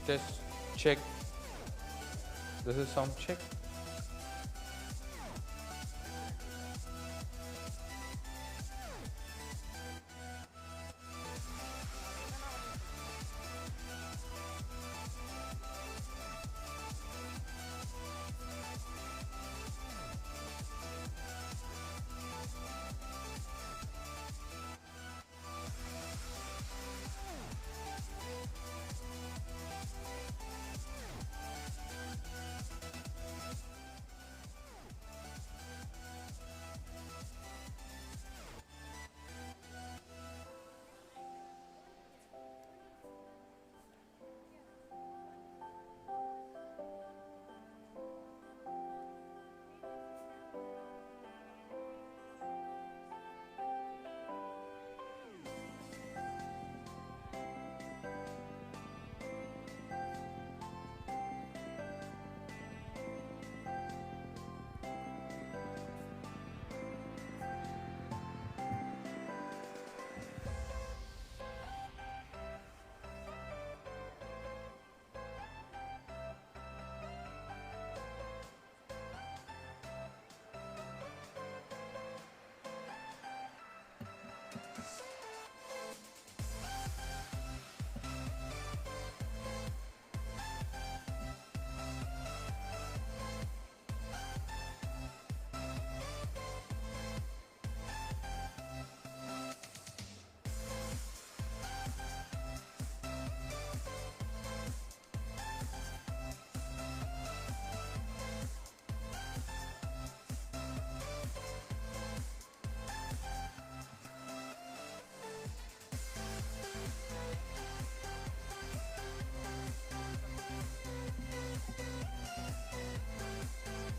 Test, check. This is sound check.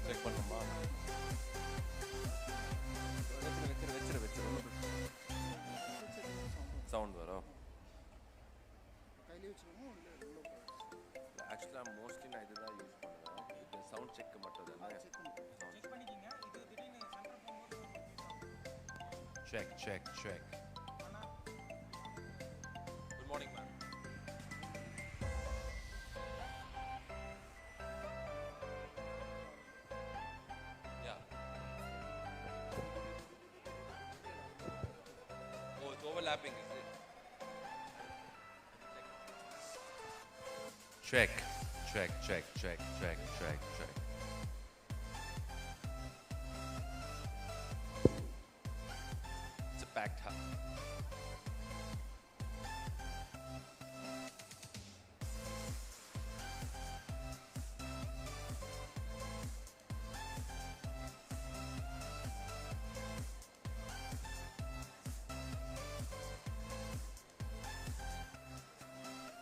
Check பண்ணுமா? Sound வரும். Actually I'm mostly நான் இதுதான் யூஸ் பண்ணுவேன். இது sound check மட்டும் தானே. செக் பண்ணிக்கீங்க. இது திடீர்னு சென்டர் போகும்போது check. Good morning ma'am. Overlapping, is it? Check. It's a packed house.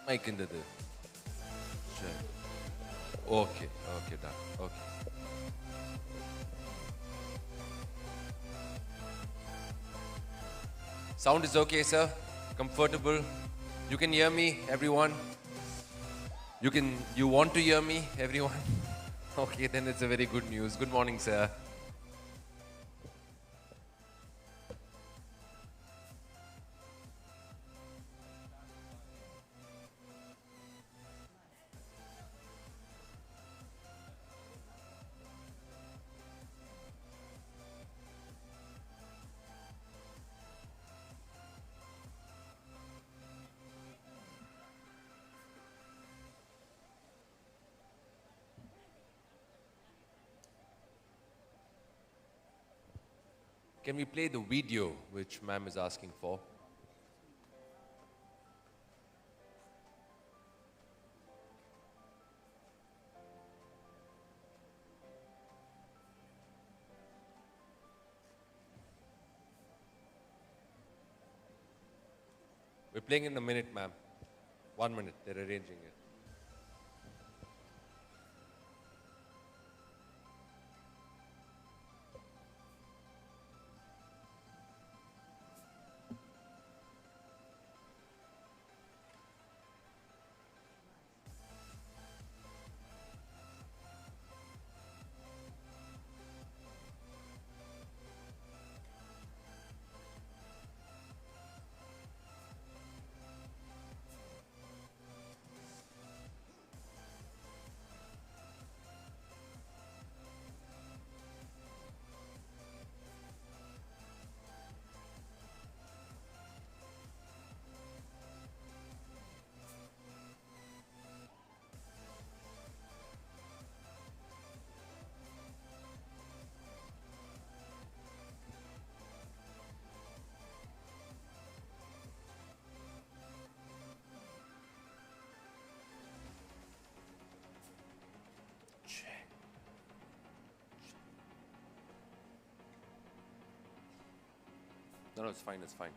Mic in the sure. Okay, done. Okay. Sound is okay, sir? Comfortable? You can hear me, everyone? You want to hear me, everyone? Okay, then it's a very good news. Good morning, sir. Can we play the video which ma'am is asking for? We're playing in a minute, ma'am. 1 minute, they're arranging it. No, it's fine, it's fine.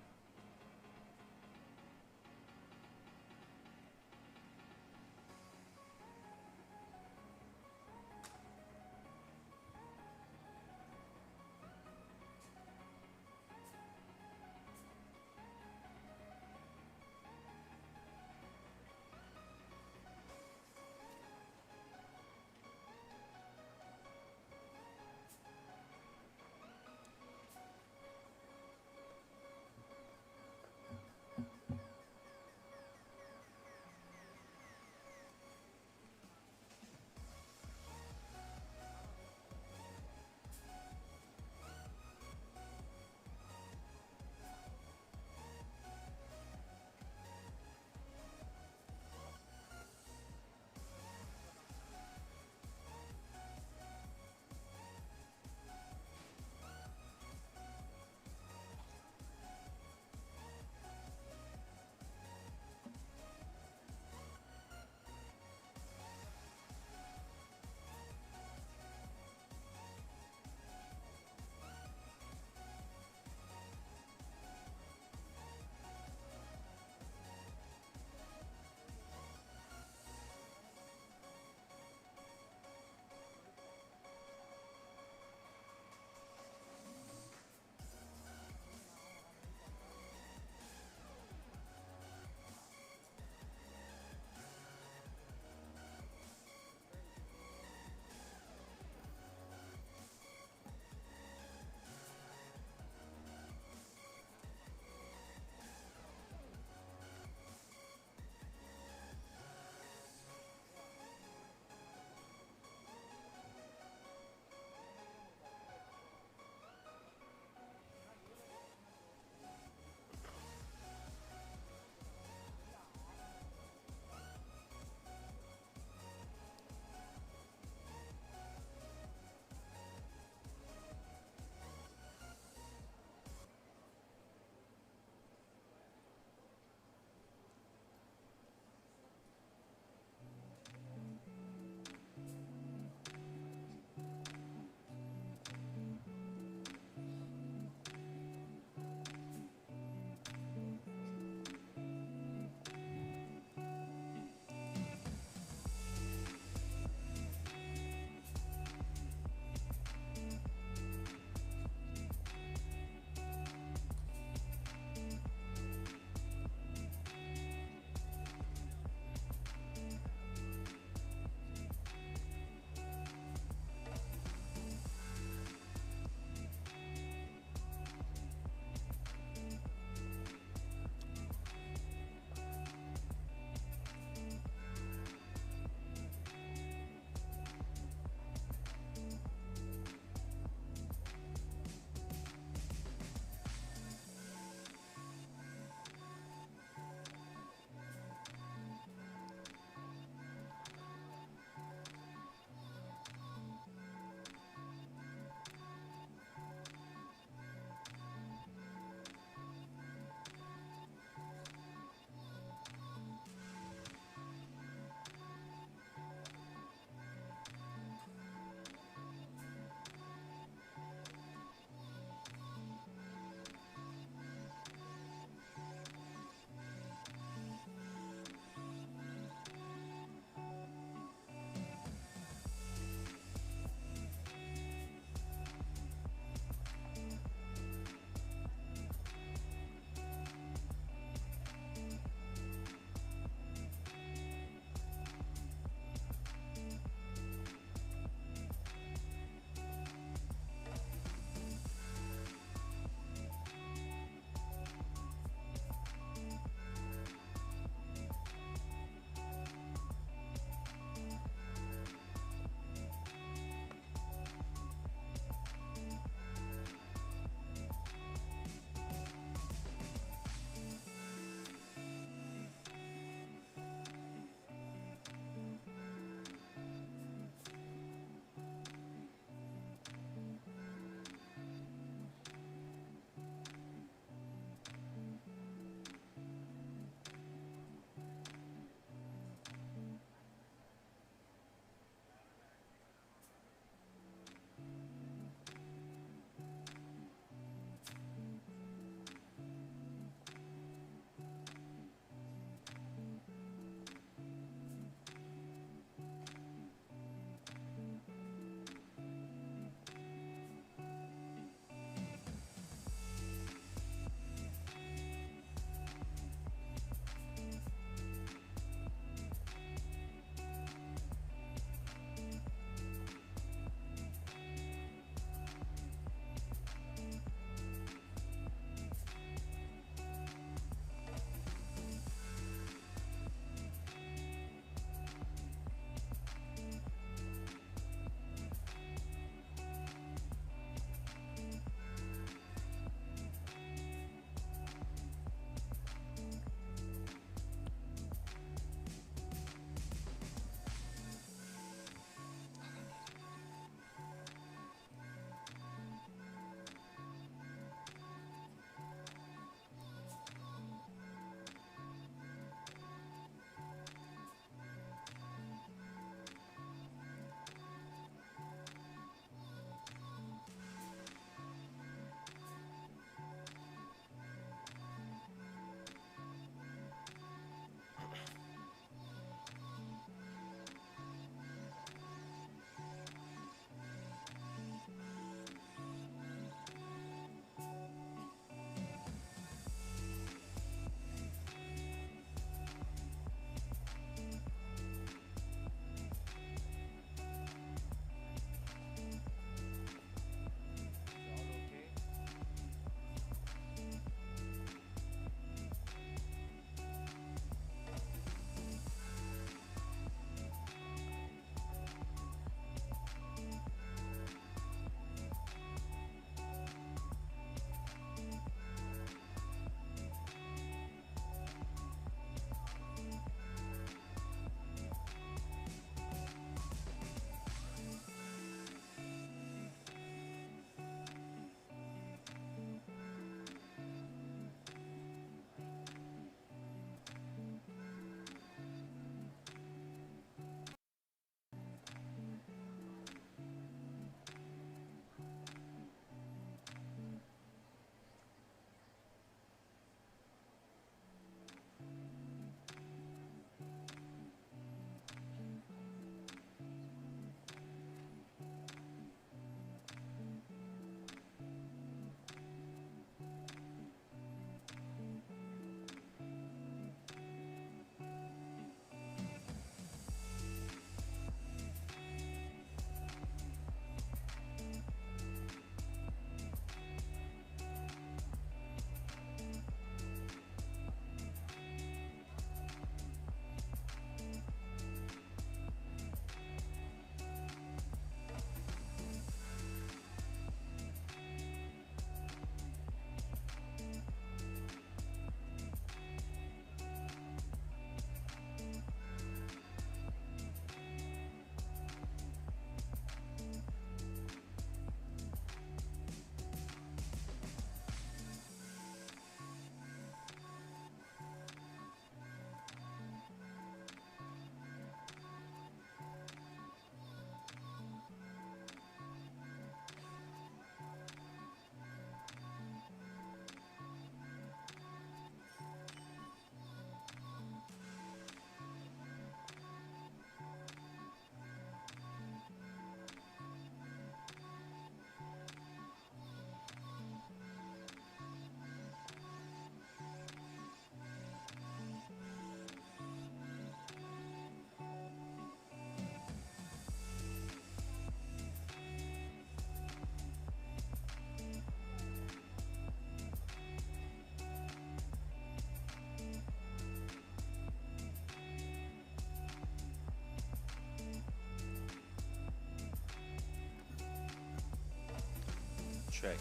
check.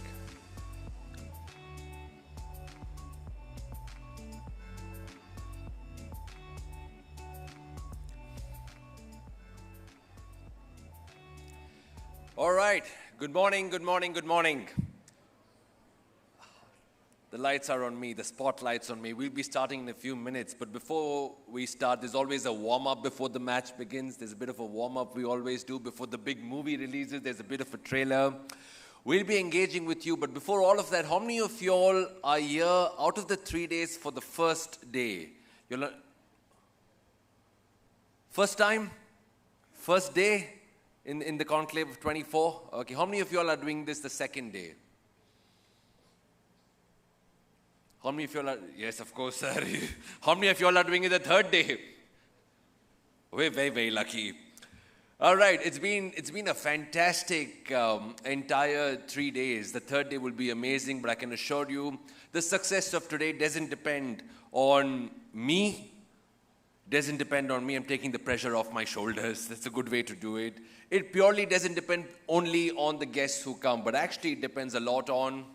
All right. Good morning, good morning, good morning. The lights are on me, the spotlight's on me. We'll be starting in a few minutes, but before we start, there's always a warm-up before the match begins. There's a bit of a warm-up we always do before the big movie releases. There's a bit of a trailer. We'll be engaging with you, but before all of that, how many of you all are here out of the 3 days for the first day? First time? First day in the Conclave of 24? Okay, how many of you all are doing this the second day? How many of you all are, yes, of course, sir. How many of you all are doing it the third day? We're very, very lucky. All right, it's been a fantastic entire 3 days. The third day will be amazing, but I can assure you, the success of today doesn't depend on me. Doesn't depend on me. I'm taking the pressure off my shoulders. That's a good way to do it. It purely doesn't depend only on the guests who come, but actually it depends a lot on.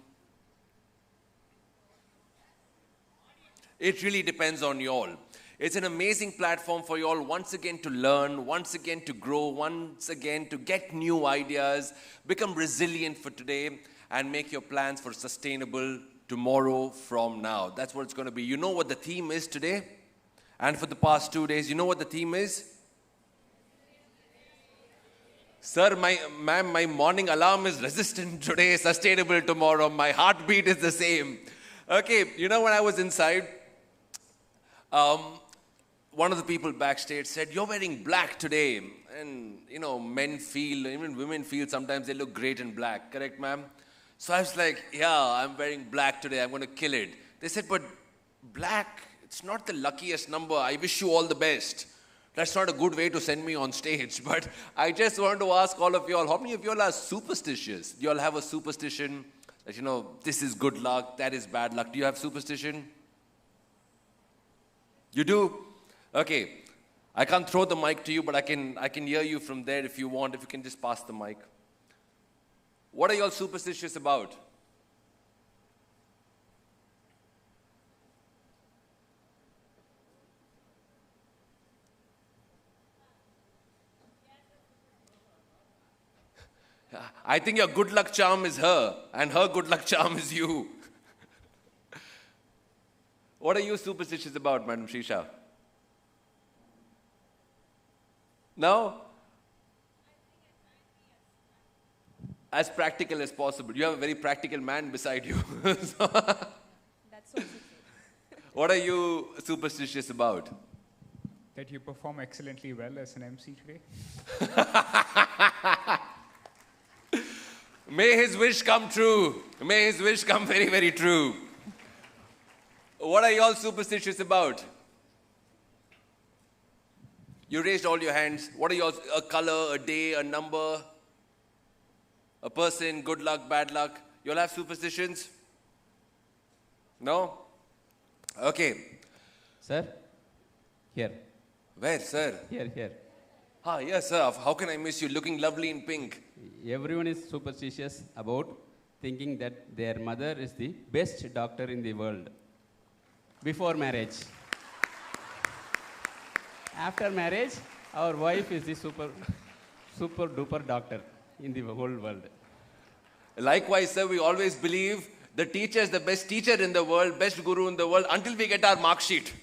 It really depends on you all. It's an amazing platform for you all once again to learn, once again to grow, once again to get new ideas, become resilient for today, and make your plans for sustainable tomorrow from now. That's what it's going to be. You know what the theme is today? And for the past 2 days, you know what the theme is? Sir, my morning alarm is resistant today, sustainable tomorrow. My heartbeat is the same. Okay, you know when I was inside, one of the people backstage said, "You're wearing black today." And, men feel, even women feel sometimes they look great in black. Correct, ma'am? So I was like, yeah, I'm wearing black today. I'm going to kill it. They said, but black, it's not the luckiest number. I wish you all the best. That's not a good way to send me on stage. But I just want to ask all of you all, how many of you all are superstitious? Do you all have a superstition that, this is good luck, that is bad luck? Do you have superstition? You do? Okay. I can't throw the mic to you, but I can hear you from there if you want. If you can just pass the mic. What are you all superstitious about? I think your good luck charm is her, and her good luck charm is you. What are you superstitious about, Madam Shisha? No? As practical as possible. You have a very practical man beside you. That's also true. What are you superstitious about? That you perform excellently well as an MC today. May his wish come true. May his wish come very, very true. What are you all superstitious about? You raised all your hands. What are you all? A color, a day, a number, a person, good luck, bad luck. You all have superstitions? No? Okay. Sir? Here. Where, sir? Here. Yes, sir. How can I miss you? Looking lovely in pink. Everyone is superstitious about thinking that their mother is the best doctor in the world before marriage. After marriage, our wife is the super duper doctor in the whole world. Likewise, sir, we always believe the teacher is the best teacher in the world, best guru in the world, until we get our mark sheet.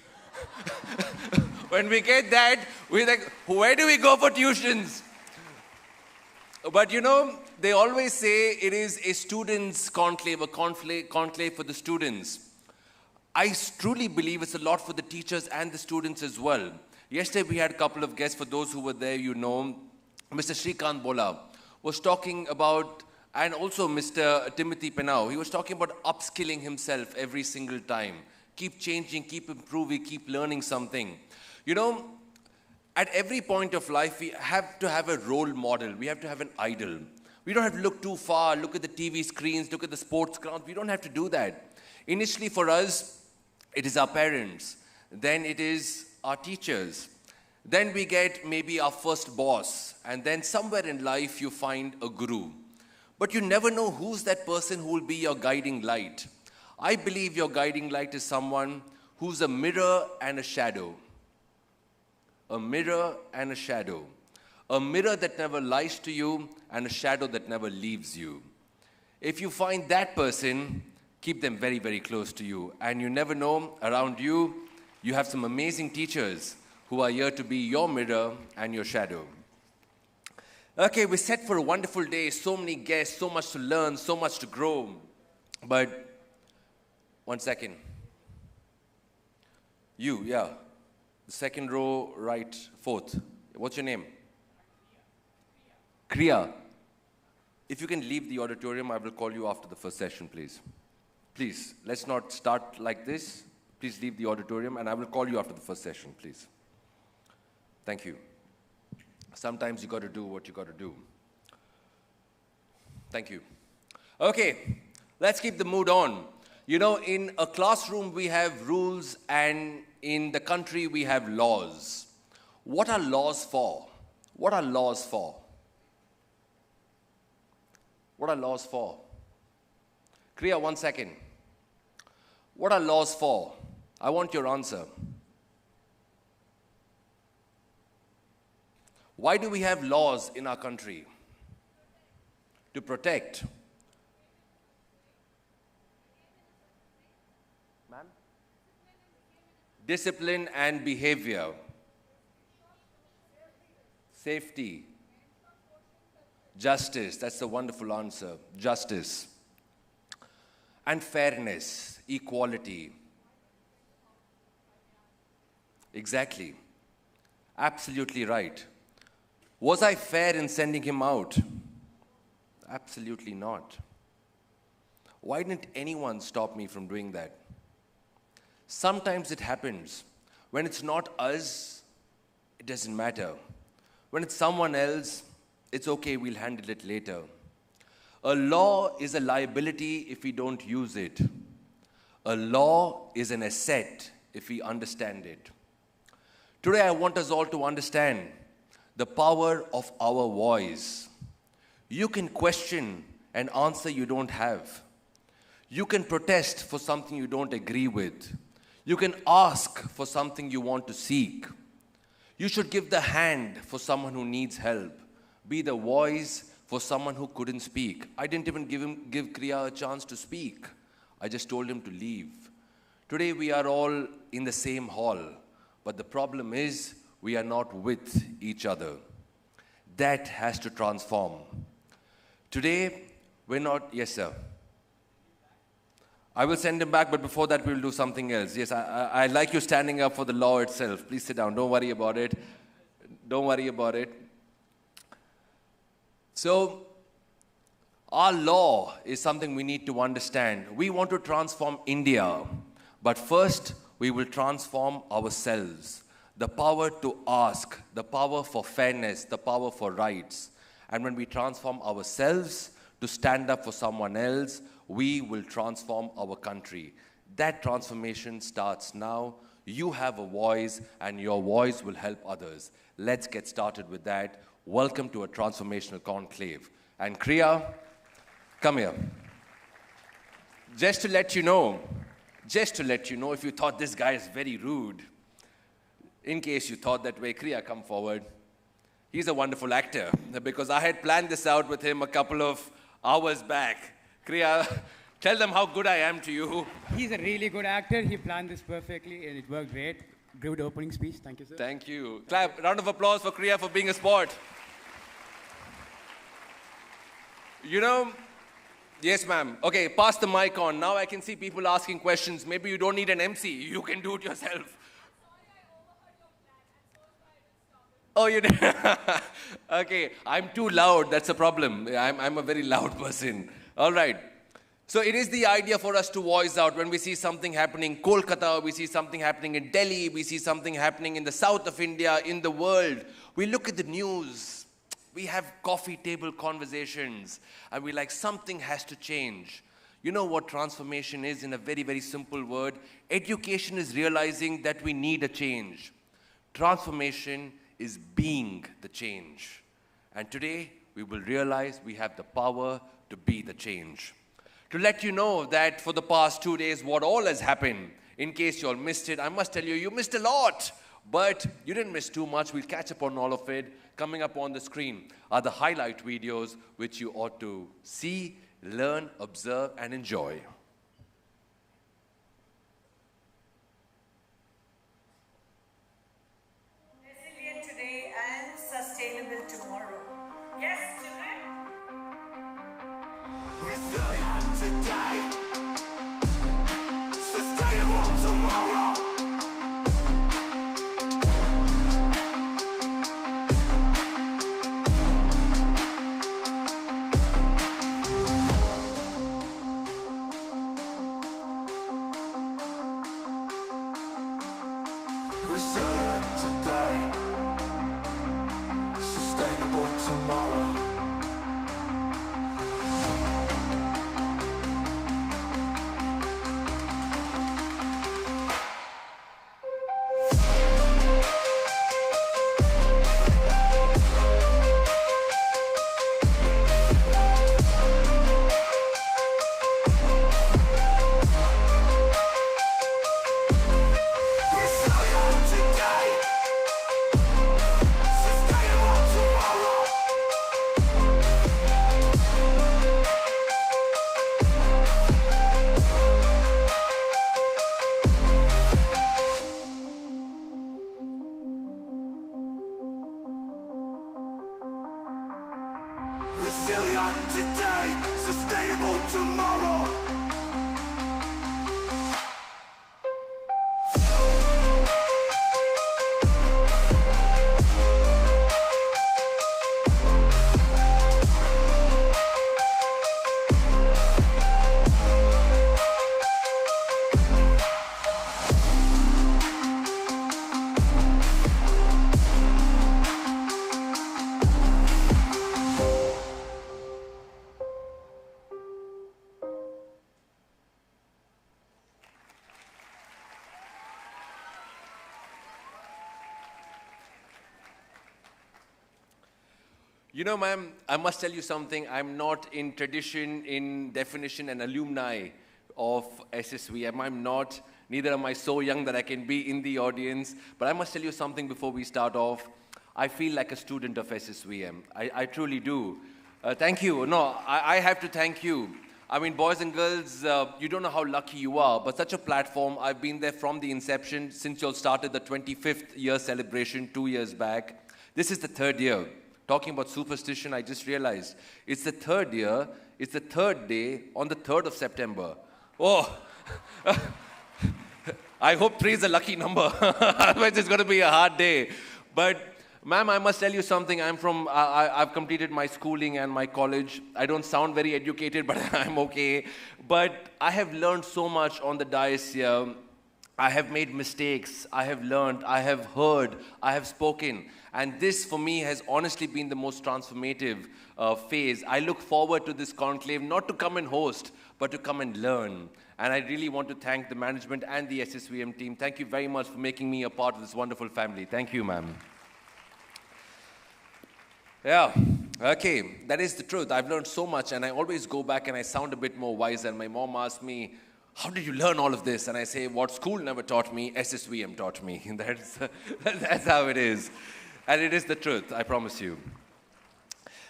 When we get that, we're like, where do we go for tuitions? But they always say it is a student's conclave, a conclave for the students. I truly believe it's a lot for the teachers and the students as well. Yesterday we had a couple of guests. For those who were there, Mr. Shrikant Bola was talking about, and also Mr. Timothy Penau, he was talking about upskilling himself every single time. Keep changing, keep improving, keep learning something. At every point of life, we have to have a role model. We have to have an idol. We don't have to look too far, look at the TV screens, look at the sports grounds. We don't have to do that. Initially for us, it is our parents. Then it is our teachers. Then we get maybe our first boss. And then somewhere in life, you find a guru. But you never know who's that person who will be your guiding light. I believe your guiding light is someone who's a mirror and a shadow. A mirror and a shadow. A mirror that never lies to you and a shadow that never leaves you. If you find that person, keep them very, very close to you. And you never know, around you, you have some amazing teachers who are here to be your mirror and your shadow. Okay, we're set for a wonderful day. So many guests, so much to learn, so much to grow. But, one second. You, yeah. The second row, right, fourth. What's your name? Kriya. If you can leave the auditorium, I will call you after the first session, please. Please, let's not start like this. Please leave the auditorium, and I will call you after the first session, please. Thank you. Sometimes you got to do what you got to do. Thank you. Okay, let's keep the mood on. You know, in a classroom we have rules, and in the country we have laws. What are laws for? What are laws for? What are laws for? Kriya, 1 second. What are laws for? I want your answer. Why do we have laws in our country? To protect. Ma'am? Discipline and behavior. Safety. Justice, that's the wonderful answer. Justice. And fairness, equality. Exactly. Absolutely right. Was I fair in sending him out? Absolutely not. Why didn't anyone stop me from doing that? Sometimes it happens. When it's not us, it doesn't matter. When it's someone else, it's okay, we'll handle it later. A law is a liability if we don't use it. A law is an asset if we understand it. Today I want us all to understand the power of our voice. You can question an answer you don't have. You can protest for something you don't agree with. You can ask for something you want to seek. You should give the hand for someone who needs help. Be the voice for someone who couldn't speak. I didn't even give Kriya a chance to speak. I just told him to leave. Today we are all in the same hall, but the problem is we are not with each other. That has to transform. Today we're not, yes sir. I will send him back, but before that we'll do something else. Yes, I like you standing up for the law itself. Please sit down, don't worry about it. Don't worry about it. So, our law is something we need to understand. We want to transform India, but first we will transform ourselves. The power to ask, the power for fairness, the power for rights. And when we transform ourselves to stand up for someone else, we will transform our country. That transformation starts now. You have a voice, and your voice will help others. Let's get started with that. Welcome to a transformational conclave. And Kriya, come here. Just to let you know, if you thought this guy is very rude, in case you thought that way, Kriya, come forward. He's a wonderful actor, because I had planned this out with him a couple of hours back. Kriya, tell them how good I am to you. He's a really good actor. He planned this perfectly, and it worked great. Good opening speech. Thank you, sir. Thank you. Clap. Round of applause for Kriya for being a sport. You know, yes, ma'am. Okay, pass the mic on. Now I can see people asking questions. Maybe you don't need an MC. You can do it yourself. Oh, you did? Okay, I'm too loud. That's a problem. I'm a very loud person. All right. So it is the idea for us to voice out when we see something happening in Kolkata, we see something happening in Delhi, we see something happening in the south of India, in the world. We look at the news. We have coffee table conversations, and we're like, something has to change. You know what transformation is in a very, very simple word? Education is realizing that we need a change. Transformation is being the change. And today, we will realize we have the power to be the change. To let you know that for the past 2 days, what all has happened, in case you all missed it, I must tell you, you missed a lot. But you didn't miss too much. We'll catch up on all of it. Coming up on the screen are the highlight videos which you ought to see, learn, observe, and enjoy. Resilient today and sustainable tomorrow. Yes, children? Resilient today, sustainable tomorrow. Resilient today, sustainable tomorrow. Resilient today, sustainable tomorrow. Resilient today, sustainable tomorrow. You know, ma'am, I must tell you something. I'm not in tradition, in definition, and alumni of SSVM. I'm not. Neither am I so young that I can be in the audience. But I must tell you something before we start off. I feel like a student of SSVM. I truly do. Thank you. No, I have to thank you. I mean, boys and girls, you don't know how lucky you are, but such a platform, I've been there from the inception since you all started the 25th year celebration 2 years back. This is the 3rd year. Talking about superstition, I just realized it's the 3rd year, it's the 3rd day on the 3rd of September. Oh, I hope 3 is a lucky number, otherwise it's going to be a hard day. But ma'am, I must tell you something. I've completed my schooling and my college. I don't sound very educated, but I'm okay. But I have learned so much on the dais here. I have made mistakes, I have learned, I have heard, I have spoken. And this for me has honestly been the most transformative phase. I look forward to this conclave, not to come and host, but to come and learn. And I really want to thank the management and the SSVM team. Thank you very much for making me a part of this wonderful family. Thank you, ma'am. Yeah, okay, that is the truth. I've learned so much, and I always go back and I sound a bit more wise. And my mom asked me, how did you learn all of this? And I say, what school never taught me, SSVM taught me. That's how it is. And it is the truth, I promise you.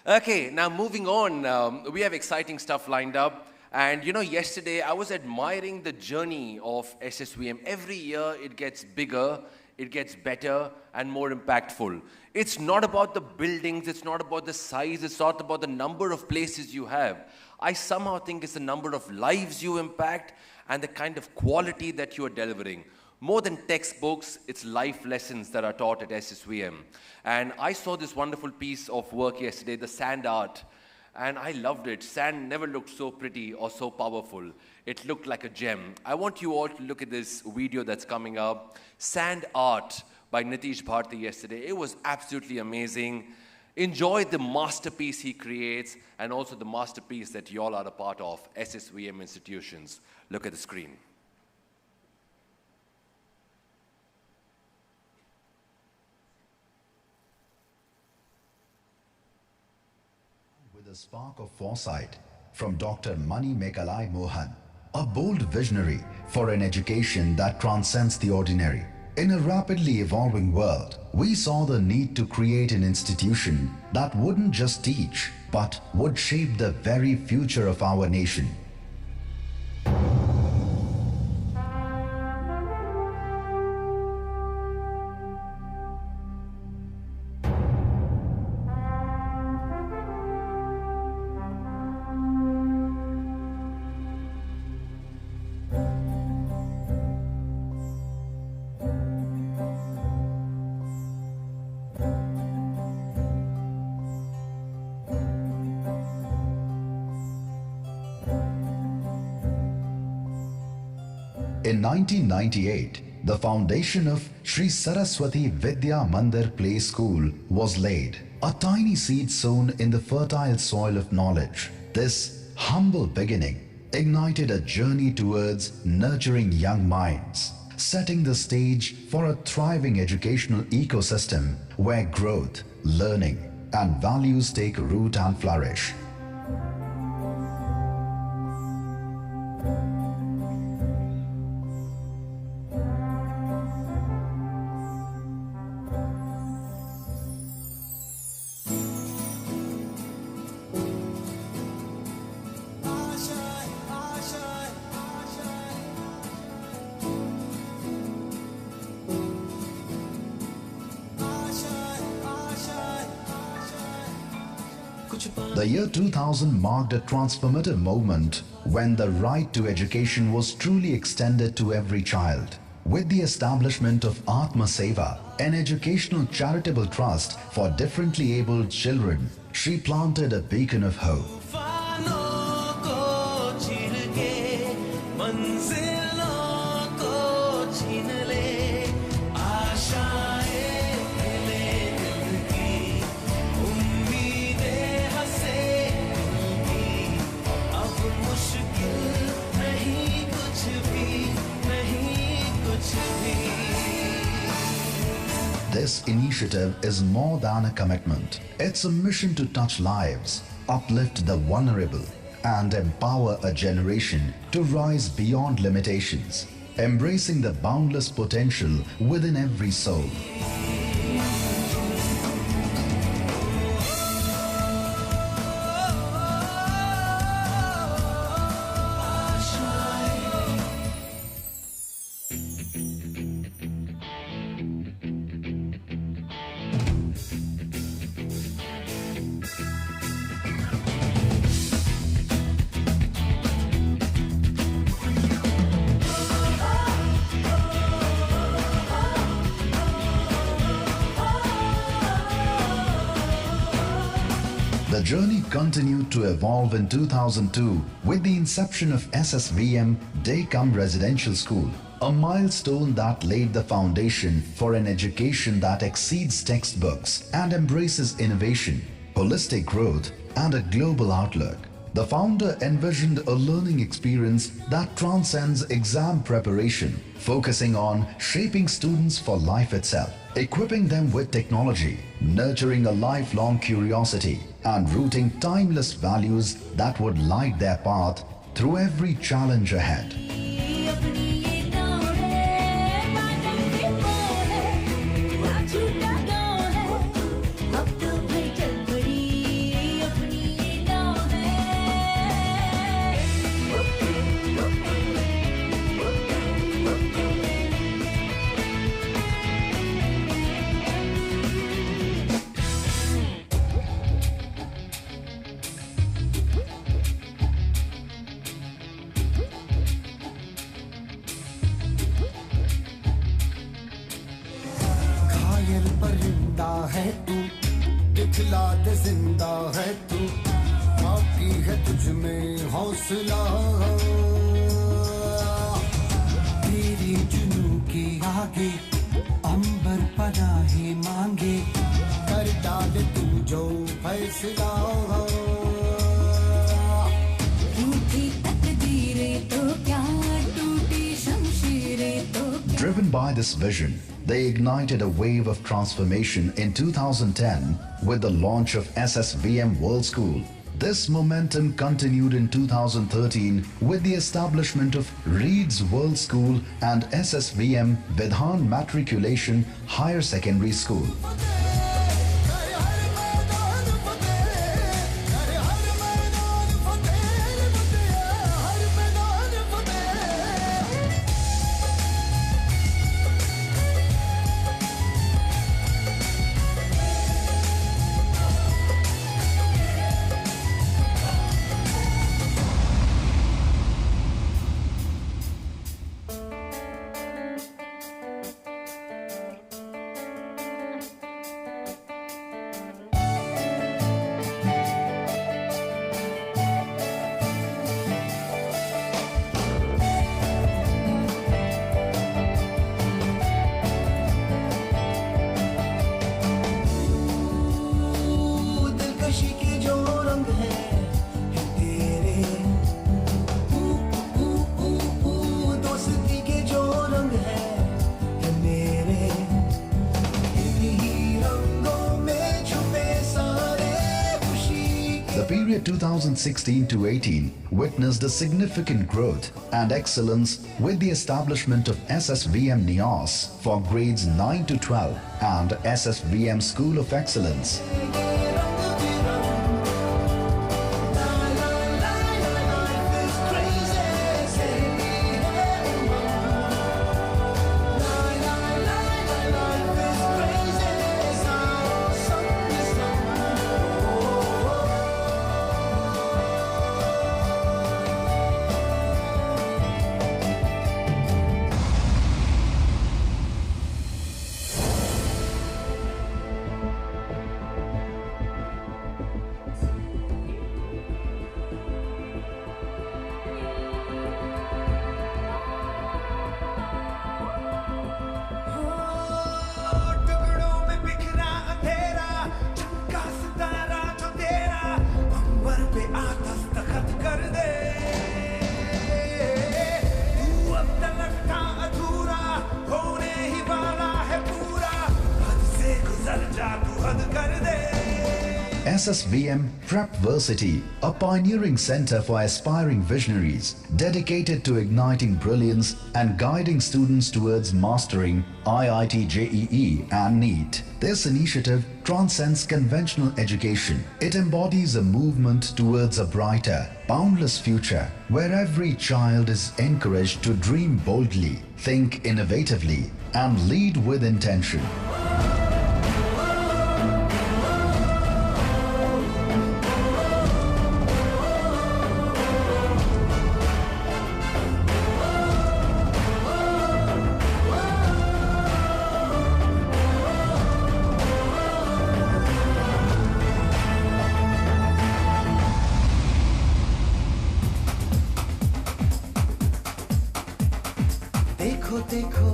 Okay, now moving on, we have exciting stuff lined up. And you know, yesterday I was admiring the journey of SSVM. Every year it gets bigger, it gets better and more impactful. It's not about the buildings, it's not about the size, it's not about the number of places you have. I somehow think it's the number of lives you impact and the kind of quality that you are delivering. More than textbooks, it's life lessons that are taught at SSVM. And I saw this wonderful piece of work yesterday, the sand art, and I loved it. Sand never looked so pretty or so powerful. It looked like a gem. I want you all to look at this video that's coming up. Sand art by Nitish Bharti yesterday. It was absolutely amazing. Enjoy the masterpiece he creates and also the masterpiece that you all are a part of, SSVM institutions. Look at the screen. With a spark of foresight, from Dr. Mani Mekalai Mohan, a bold visionary for an education that transcends the ordinary. In a rapidly evolving world, we saw the need to create an institution that wouldn't just teach, but would shape the very future of our nation. In 1998, the foundation of Sri Saraswati Vidya Mandir Play School was laid, a tiny seed sown in the fertile soil of knowledge. This humble beginning ignited a journey towards nurturing young minds, setting the stage for a thriving educational ecosystem where growth, learning, and values take root and flourish. The year 2000 marked a transformative moment when the right to education was truly extended to every child. With the establishment of Atma Seva, an educational charitable trust for differently abled children, she planted a beacon of hope. This initiative is more than a commitment. It's a mission to touch lives, uplift the vulnerable, and empower a generation to rise beyond limitations, embracing the boundless potential within every soul. The journey continued to evolve in 2002 with the inception of SSVM Day-Cum Residential School, a milestone that laid the foundation for an education that exceeds textbooks and embraces innovation, holistic growth, and a global outlook. The founder envisioned a learning experience that transcends exam preparation, focusing on shaping students for life itself, equipping them with technology, nurturing a lifelong curiosity, and rooting timeless values that would light their path through every challenge ahead. परिंदा है तू, दिखला दे जिंदा है तू, बाकी है तुझ में हौसला, तेरी जुनू के आगे अंबर पनाहे मांगे, कर डाल तू जो फैसला, टूटी तकदीरें तो क्या, टूटी शमशीरें तो क्या. Driven by this vision, they ignited a wave of transformation in 2010 with the launch of SSVM World School, This momentum continued in 2013 with the establishment of Reed's World School and SSVM Vidhan Matriculation Higher Secondary School. The period 2016 to 18 witnessed a significant growth and excellence with the establishment of SSVM NIOS for grades 9 to 12 and SSVM School of Excellence. SSVM Prepversity, a pioneering center for aspiring visionaries dedicated to igniting brilliance and guiding students towards mastering IIT JEE and NEET. This initiative transcends conventional education. It embodies a movement towards a brighter, boundless future where every child is encouraged to dream boldly, think innovatively, and lead with intention. देखो देखो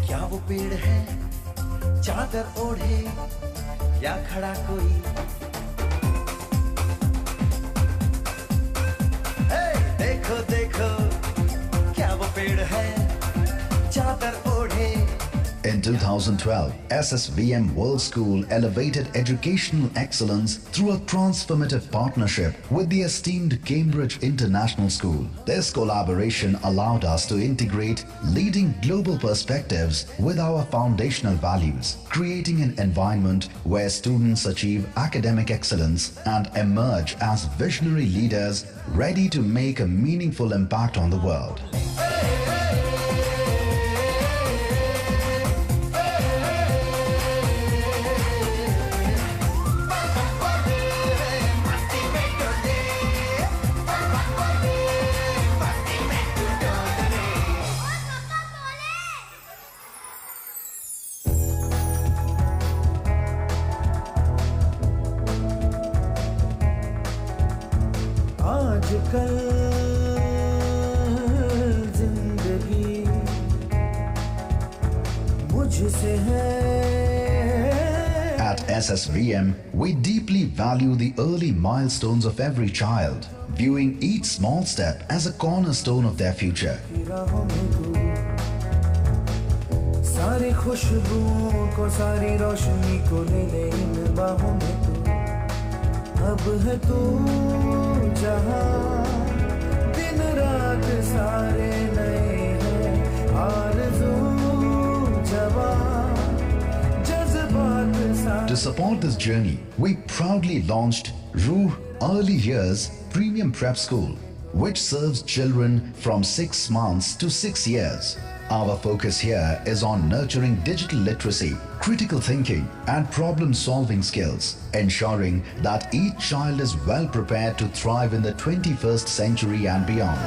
क्या वो पेड़ है चादर ओढ़े या खड़ा कोई देखो देखो क्या वो पेड़ है चादर ओढ़े. In 2012, SSVM World School elevated educational excellence through a transformative partnership with the esteemed Cambridge International School. This collaboration allowed us to integrate leading global perspectives with our foundational values, creating an environment where students achieve academic excellence and emerge as visionary leaders ready to make a meaningful impact on the world. आजकल जिंदगी मुझसे है. At SSVM, we deeply value the early milestones of every child, viewing each small step as a cornerstone of their future. सारी खुशबुओं को सारी रोशनी को ले ले इन बाहों में तू अब है तू जहां दिन रात सारे नए हैं आरज़ू जवां जज्बात सारे. To support this journey, we proudly launched Ruh Early Years Premium Prep School, which serves children from 6 months to 6 years. Our focus here is on nurturing digital literacy, critical thinking, and problem-solving skills, ensuring that each child is well prepared to thrive in the 21st century and beyond.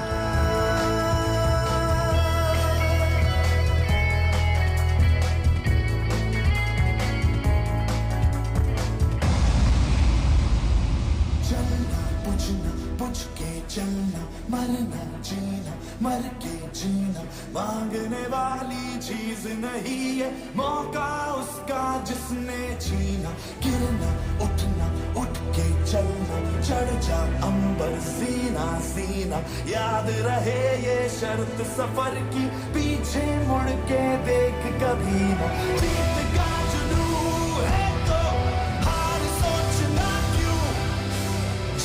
चलना पूछना पूछ के चलना मरना जीना मर के जीना मांगने वाली चीज नहीं है मौका उसका जिसने छीना गिरना उठना उठ के चलना चढ़ जा अंबर सीना सीना याद रहे ये शर्त सफर की पीछे मुड़ के देख कभी ना जीत का जुनून है तो हार सोचना क्यों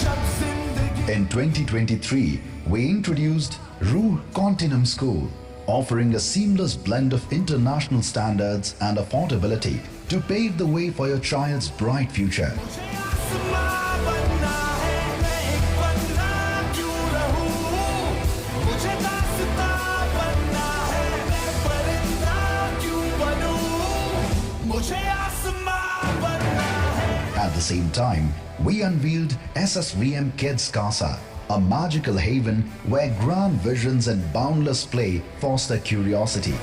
जब जिंदगी. In 2023, we introduced Ruh Continuum School, offering a seamless blend of international standards and affordability to pave the way for your child's bright future. आसमां बनना है मैं एक बनना क्यों रहूं मुझे दास्तां बनना है मैं परिंदा क्यों बनूं मुझे आसमां बनना है. At the same time, we unveiled SSVM Kids Casa, a magical haven where grand visions and boundless play foster curiosity.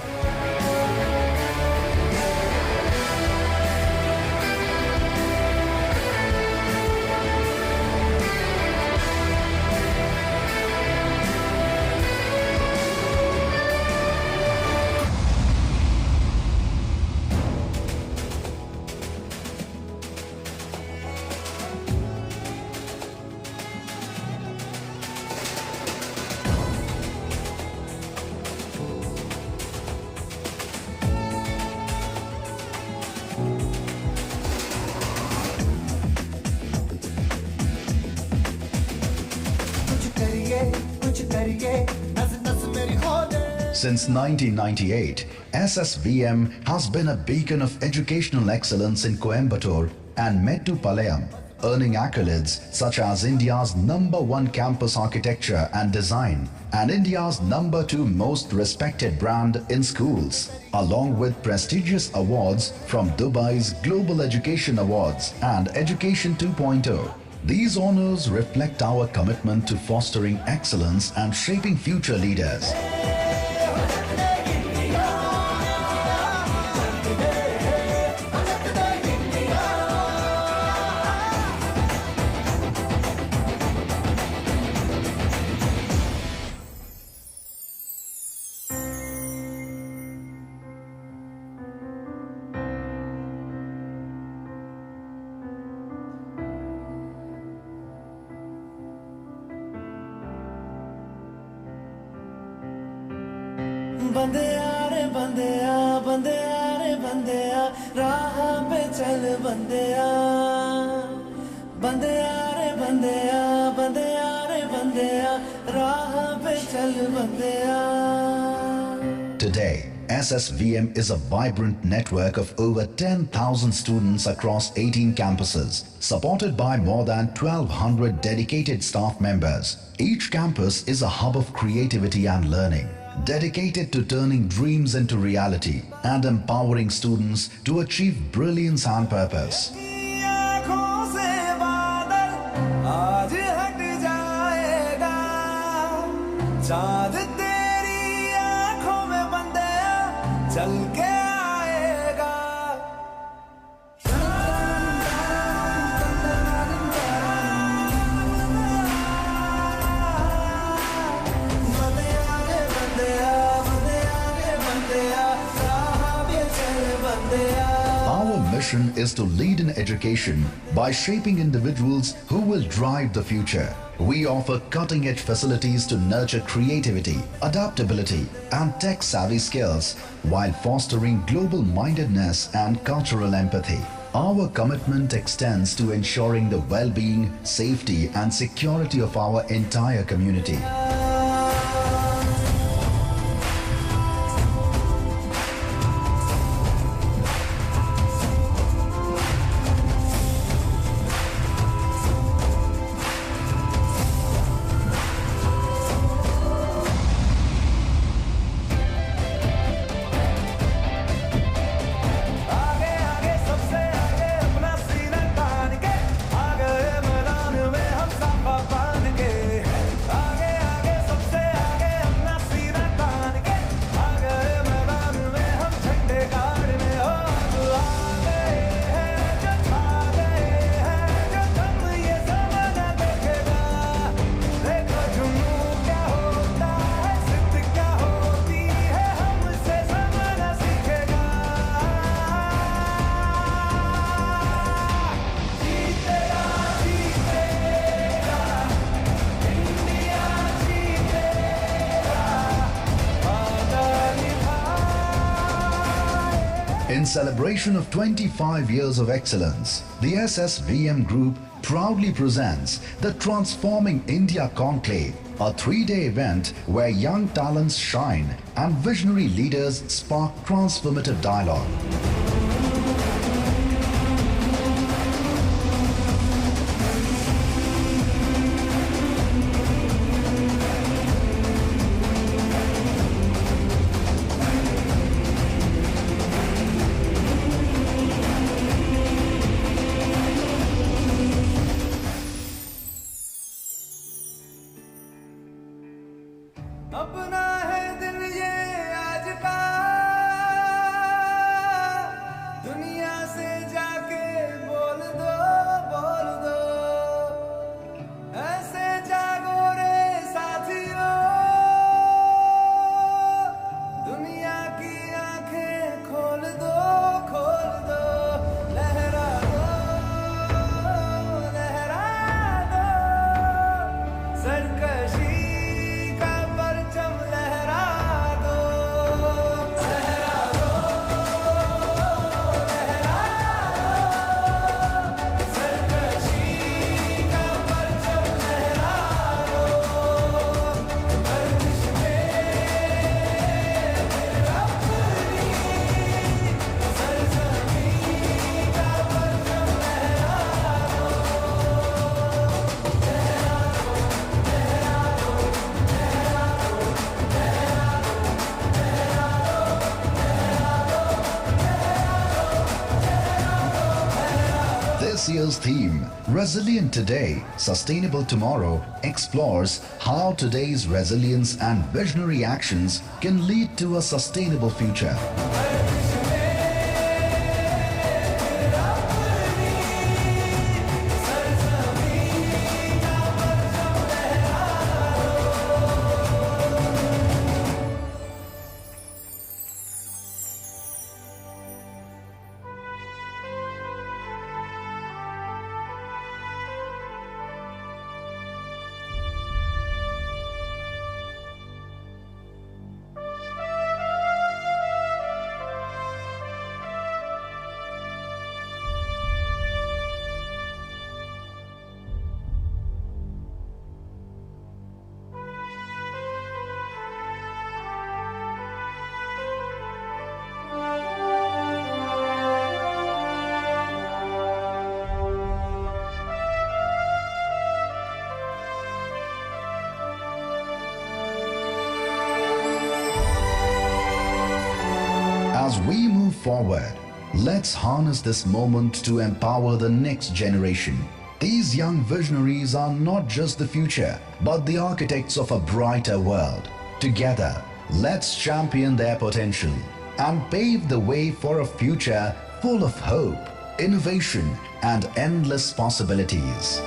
Since 1998, SSVM has been a beacon of educational excellence in Coimbatore and Mettupalayam, earning accolades such as India's #1 campus architecture and design and India's #2 most respected brand in schools, along with prestigious awards from Dubai's Global Education Awards and Education 2.0. These honors reflect our commitment to fostering excellence and shaping future leaders. बंदेया रे बंदेया बंदेया रे बंदेया राह पे चल बंदेया बंदेया रे बंदेया बंदेया रे बंदेया राह पे चल बंदेया. Today, SSVM is a vibrant network of over 10,000 students across 18 campuses, supported by more than 1,200 dedicated staff members. Each campus is a hub of creativity and learning, dedicated to turning dreams into reality and empowering students to achieve brilliance and purpose. आँखों से बादल आज हट जाएगा चाँद तेरी आँखों में बंदेया चल के आएगा. बंदेया रे बंदेया बंदेया रे बंदेया राह पे चल बंदेया. Our mission is to lead in education by shaping individuals who will drive the future. We offer cutting-edge facilities to nurture creativity, adaptability, and tech-savvy skills while fostering global-mindedness and cultural empathy. Our commitment extends to ensuring the well-being, safety and security of our entire community. In celebration of 25 years of excellence, the SSVM Group proudly presents the Transforming India Conclave, a 3-day event where young talents shine and visionary leaders spark transformative dialogue. अपना है दिन ये आज का, दुनिया से जाके बोल दो, ऐसे जागो रे साथियों, दुनिया की आंखें खोल दो, लहरा दो, सरकशी This year's theme, Resilient Today, Sustainable Tomorrow, explores how today's resilience and visionary actions can lead to a sustainable future. As we move forward, let's harness this moment to empower the next generation. These young visionaries are not just the future, but the architects of a brighter world. Together, let's champion their potential and pave the way for a future full of hope, innovation, and endless possibilities.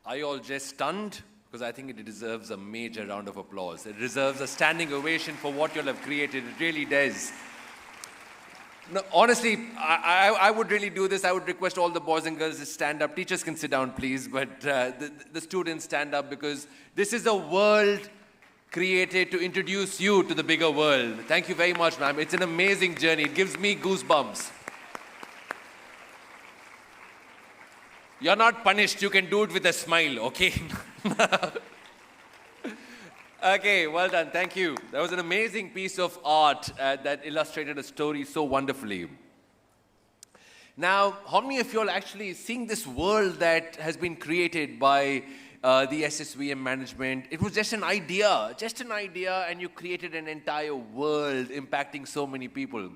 Are you all just stunned? Because I think it deserves a major round of applause. It deserves a standing ovation for what you all have created. It really does. No, honestly, I would really do this. I would request all the boys and girls to stand up. Teachers can sit down, please, but the students stand up because this is a world created to introduce you to the bigger world. Thank you very much, ma'am. It's an amazing journey. It gives me goosebumps. You're not punished. You can do it with a smile, okay? Okay, well done. Thank you. That was an amazing piece of art that illustrated a story so wonderfully. Now, how many of you are actually seeing this world that has been created by the SSVM management? It was just an idea, and you created an entire world impacting so many people.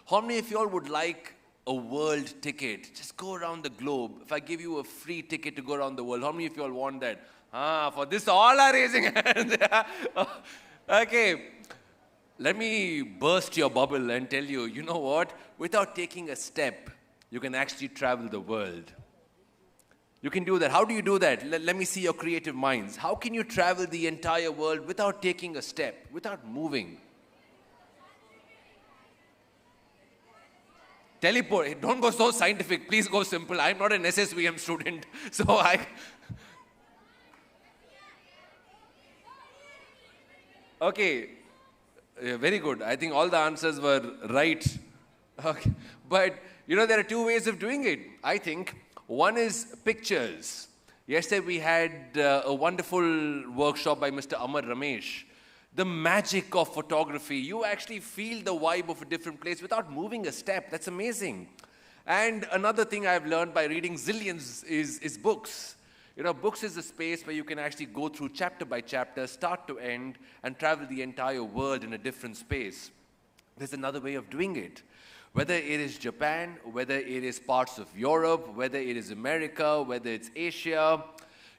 How many of you all would like a world ticket? Just go around the globe. If I give you a free ticket to go around the world, how many of you all want that? For this, all are raising hands. Okay, let me burst your bubble and tell you, you know what? Without taking a step, you can actually travel the world. You can do that. How do you do that? Let me see your creative minds. How can you travel the entire world without taking a step, without moving? Teleport. Don't go so scientific. Please go simple. I'm not an SSVM student, so Okay, very good. I think all the answers were right. Okay. But, you know, there are two ways of doing it, I think. One is pictures. Yesterday we had a wonderful workshop by Mr. Amar Ramesh. The magic of photography. You actually feel the vibe of a different place without moving a step. That's amazing. And another thing I've learned by reading zillions is books. You know, books is a space where you can actually go through chapter by chapter, start to end, and travel the entire world in a different space. There's another way of doing it. Whether it is Japan, whether it is parts of Europe, whether it is America, whether it's Asia,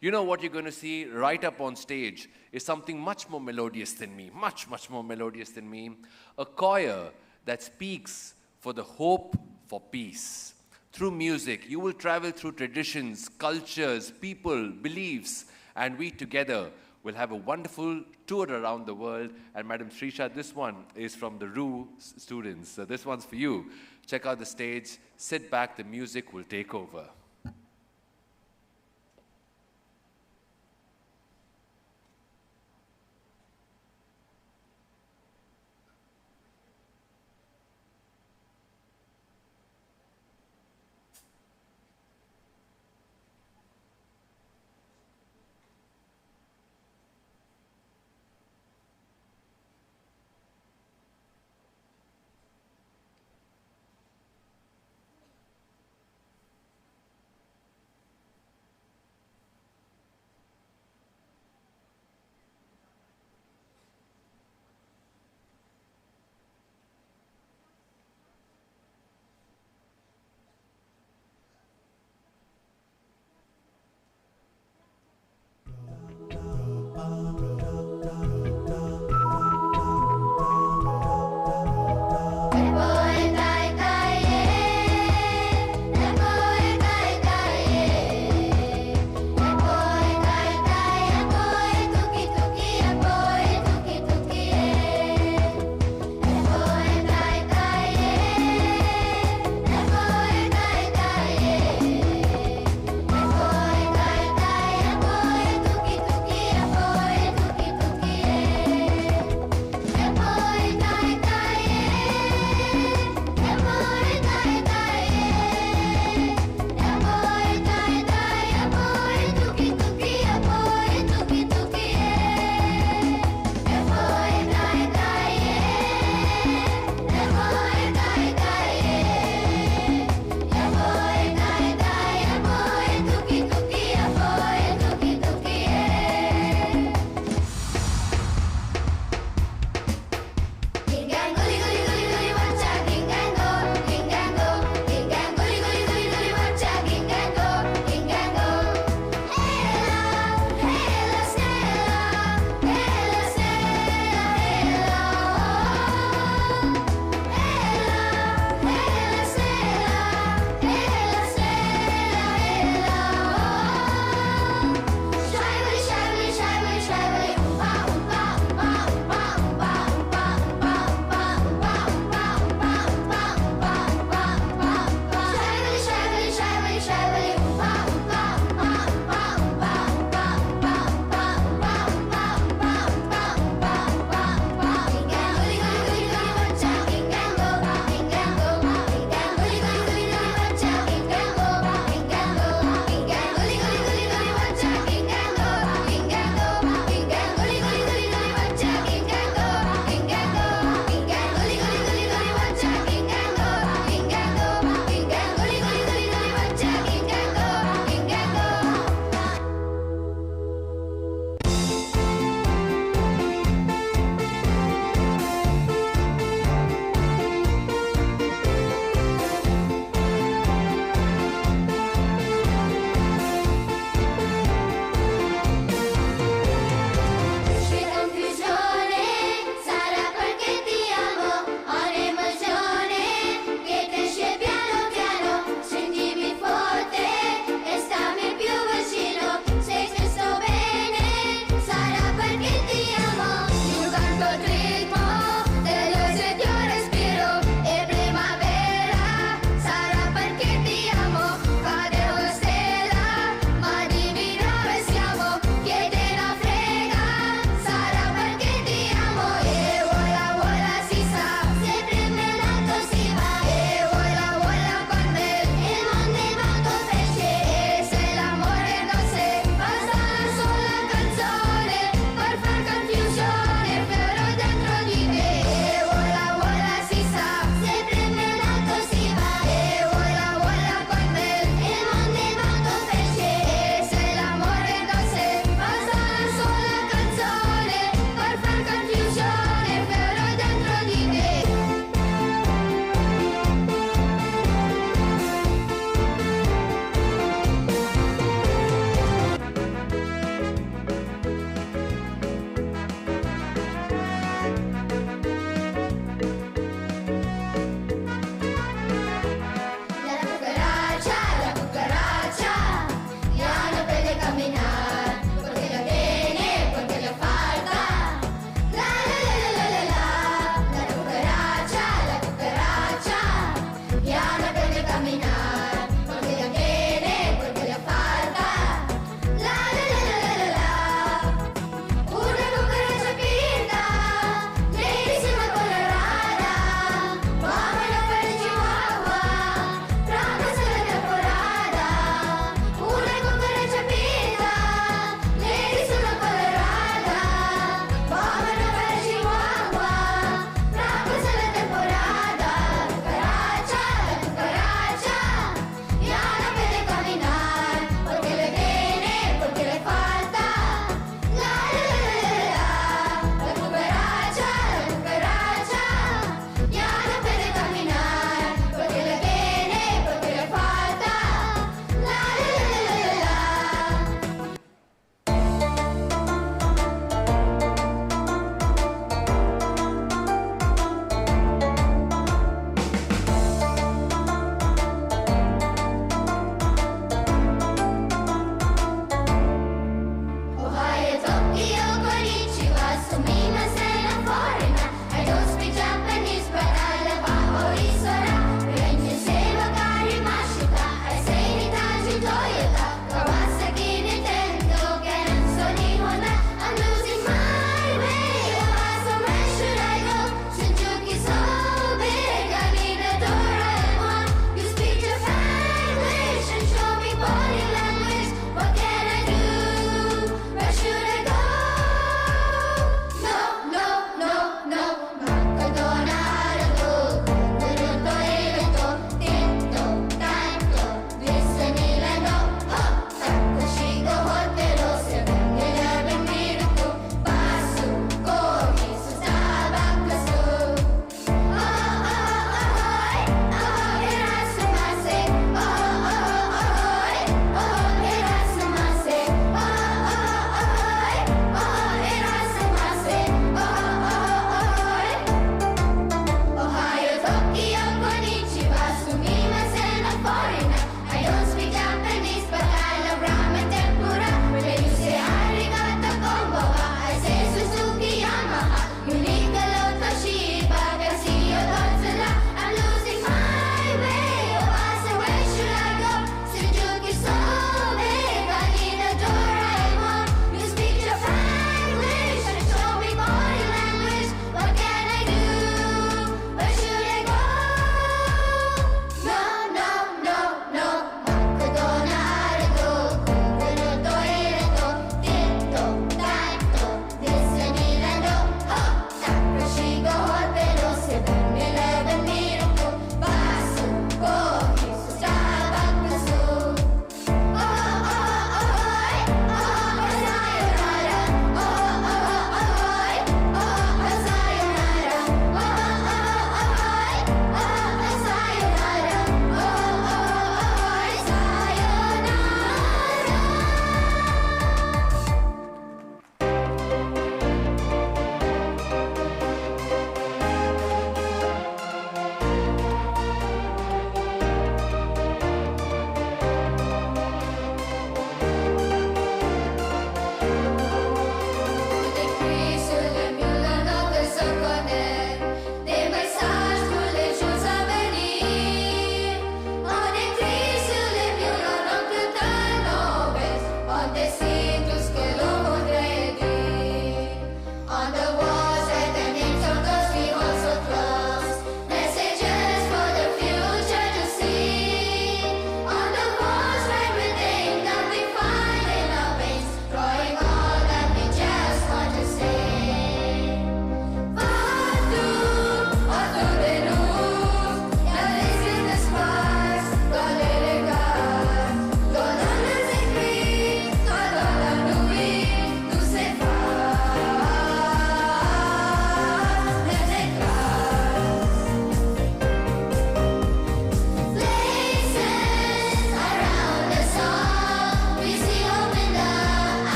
you know what you're going to see right up on stage is something much more melodious than me, much, much more melodious than me. A choir that speaks for the hope for peace. Through music, you will travel through traditions, cultures, people, beliefs, and we together will have a wonderful tour around the world. And Madam Srisha, this one is from the RU students. So this one's for you. Check out the stage, sit back, the music will take over.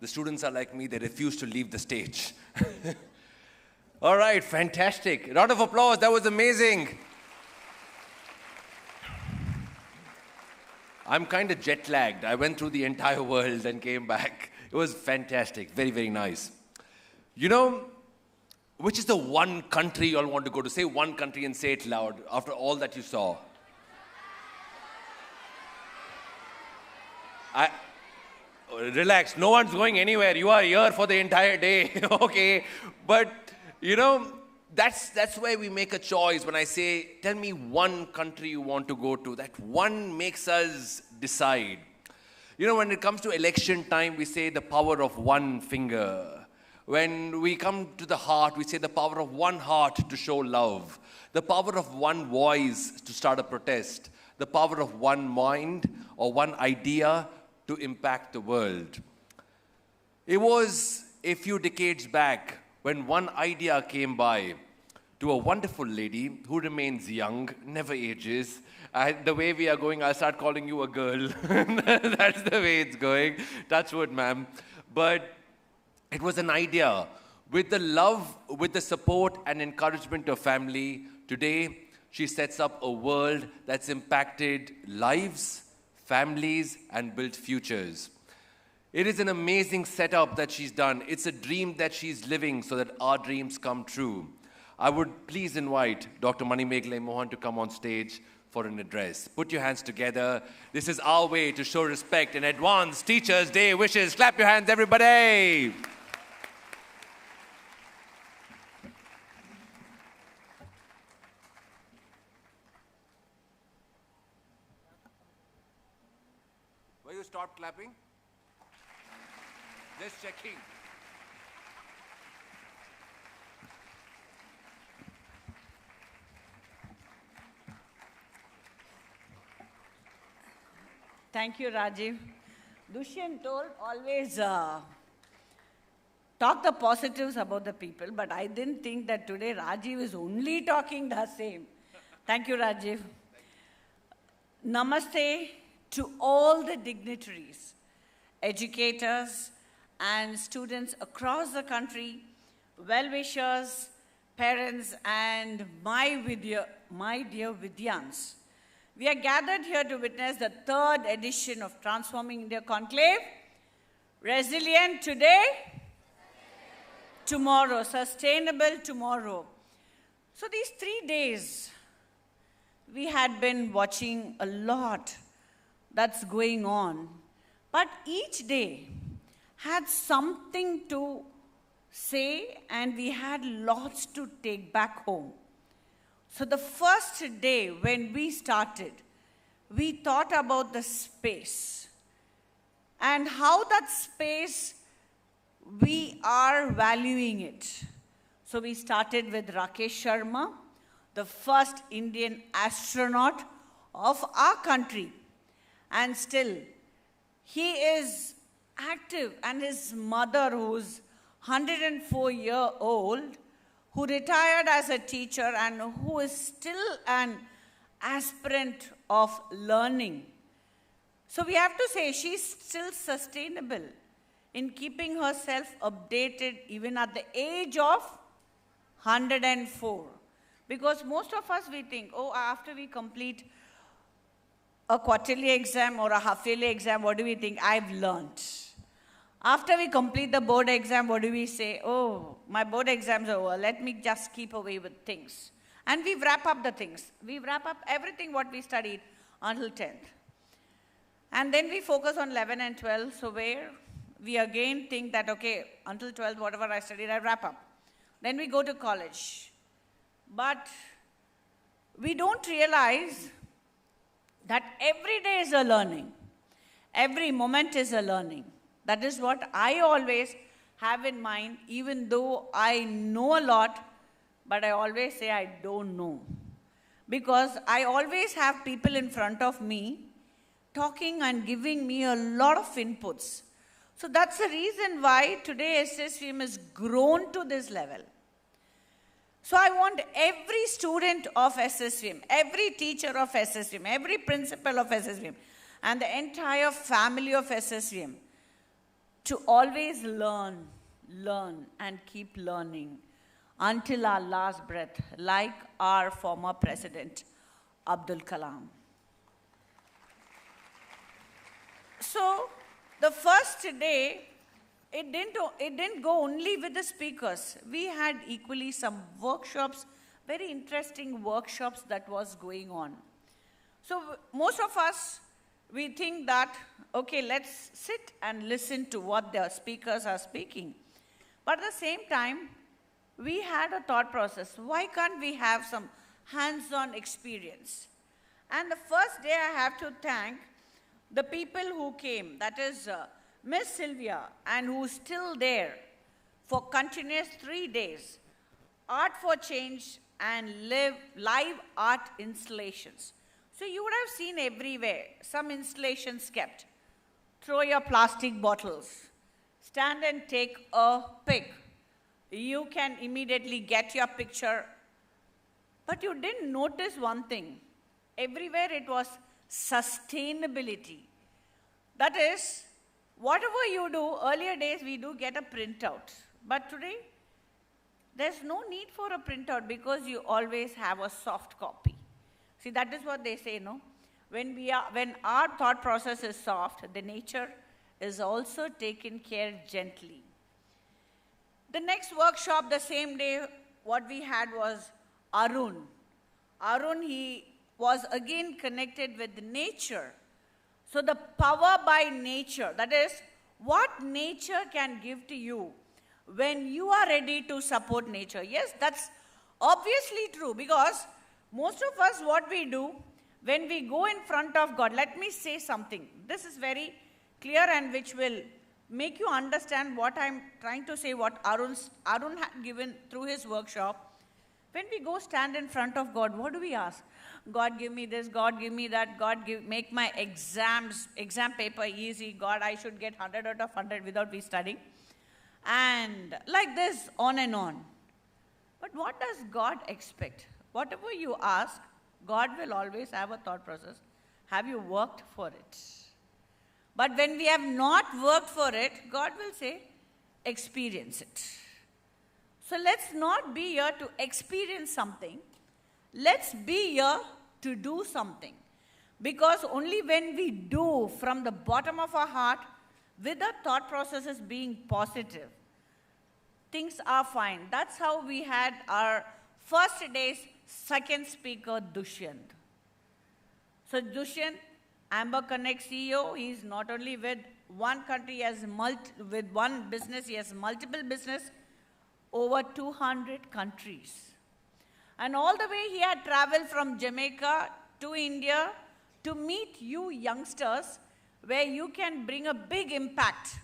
The students are like me, they refuse to leave the stage. All right, fantastic. Round of applause, that was amazing. I'm kind of jet lagged. I went through the entire world and came back. It was fantastic, very, very nice. You know, which is the one country you all want to go to? Say one country and say it loud after all that you saw. Relax, no one's going anywhere. You are here for the entire day, okay? But, you know, that's where we make a choice. When I say, tell me one country you want to go to, that one makes us decide. You know, when it comes to election time, we say the power of one finger. When we come to the heart, we say the power of one heart to show love. The power of one voice to start a protest. The power of one mind or one idea to impact the world. It was a few decades back when one idea came by to a wonderful lady who remains young, never ages. The way we are going, I'll start calling you a girl. That's the way it's going. Touch wood, ma'am. But it was an idea. With the love, with the support and encouragement of family, today she sets up a world that's impacted lives, families, and built futures. It is an amazing setup that she's done. It's a dream that she's living so that our dreams come true. I would please invite Dr. Manimeghale Mohan to come on stage for an address. Put your hands together. This is our way to show respect and advance Teachers' Day wishes. Clap your hands, everybody. Will you stop clapping? Just checking. Thank you, Rajiv. Dushyant told always talk the positives about the people, but I didn't think that today Rajiv is only talking the same. Thank you, Rajiv. Namaste to all the dignitaries, educators, and students across the country, well-wishers, parents, and my dear Vidyans. We are gathered here to witness the 3rd edition of Transforming India Conclave. Resilient today, tomorrow, sustainable tomorrow. So these 3 days, we had been watching a lot that's going on. But each day had something to say, and we had lots to take back home. So the first day when we started, we thought about the space and how that space, we are valuing it. So we started with Rakesh Sharma, the first Indian astronaut of our country. And still, he is active, and his mother, who's 104-year-old, who retired as a teacher and who is still an aspirant of learning. So we have to say she's still sustainable in keeping herself updated even at the age of 104. Because most of us, we think, oh, after we complete a quarterly exam or a half-yearly exam, what do we think? I've learned. After we complete the board exam, what do we say? Oh, my board exam's over. Let me just keep away with things. And we wrap up the things. We wrap up everything what we studied until 10th. And then we focus on 11 and 12, so where we again think that, okay, until 12th, whatever I studied, I wrap up. Then we go to college. But we don't realize that every day is a learning. Every moment is a learning. That is what I always have in mind, even though I know a lot, but I always say I don't know. Because I always have people in front of me talking and giving me a lot of inputs. So that's the reason why today SSVM has grown to this level. So I want every student of SSVM, every teacher of SSVM, every principal of SSVM, and the entire family of SSVM to always learn, learn, and keep learning until our last breath, like our former president, Abdul Kalam. So, the first day, it didn't go only with the speakers. We had equally some workshops, very interesting workshops that was going on. So, most of us, we think that, okay, let's sit and listen to what the speakers are speaking. But at the same time, we had a thought process. Why can't we have some hands-on experience? And the first day I have to thank the people who came, that is Miss Sylvia, and who's still there for continuous 3 days, Art for Change and live art installations. So you would have seen everywhere some installations kept. Throw your plastic bottles, stand and take a pic. You can immediately get your picture. But you didn't notice one thing. Everywhere it was sustainability. That is, whatever you do, earlier days we do get a printout. But today, there's no need for a printout because you always have a soft copy. See, that is what they say, no? When our thought process is soft, the nature is also taken care gently. The next workshop, the same day, what we had was Arun. Arun, he was again connected with nature. So the power by nature, that is, what nature can give to you when you are ready to support nature. Yes, that's obviously true because most of us, what we do, when we go in front of God, let me say something. This is very clear and which will make you understand what I'm trying to say, what Arun had given through his workshop. When we go stand in front of God, what do we ask? God, give me this, God, give me that, God, make my exam paper easy, God, I should get 100 out of 100 without me studying. And like this, on and on. But what does God expect? Whatever you ask, God will always have a thought process. Have you worked for it? But when we have not worked for it, God will say, experience it. So let's not be here to experience something. Let's be here to do something. Because only when we do from the bottom of our heart, with the thought processes being positive, things are fine. That's how we had our first day's second speaker, Dushyant. So Dushyant, Amber Connect CEO, he's not only with one country, he has with one business, he has multiple business, over 200 countries. And all the way he had traveled from Jamaica to India to meet you youngsters where you can bring a big impact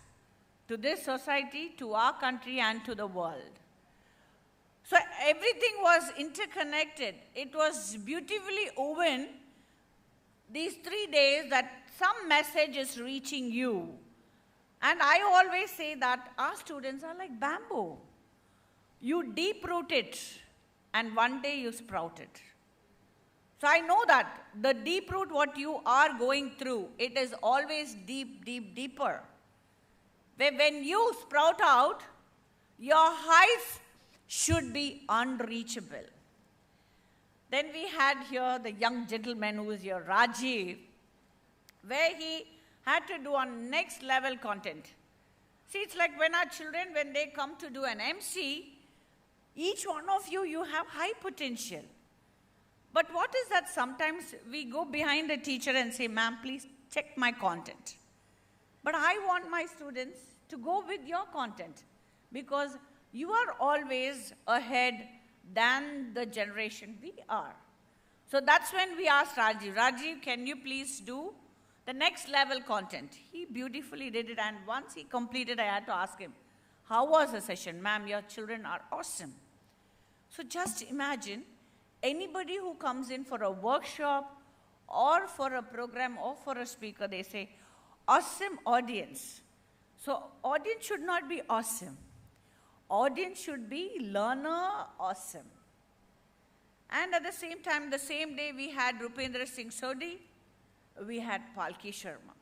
to this society, to our country and to the world. So everything was interconnected. It was beautifully woven these 3 days that some message is reaching you. And I always say that our students are like bamboo. You deep-root it, and one day you sprout it. So I know that the deep root, what you are going through, it is always deep, deep, deeper. When you sprout out, your heights should be unreachable. Then we had here the young gentleman who is here, Rajiv, where he had to do on next level content. See, it's like when our children, when they come to do an MC, each one of you, you have high potential. But what is that sometimes we go behind the teacher and say, ma'am, please check my content. But I want my students to go with your content because you are always ahead than the generation we are. So that's when we asked Rajiv, Rajiv, can you please do the next level content? He beautifully did it, and once he completed, I had to ask him, how was the session? Ma'am, your children are awesome. So just imagine anybody who comes in for a workshop or for a program or for a speaker, they say, awesome audience. So audience should not be awesome. Audience should be learner awesome. And at the same time, the same day, we had Rupendra Singh Sodhi, we had Palki Sharma.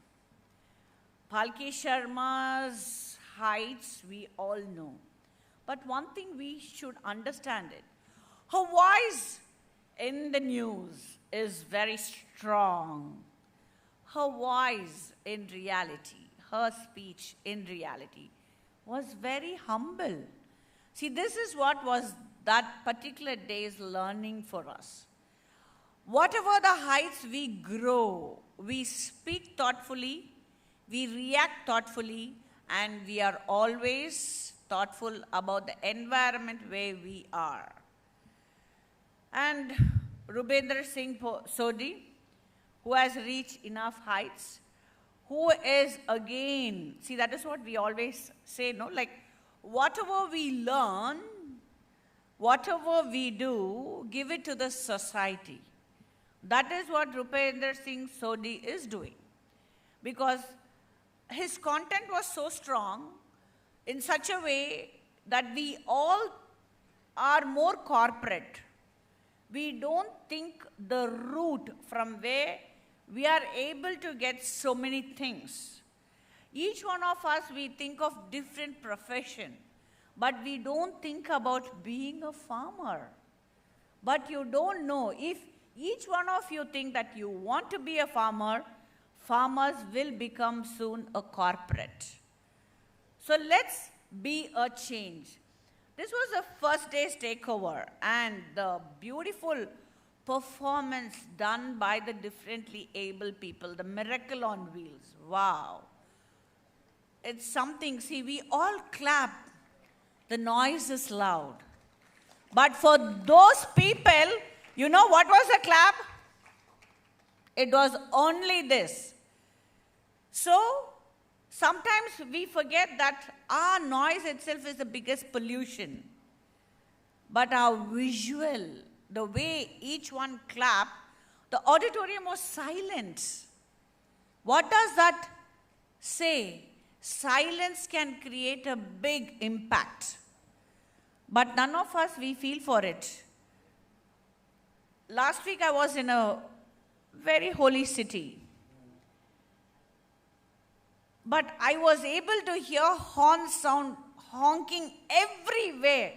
Palki Sharma's heights we all know. But one thing we should understand it. Her voice in the news is very strong. Her voice in reality, her speech in reality was very humble. See, this is what was that particular day's learning for us. Whatever the heights we grow, we speak thoughtfully, we react thoughtfully, and we are always thoughtful about the environment where we are. And Rubendra Singh Sodhi, who has reached enough heights, who is again, see, that is what we always say, no? Like, whatever we learn, whatever we do, give it to the society. That is what Rupendra Singh Sodhi is doing. Because his content was so strong in such a way that we all are more corporate. We don't think the route from where we are able to get so many things. Each one of us, we think of different profession, but we don't think about being a farmer. But you don't know, if each one of you think that you want to be a farmer, farmers will become soon a corporate. So let's be a change. This was the first day's takeover, and the beautiful performance done by the differently able people, the miracle on wheels. Wow. It's something, see, we all clap. The noise is loud. But for those people, you know what was the clap? It was only this. So, sometimes we forget that our noise itself is the biggest pollution. But our visual, the way each one clapped, the auditorium was silent. What does that say? Silence can create a big impact. But none of us, we feel for it. Last week I was in a very holy city. But I was able to hear horn sound honking everywhere.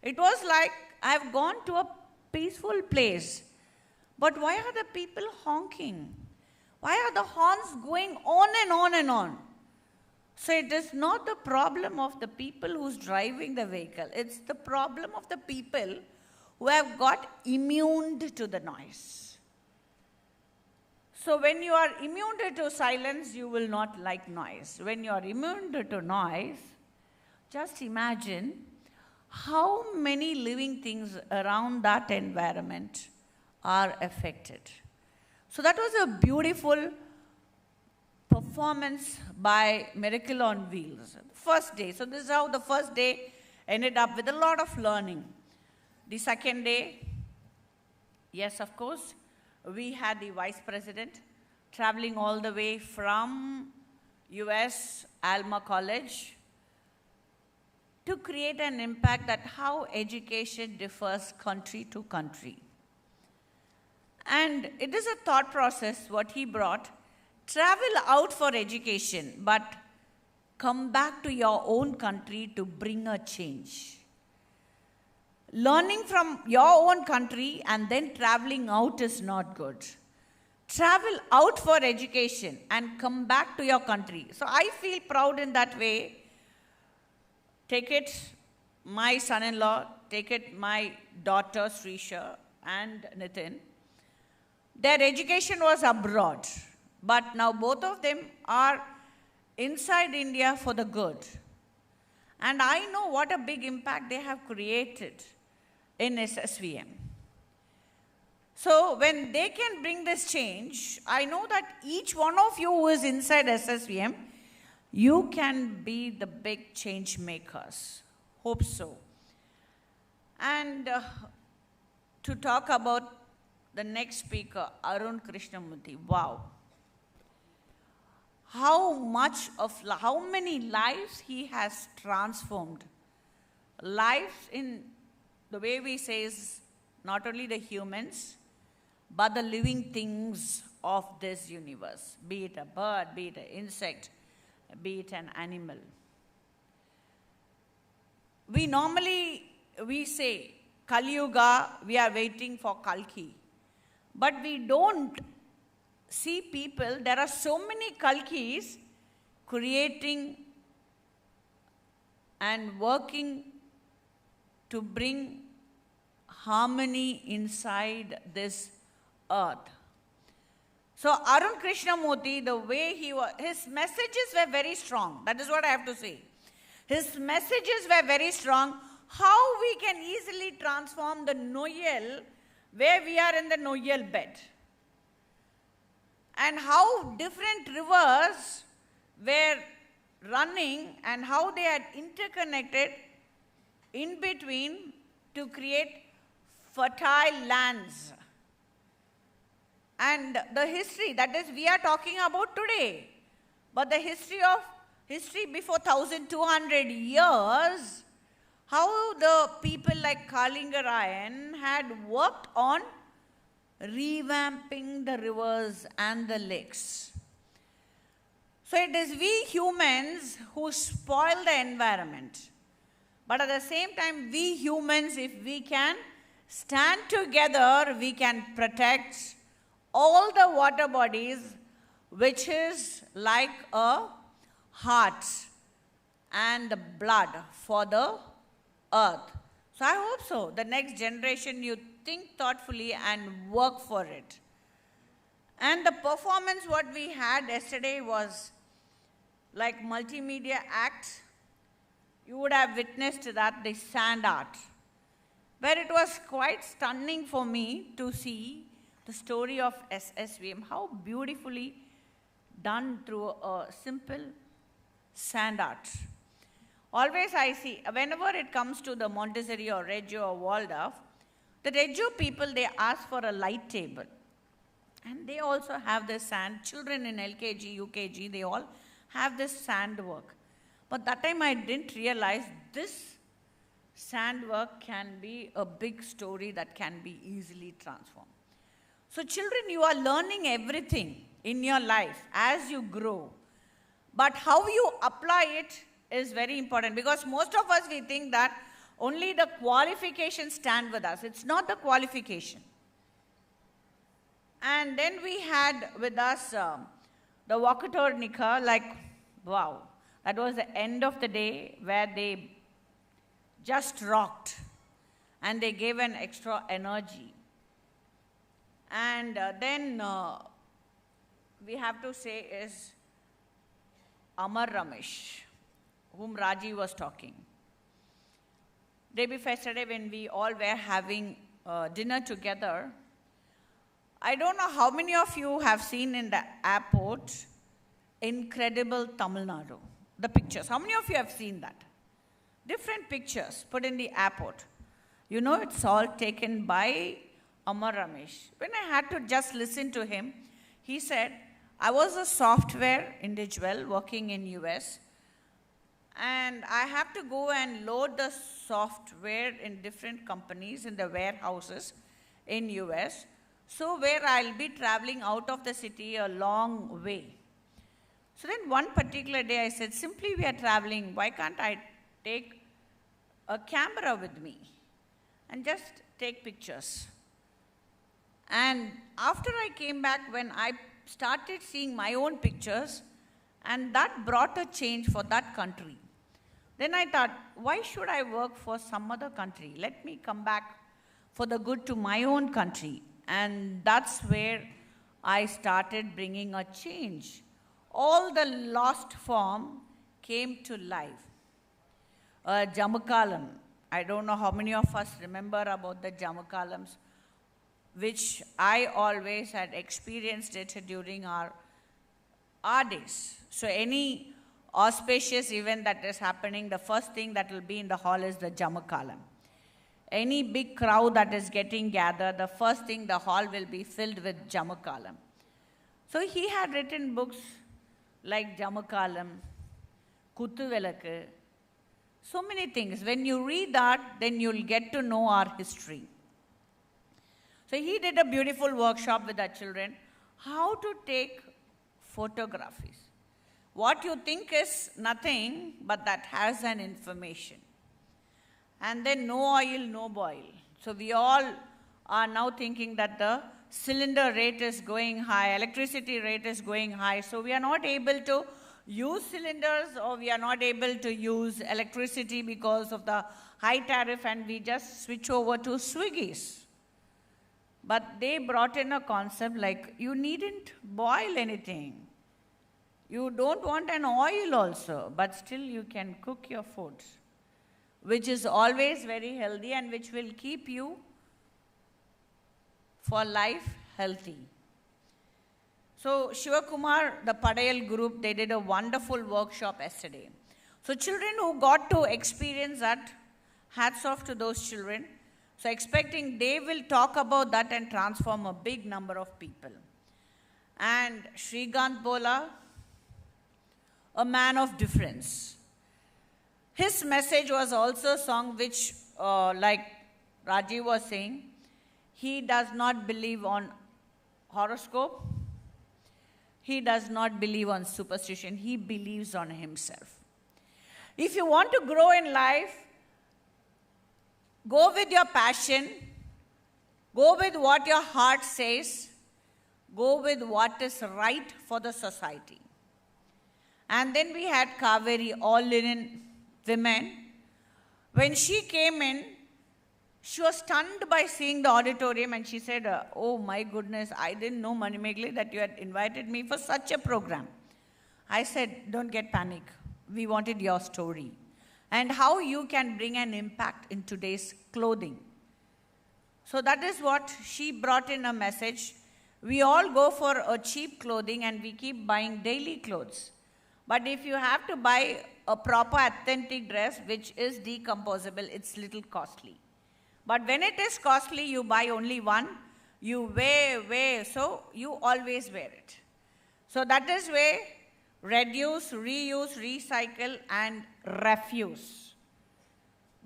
It was like I have gone to a peaceful place. But why are the people honking? Why are the horns going on and on and on? So it is not the problem of the people who's driving the vehicle. It's the problem of the people who have got immune to the noise. So when you are immune to silence, you will not like noise. When you are immune to noise, just imagine how many living things around that environment are affected. So that was a beautiful performance by Miracle on Wheels. First day. So this is how the first day ended up, with a lot of learning. The second day, yes, of course, we had the Vice President traveling all the way from US, Alma College, to create an impact that how education differs country to country. And it is a thought process, what he brought. Travel out for education, but come back to your own country to bring a change. Learning from your own country and then traveling out is not good. Travel out for education and come back to your country. So I feel proud in that way. Take it, my son-in-law, take it, my daughter Srisha and Nitin. Their education was abroad, but now both of them are inside India for the good. And I know what a big impact they have created in SSVM. So when they can bring this change, I know that each one of you who is inside SSVM, you can be the big change makers. Hope so. And to talk about the next speaker, Arun Krishnamurthy. Wow. How many lives he has transformed. Lives in the way we say is not only the humans, but the living things of this universe. Be it a bird, be it an insect, be it an animal. we say, Kali Yuga, we are waiting for Kalki. But we don't see people, there are so many Kalkis creating and working to bring harmony inside this earth. So Arun Krishnamurti, the way he was, his messages were very strong. That is what I have to say. His messages were very strong. How we can easily transform the Noyal, where we are in the Noyal bed. And how different rivers were running and how they had interconnected in between to create fertile lands. And the history, that is, we are talking about today. But the history before 1200 years, how the people like Kalingarayan had worked on revamping the rivers and the lakes. So it is we humans who spoil the environment. But at the same time, we humans, if we can stand together, we can protect all the water bodies, which is like a heart and the blood for the earth. So I hope so. The next generation, you think thoughtfully and work for it. And the performance what we had yesterday was like multimedia act. You would have witnessed that, the sand art, where it was quite stunning for me to see the story of SSVM, how beautifully done through a simple sand art. Always I see, whenever it comes to the Montessori or Reggio or Waldorf, the Reggio people, they ask for a light table. And they also have the sand. Children in LKG, UKG, they all have this sand work. But that time I didn't realize this sand work can be a big story that can be easily transformed. So children, you are learning everything in your life as you grow. But how you apply it is very important, because most of us, we think that only the qualifications stand with us. It's not the qualification. And then we had with us the Walkator Nika, like, wow. That was the end of the day where they just rocked and they gave an extra energy. And then we have to say is Amar Ramesh, whom Raji was talking. Day before yesterday, when we all were having dinner together, I don't know how many of you have seen in the airport Incredible Tamil Nadu, the pictures. How many of you have seen that? Different pictures put in the airport. You know, it's all taken by Amar Ramesh. When I had to just listen to him, he said, I was a software individual working in US, and I have to go and load the software in different companies in the warehouses in US, so where I'll be traveling out of the city a long way. So then one particular day I said, simply we are traveling, why can't I take a camera with me and just take pictures? And after I came back, when I started seeing my own pictures, and that brought a change for that country. Then I thought, why should I work for some other country? Let me come back for the good to my own country. And that's where I started bringing a change. All the lost form came to life. Jamakalam. I don't know how many of us remember about the Jamakalams, which I always had experienced it during our days. So any auspicious event that is happening, the first thing that will be in the hall is the Jamakalam. Any big crowd that is getting gathered, the first thing, the hall will be filled with Jamakalam. So he had written books like Jamakalam, Kuttuvelakku, so many things. When you read that, then you'll get to know our history. So he did a beautiful workshop with our children, how to take photographies. What you think is nothing, but that has an information. and then no oil, no boil. So we all are now thinking that the cylinder rate is going high, electricity rate is going high, so we are not able to use cylinders or we are not able to use electricity because of the high tariff, and we just switch over to Swiggies. But they brought in a concept like you needn't boil anything. You don't want an oil also, but still you can cook your food, which is always very healthy and which will keep you for life healthy. So Shivakumar, the Padayal group, they did a wonderful workshop yesterday. So children who got to experience that, hats off to those children. So expecting they will talk about that and transform a big number of people. And Shrikant Bola, a man of difference. His message was also a song which, like Rajiv was saying, he does not believe on horoscope. He does not believe on superstition. He believes on himself. If you want to grow in life, go with your passion. Go with what your heart says. Go with what is right for the society. And then we had Kaveri, all linen women. When she came in, she was stunned by seeing the auditorium and she said, oh my goodness, I didn't know, Manimegli, that you had invited me for such a program. I said, don't get panic. We wanted your story and how you can bring an impact in today's clothing. So that is what she brought in a message. We all go for a cheap clothing and we keep buying daily clothes. But if you have to buy a proper authentic dress which is decomposable, it's little costly. But when it is costly, you buy only one, you wear, so you always wear it. So that is where reduce, reuse, recycle, and refuse.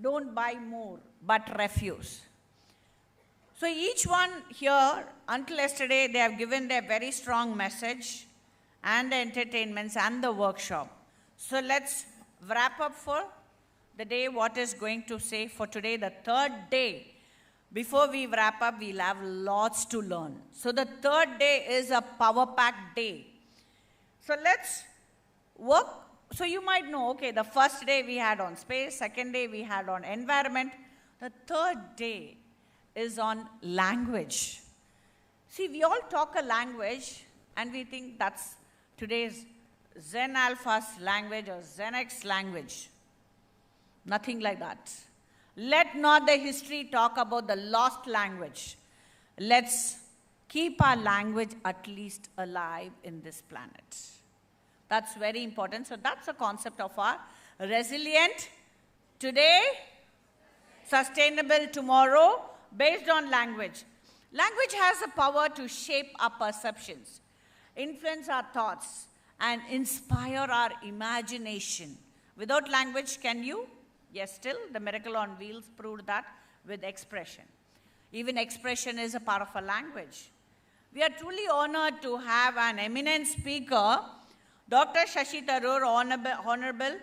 Don't buy more, but refuse. So each one here, until yesterday, they have given their very strong message and the entertainments and the workshop. So let's wrap up for the day, what is going to say for today, the third day. Before we wrap up, we'll have lots to learn. So the third day is a power-packed day. So let's work. So you might know, okay, the first day we had on space, second day we had on environment. The third day is on language. See, we all talk a language and we think that's today's Zen Alpha's language or Zen X language. Nothing like that. Let not the history talk about the lost language. Let's keep our language at least alive in this planet. That's very important. So that's the concept of our resilient today, sustainable tomorrow, based on language. Language has the power to shape our perceptions, influence our thoughts, and inspire our imagination. Without language, can you? Yes, still, the Miracle on Wheels proved that with expression. Even expression is a part of a language. We are truly honored to have an eminent speaker, Dr. Shashi Tharoor, Honorable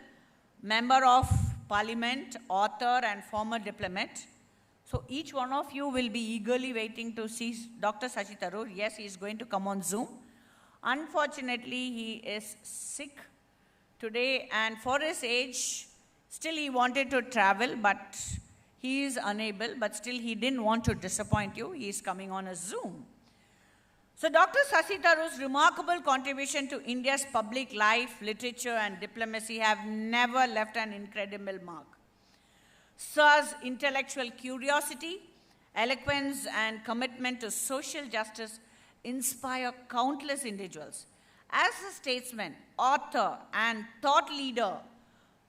Member of Parliament, author, and former diplomat. So each one of you will be eagerly waiting to see Dr. Shashi Tharoor. Yes, he is going to come on Zoom. Unfortunately, he is sick today, and for his age, still he wanted to travel, but he is unable, but still he didn't want to disappoint you. He is coming on a Zoom. So Dr. Shashi Tharoor's remarkable contribution to India's public life, literature, and diplomacy have never left an incredible mark. Sir's intellectual curiosity, eloquence, and commitment to social justice inspire countless individuals. As a statesman, author, and thought leader,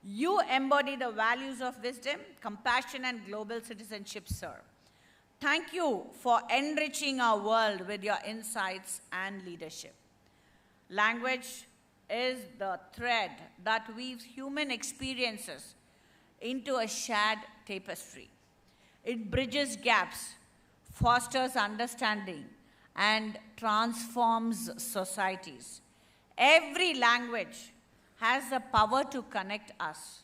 you embody the values of wisdom, compassion, and global citizenship, sir. Thank you for enriching our world with your insights and leadership. Language is the thread that weaves human experiences into a shared tapestry. It bridges gaps, fosters understanding, and transforms societies. Every language has the power to connect us.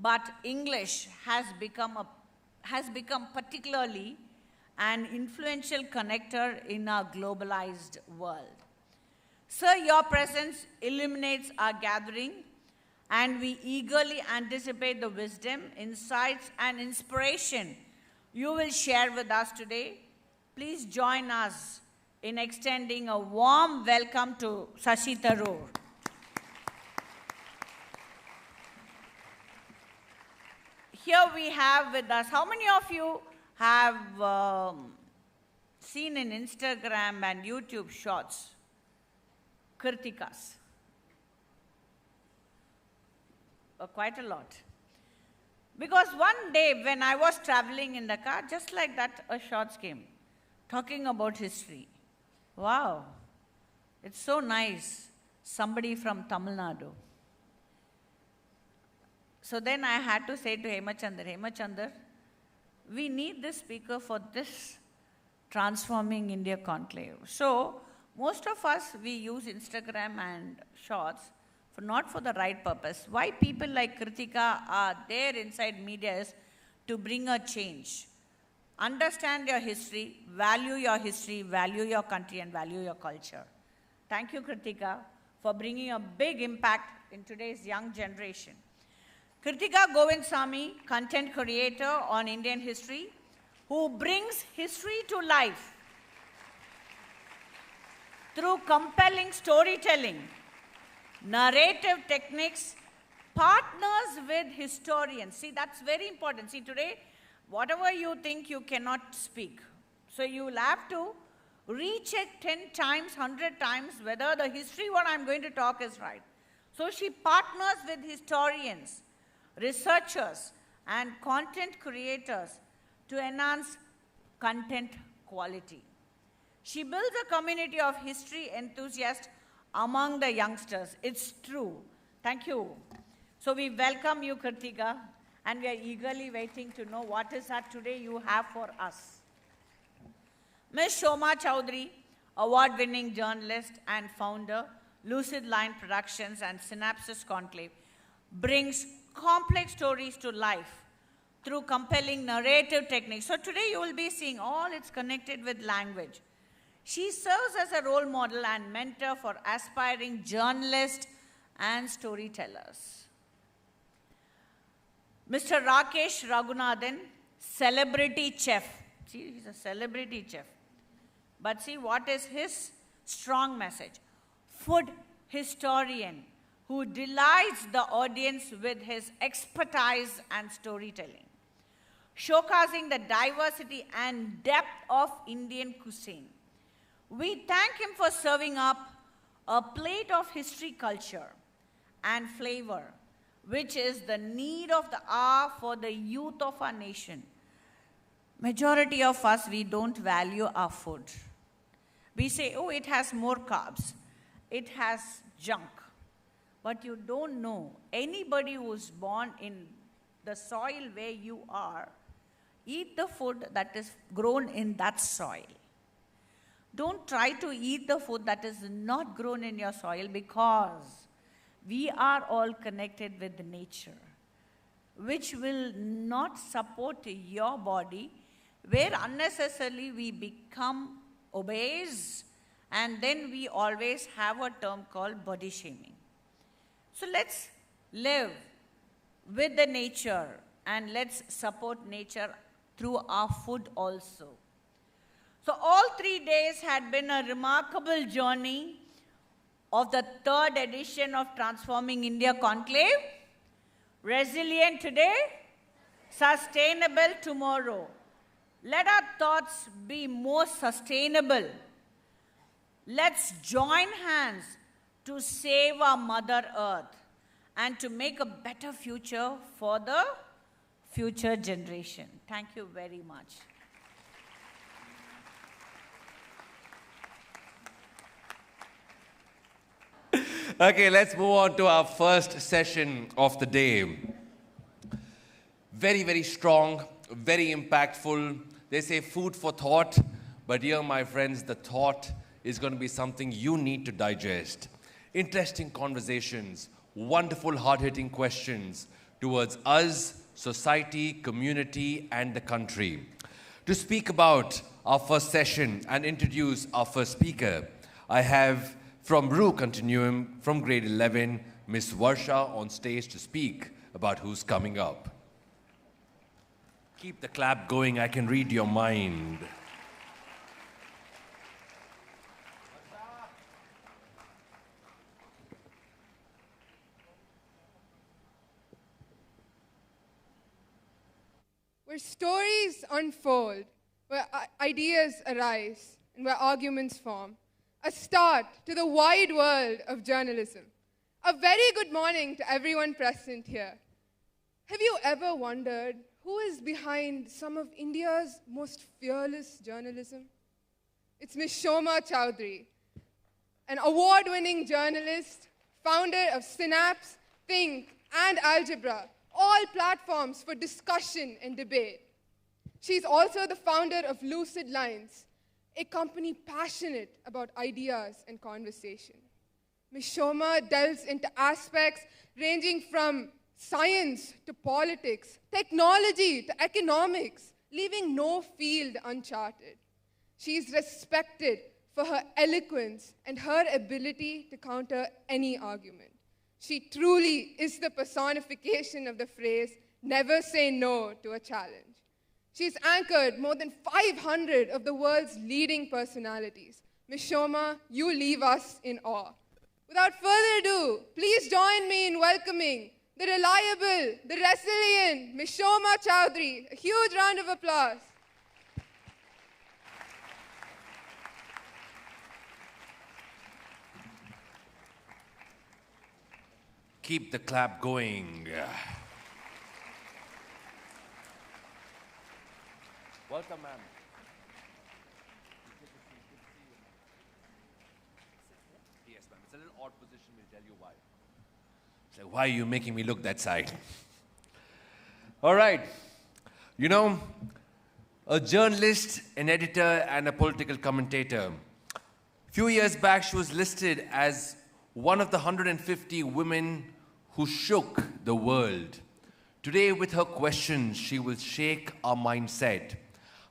but English has become particularly an influential connector in our globalized world. Sir, your presence illuminates our gathering, and we eagerly anticipate the wisdom, insights, and inspiration you will share with us today. Please join us in extending a warm welcome to Shashi Tharoor. Here we have with us, how many of you have seen in Instagram and YouTube shorts, Kritikas? Quite a lot. Because one day when I was traveling in the car, just like that, a shorts came, talking about history. Wow, it's so nice. Somebody from Tamil Nadu. So then I had to say to Hemachandar, we need this speaker for this Transforming India Conclave. So most of us, we use Instagram and shorts not for the right purpose. Why people like Kritika are there inside media is to bring a change. Understand your history, value your country, and value your culture. Thank you, Kritika, for bringing a big impact in today's young generation. Kritika Govindsamy, content creator on Indian history, who brings history to life through compelling storytelling, narrative techniques, partners with historians. See, that's very important. See, today, whatever you think, you cannot speak. So you will have to recheck 10 times, 100 times whether the history what I'm going to talk is right. So she partners with historians, researchers, and content creators to enhance content quality. She builds a community of history enthusiasts among the youngsters. It's true. Thank you. So we welcome you, Kritika, and we are eagerly waiting to know what is that today you have for us. Ms. Shoma Chowdhury, award-winning journalist and founder, Lucid Line Productions and Synapsis Conclave, brings complex stories to life through compelling narrative techniques. So today you will be seeing all it's connected with language. She serves as a role model and mentor for aspiring journalists and storytellers. Mr. Rakesh Raghunathan, celebrity chef. See, he's a celebrity chef. But see, what is his strong message? Food historian who delights the audience with his expertise and storytelling, showcasing the diversity and depth of Indian cuisine. We thank him for serving up a plate of history, culture, and flavor, which is the need of the hour for the youth of our nation. Majority of us, we don't value our food. We say, oh, it has more carbs. It has junk. But you don't know, anybody who's born in the soil where you are, eat the food that is grown in that soil. Don't try to eat the food that is not grown in your soil, because we are all connected with nature, which will not support your body, where unnecessarily we become obese, and then we always have a term called body shaming. So let's live with the nature, and let's support nature through our food also. So all 3 days had been a remarkable journey of the 3rd edition of Transforming India Conclave. Resilient today, sustainable tomorrow. Let our thoughts be more sustainable. Let's join hands to save our Mother Earth and to make a better future for the future generation. Thank you very much. Okay, let's move on to our first session of the day. Very, very strong, very impactful. They say food for thought, but here, my friends, the thought is going to be something you need to digest. Interesting conversations, wonderful hard-hitting questions, towards us, society, community, and the country. To speak about our first session and introduce our first speaker, I have from Ru Continuum, from grade 11, Miss Varsha on stage to speak about who's coming up. Keep the clap going, I can read your mind. Where stories unfold, where ideas arise, and where arguments form. A start to the wide world of journalism. A very good morning to everyone present here. Have you ever wondered who is behind some of India's most fearless journalism? It's Ms. Shoma Chowdhury, an award-winning journalist, founder of Synapse, Think, and Algebra, all platforms for discussion and debate. She's also the founder of Lucid Lines, a company passionate about ideas and conversation. Ms. Shoma delves into aspects ranging from science to politics, technology to economics, leaving no field uncharted. She's respected for her eloquence and her ability to counter any argument. She truly is the personification of the phrase, never say no to a challenge. She's anchored more than 500 of the world's leading personalities. Ms. Shoma, you leave us in awe. Without further ado, please join me in welcoming the reliable, the resilient Ms. Shoma Chowdhury. A huge round of applause. Keep the clap going. Welcome, ma'am. Yes, ma'am. It's a little odd position. We'll tell you why. It's like, why are you making me look that side? All right. You know, a journalist, an editor, and a political commentator. A few years back, she was listed as one of the 150 women who shook the world. Today, with her questions, she will shake our mindset.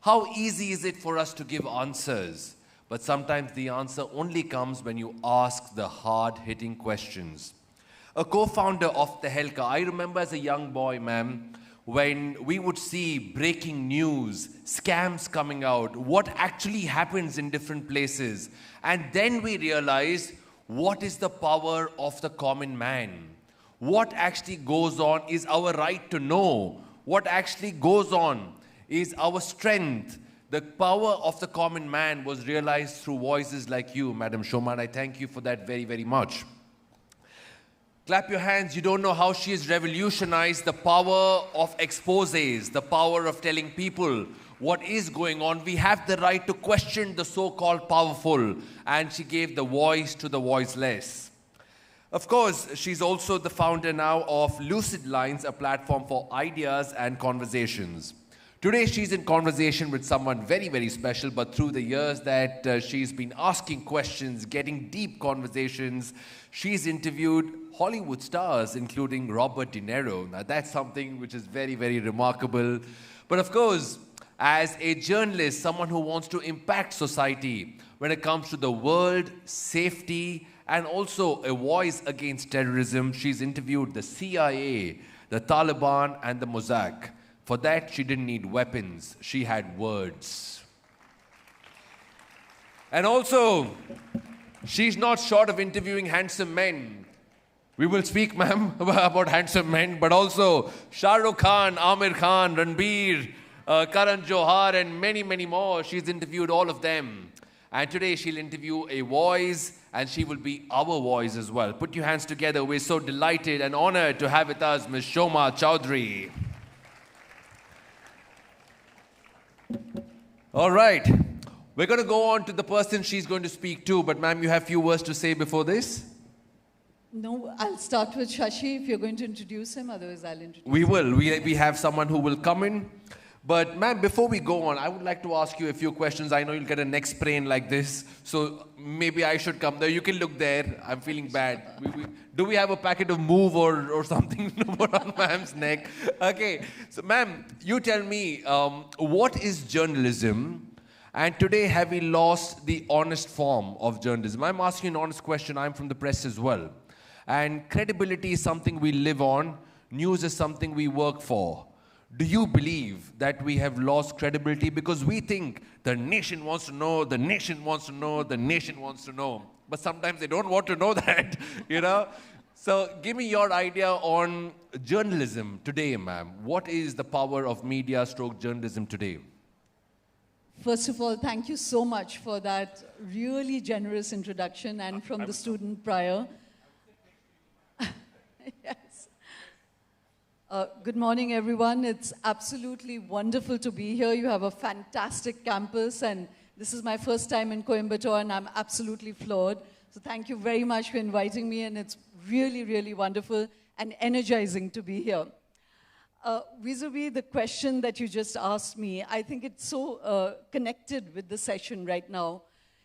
How easy is it for us to give answers? But sometimes the answer only comes when you ask the hard-hitting questions. A co-founder of the Helka, I remember as a young boy, ma'am, when we would see breaking news, scams coming out, what actually happens in different places. And then we realized, what is the power of the common man? What actually goes on is our right to know. What actually goes on is our strength. The power of the common man was realized through voices like you, Madam Shoma, and I thank you for that very, very much. Clap your hands. You don't know how she has revolutionized the power of exposés, the power of telling people what is going on. We have the right to question the so-called powerful, and she gave the voice to the voiceless. Of course, she's also the founder now of Lucid Lines, a platform for ideas and conversations. Today, she's in conversation with someone very, very special, but through the years that she's been asking questions, getting deep conversations, she's interviewed Hollywood stars, including Robert De Niro. Now, that's something which is very, very remarkable. But of course, as a journalist, someone who wants to impact society when it comes to the world, safety, and also a voice against terrorism, she's interviewed the CIA, the Taliban, and the Mossad. For that, she didn't need weapons. She had words. And also, she's not short of interviewing handsome men. We will speak, ma'am, about handsome men, but also Shah Rukh Khan, Amir Khan, Ranbir, Karan Johar, and many, many more. She's interviewed all of them. And today she'll interview a voice, and she will be our voice as well. Put your hands together. We're so delighted and honored to have with us Ms. Shoma Chowdhury. All right. We're going to go on to the person she's going to speak to, but ma'am, you have few words to say before this? No, I'll start with Shashi if you're going to introduce him, otherwise I'll introduce him. We will. We have someone who will come in. But ma'am, before we go on, I would like to ask you a few questions. I know you'll get a neck sprain like this, so maybe I should come there. You can look there. I'm feeling bad. Do we have a packet of Move or something to put on ma'am's neck? Okay, so ma'am, you tell me, what is journalism? And today, have we lost the honest form of journalism? I'm asking an honest question. I'm from the press as well. And credibility is something we live on. News is something we work for. Do you believe that we have lost credibility because we think the nation wants to know, the nation wants to know, the nation wants to know. But sometimes they don't want to know that, you know? So give me your idea on journalism today, ma'am. What is the power of media stroke journalism today? First of all, thank you so much for that really generous introduction and from the student prior. Yes. Good morning, everyone. It's absolutely wonderful to be here. You have a fantastic campus, and this is my first time in Coimbatore, and I'm absolutely floored. So thank you very much for inviting me, and it's really, really wonderful and energizing to be here. Vis-a-vis the question that you just asked me, I think it's so connected with the session right now.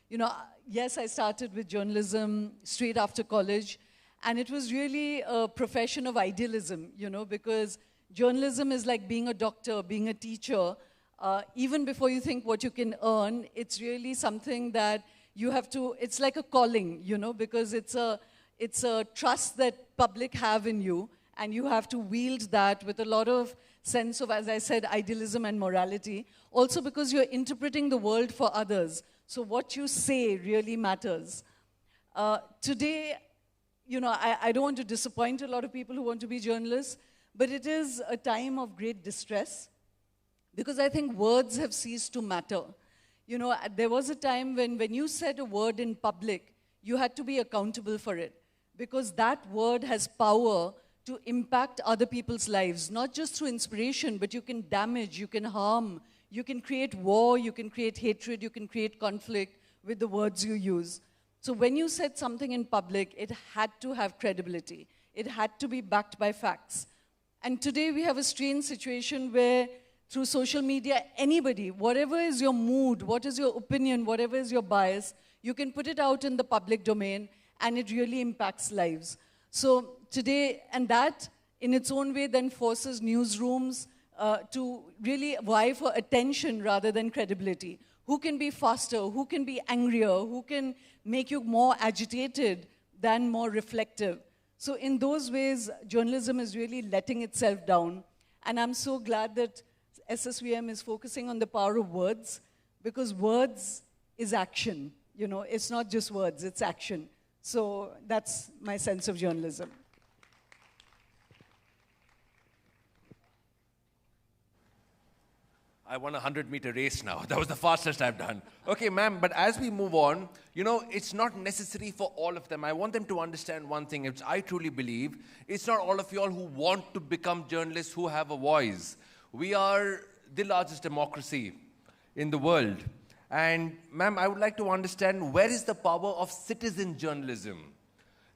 You know, yes, I started with journalism straight after college, and it was really a profession of idealism, you know, because journalism is like being a doctor, being a teacher. Even before you think what you can earn, it's really something that you have to, it's like a calling, you know, because it's a trust that public have in you, and you have to wield that with a lot of sense of, as I said, idealism and morality. Also because you're interpreting the world for others. So what you say really matters. Today, you know, I don't want to disappoint a lot of people who want to be journalists, but it is a time of great distress because I think words have ceased to matter. You know, there was a time when you said a word in public, you had to be accountable for it because that word has power to impact other people's lives, not just through inspiration, but you can damage, you can harm, you can create war, you can create hatred, you can create conflict with the words you use. So when you said something in public, it had to have credibility. It had to be backed by facts. And today we have a strange situation where through social media, anybody, whatever is your mood, what is your opinion, whatever is your bias, you can put it out in the public domain and it really impacts lives. So today, and that in its own way then forces newsrooms to really vie for attention rather than credibility. Who can be faster, who can be angrier, who can make you more agitated than more reflective. So in those ways, journalism is really letting itself down. And I'm so glad that SSVM is focusing on the power of words, because words is action. You know, it's not just words, it's action. So that's my sense of journalism. I won a 100-meter race now. That was the fastest I've done. Okay, ma'am, but as we move on, you know, it's not necessary for all of them. I want them to understand one thing, which I truly believe. It's not all of you all who want to become journalists who have a voice. We are the largest democracy in the world. And, ma'am, I would like to understand, where is the power of citizen journalism?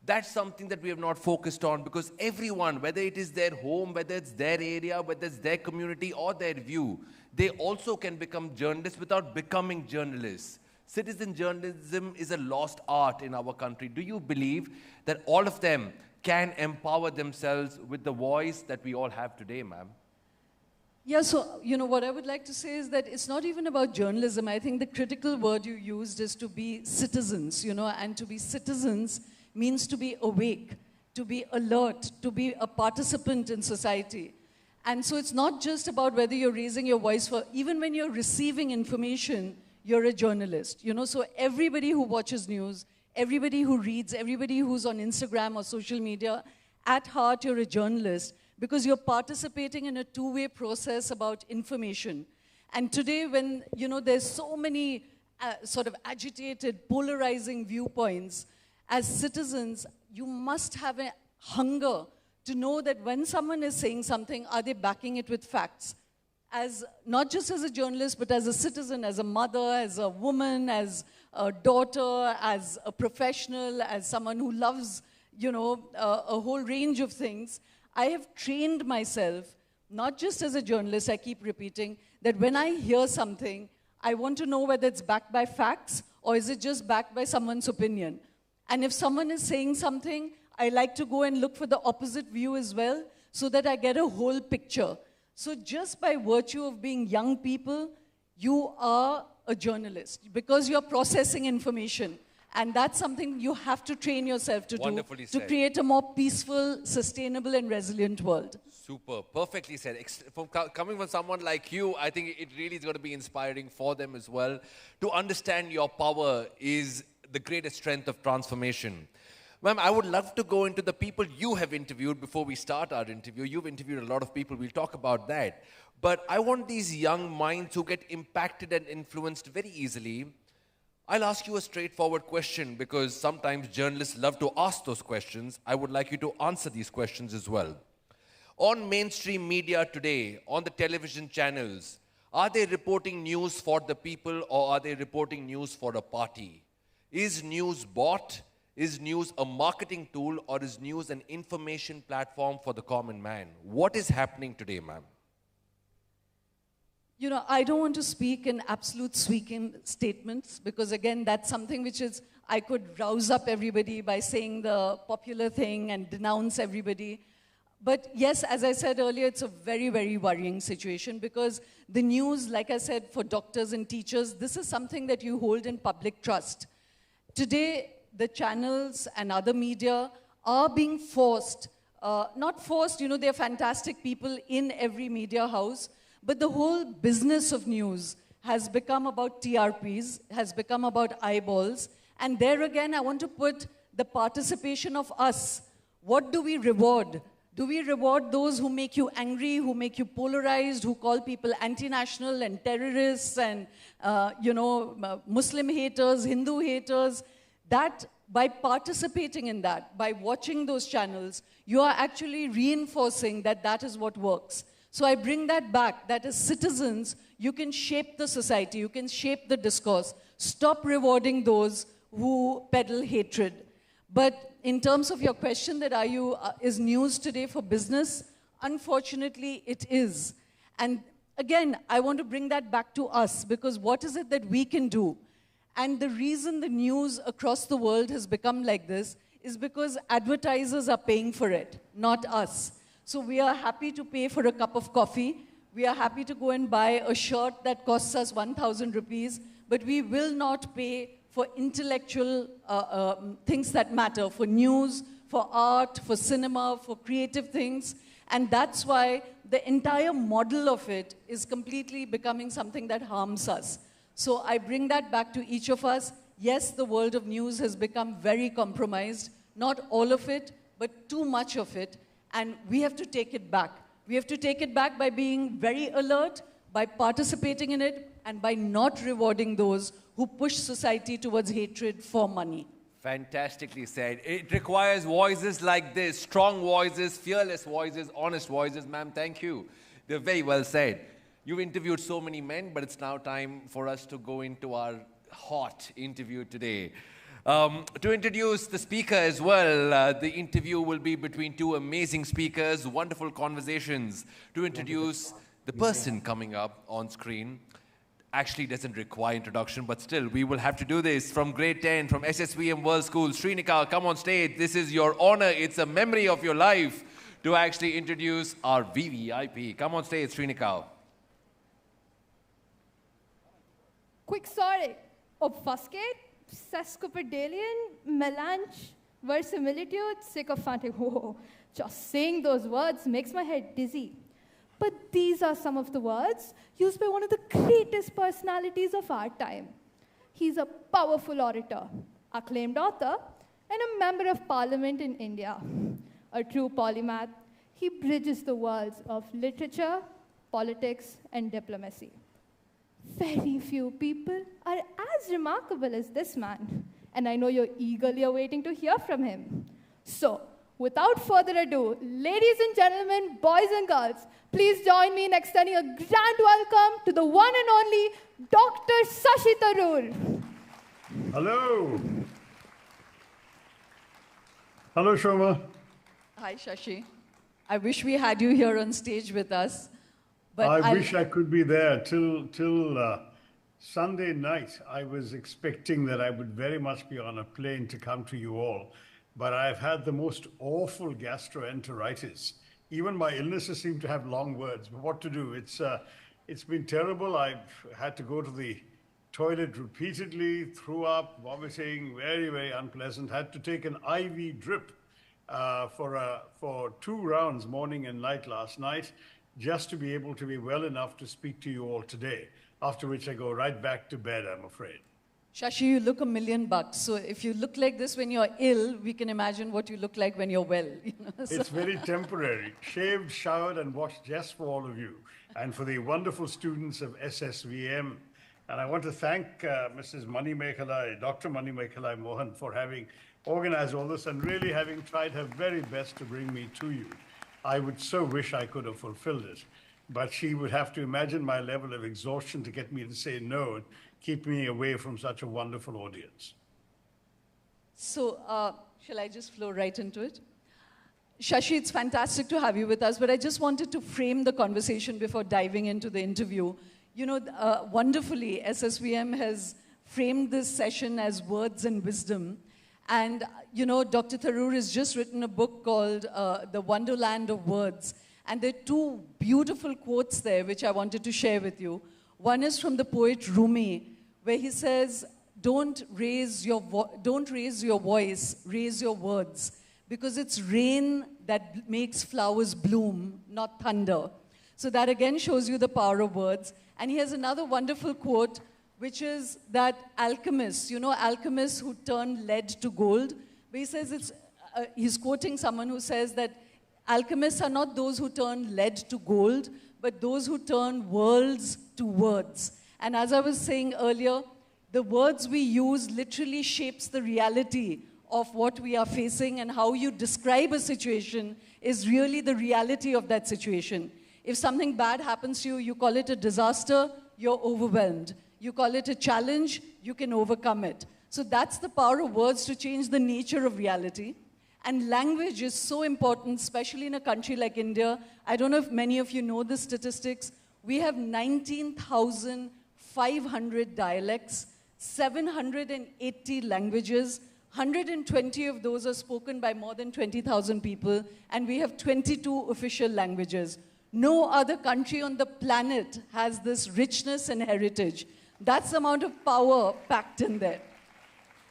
That's something that we have not focused on, because everyone, whether it is their home, whether it's their area, whether it's their community or their view, they also can become journalists without becoming journalists. Citizen journalism is a lost art in our country. Do you believe that all of them can empower themselves with the voice that we all have today, ma'am? Yeah, so, you know, what I would like to say is that it's not even about journalism. I think the critical word you used is to be citizens, you know, and to be citizens means to be awake, to be alert, to be a participant in society. And so it's not just about whether you're raising your voice for, even when you're receiving information, you're a journalist, you know. So everybody who watches news, everybody who reads, everybody who's on Instagram or social media, at heart you're a journalist because you're participating in a two-way process about information. And today when, you know, there's so many sort of agitated, polarizing viewpoints, as citizens, you must have a hunger to know that when someone is saying something, are they backing it with facts? As, not just as a journalist, but as a citizen, as a mother, as a woman, as a daughter, as a professional, as someone who loves, you know, a whole range of things. I have trained myself not just as a journalist, I keep repeating that when I hear something, I want to know whether it's backed by facts or is it just backed by someone's opinion. And if someone is saying something, I like to go and look for the opposite view as well so that I get a whole picture. So just by virtue of being young people, you are a journalist because you're processing information. And that's something you have to train yourself to do to create a more peaceful, sustainable, and resilient world. Super, perfectly said. Coming from someone like you, I think it really is going to be inspiring for them as well. To understand your power is the greatest strength of transformation. Ma'am, I would love to go into the people you have interviewed before we start our interview. You've interviewed a lot of people. We'll talk about that. But I want these young minds who get impacted and influenced very easily. I'll ask you a straightforward question because sometimes journalists love to ask those questions. I would like you to answer these questions as well. On mainstream media today, on the television channels, are they reporting news for the people or are they reporting news for a party? Is news bought? Is news a marketing tool or is news an information platform for the common man? What is happening today, ma'am? You know, I don't want to speak in absolute sweeping statements because, again, that's something which is, I could rouse up everybody by saying the popular thing and denounce everybody. But yes, as I said earlier, it's a very, very worrying situation because the news, like I said, for doctors and teachers, this is something that you hold in public trust. Today, the channels and other media are being forced, not forced, you know, they're fantastic people in every media house, but the whole business of news has become about TRPs, has become about eyeballs. And there again, I want to put the participation of us. What do we reward? Do we reward those who make you angry, who make you polarized, who call people anti-national and terrorists and, Muslim haters, Hindu haters? That by participating in that, by watching those channels, you are actually reinforcing that that is what works. So I bring that back, that as citizens, you can shape the society, you can shape the discourse. Stop rewarding those who peddle hatred. But in terms of your question that is news today for business? Unfortunately, it is. And again, I want to bring that back to us because what is it that we can do? And the reason the news across the world has become like this is because advertisers are paying for it, not us. So we are happy to pay for a cup of coffee. We are happy to go and buy a shirt that costs us 1,000 rupees, but we will not pay for intellectual things that matter, for news, for art, for cinema, for creative things. And that's why the entire model of it is completely becoming something that harms us. So I bring that back to each of us. Yes, the world of news has become very compromised. Not all of it, but too much of it. And we have to take it back. We have to take it back by being very alert, by participating in it, and by not rewarding those who push society towards hatred for money. Fantastically said. It requires voices like this, strong voices, fearless voices, honest voices. Ma'am, thank you. They're very well said. You've interviewed so many men, but it's now time for us to go into our hot interview today. To introduce the speaker as well, the interview will be between two amazing speakers, wonderful conversations. To introduce the person coming up on screen, actually doesn't require introduction, but still, we will have to do this. From grade 10, from SSVM World School, Srinika, come on stage. This is your honor. It's a memory of your life to actually introduce our VVIP. Come on stage, Srinika. Quixotic, obfuscate, sesquipedalian, melange, verisimilitude, sycophantic. Whoa, just saying those words makes my head dizzy. But these are some of the words used by one of the greatest personalities of our time. He's a powerful orator, acclaimed author, and a member of parliament in India. A true polymath, he bridges the worlds of literature, politics, and diplomacy. Very few people are as remarkable as this man, and I know you're eagerly awaiting to hear from him. So, without further ado, ladies and gentlemen, boys and girls, please join me in extending a grand welcome to the one and only Dr. Shashi Tharoor. Hello. Hello, Shoma. Hi, Shashi. I wish we had you here on stage with us. But I wish I could be there till Sunday night. I was expecting that I would very much be on a plane to come to you all, but I've had the most awful gastroenteritis. Even my illnesses seem to have long words, but what to do? It's been terrible. I've had to go to the toilet repeatedly, threw up, vomiting, very, very unpleasant. Had to take an IV drip for 2 rounds, morning and night last night, just to be able to be well enough to speak to you all today, after which I go right back to bed, I'm afraid. Shashi, you look $1,000,000. So if you look like this when you're ill, we can imagine what you look like when you're well. You know? It's very temporary. Shaved, showered, and washed just for all of you, and for the wonderful students of SSVM. And I want to thank Mrs. Manimekalai, Dr. Manimekalai Mohan, for having organized all this and really having tried her very best to bring me to you. I would so wish I could have fulfilled it, but she would have to imagine my level of exhaustion to get me to say no and keep me away from such a wonderful audience. So, shall I just flow right into it? Shashi, it's fantastic to have you with us, but I just wanted to frame the conversation before diving into the interview. You know, wonderfully, SSVM has framed this session as words and wisdom. And, you know, Dr. Tharoor has just written a book called The Wonderland of Words. And there are 2 beautiful quotes there, which I wanted to share with you. One is from the poet Rumi, where he says, don't raise your voice, raise your words, because it's rain that makes flowers bloom, not thunder. So that again shows you the power of words. And he has another wonderful quote, which is that alchemists, you know, alchemists who turn lead to gold, but he says he's quoting someone who says that alchemists are not those who turn lead to gold, but those who turn worlds to words. And as I was saying earlier, the words we use literally shapes the reality of what we are facing, and how you describe a situation is really the reality of that situation. If something bad happens to you, you call it a disaster, you're overwhelmed. You call it a challenge, you can overcome it. So that's the power of words to change the nature of reality. And language is so important, especially in a country like India. I don't know if many of you know the statistics. We have 19,500 dialects, 780 languages, 120 of those are spoken by more than 20,000 people, and we have 22 official languages. No other country on the planet has this richness and heritage. That's the amount of power packed in there.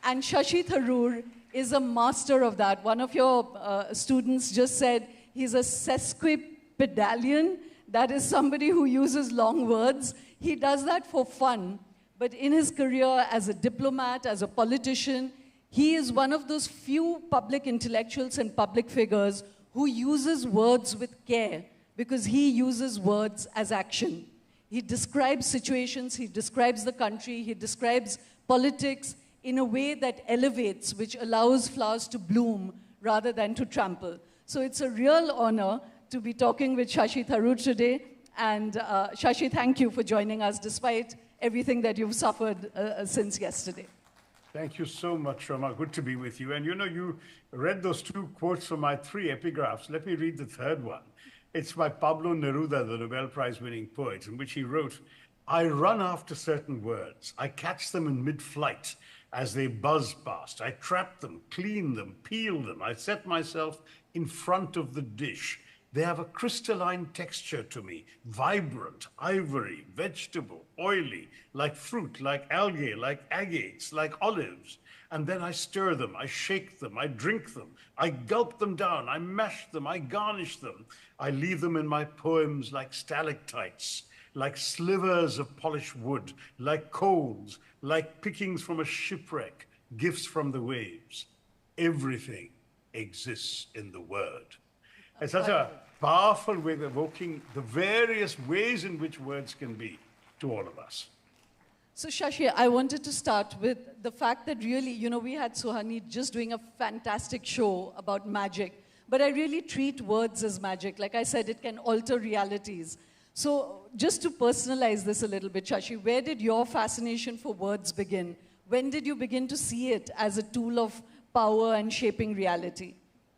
And Shashi Tharoor is a master of that. One of your students just said he's a sesquipedalian. That is somebody who uses long words. He does that for fun. But in his career as a diplomat, as a politician, he is one of those few public intellectuals and public figures who uses words with care, because he uses words as action. He describes situations, he describes the country, he describes politics in a way that elevates, which allows flowers to bloom rather than to trample. So it's a real honor to be talking with Shashi Tharoor today. And Shashi, thank you for joining us despite everything that you've suffered since yesterday. Thank you so much, Rama. Good to be with you. And you know, you read those 2 quotes from my 3 epigraphs. Let me read the 3rd one. It's by Pablo Neruda, the Nobel Prize-winning poet, in which he wrote, I run after certain words. I catch them in mid-flight as they buzz past. I trap them, clean them, peel them. I set myself in front of the dish. They have a crystalline texture to me, vibrant, ivory, vegetable, oily, like fruit, like algae, like agates, like olives. And then I stir them, I shake them, I drink them, I gulp them down, I mash them, I garnish them. I leave them in my poems like stalactites, like slivers of polished wood, like coals, like pickings from a shipwreck, gifts from the waves. Everything exists in the word. It's such a powerful way of evoking the various ways in which words can be to all of us. So Shashi, I wanted to start with the fact that really, you know, we had Suhani just doing a fantastic show about magic, but I really treat words as magic. Like I said, it can alter realities. So just to personalize this a little bit, Shashi, where did your fascination for words begin? When did you begin to see it as a tool of power and shaping reality?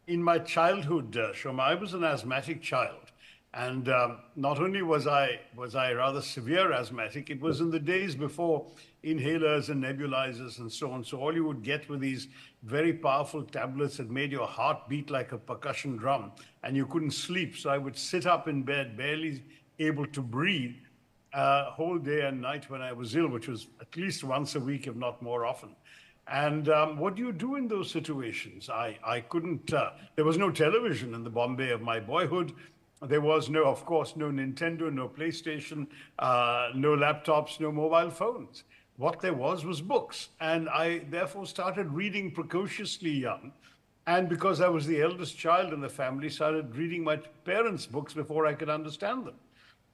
in my childhood, Shoma, I was an asthmatic child. And not only was I rather severe asthmatic, it was in the days before inhalers and nebulizers and so on. So all you would get were these very powerful tablets that made your heart beat like a percussion drum, and you couldn't sleep. So I would sit up in bed, barely able to breathe, whole day and night when I was ill, which was at least once a week, if not more often. And what do you do in those situations? I couldn't, there was no television in the Bombay of my boyhood. There was no, of course, no Nintendo, no PlayStation, no laptops, no mobile phones. What there was books. And I therefore started reading precociously young. And because I was the eldest child in the family, started reading my parents' books before I could understand them.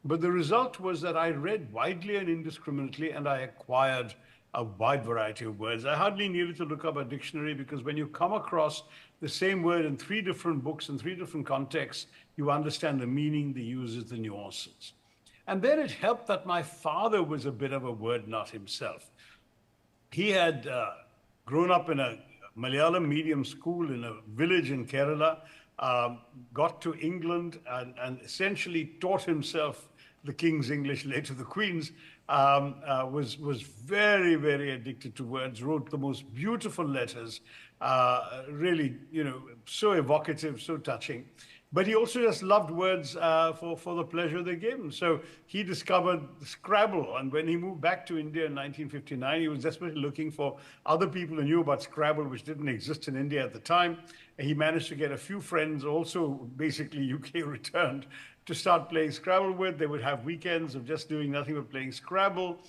But the result was that I read widely and indiscriminately, and I acquired a wide variety of words. I hardly needed to look up a dictionary, because when you come across the same word in 3 different books in 3 different contexts, you understand the meaning, the uses, the nuances. And then it helped that my father was a bit of a word nut himself. He had grown up in a Malayalam medium school in a village in Kerala, got to England and essentially taught himself the King's English, later the Queen's, was very, very addicted to words, wrote the most beautiful letters, really, so evocative, so touching. But he also just loved words for the pleasure they gave him. So he discovered Scrabble. And when he moved back to India in 1959, he was desperately looking for other people who knew about Scrabble, which didn't exist in India at the time. And he managed to get a few friends, also basically UK returned, to start playing Scrabble with. They would have weekends of just doing nothing but playing Scrabble.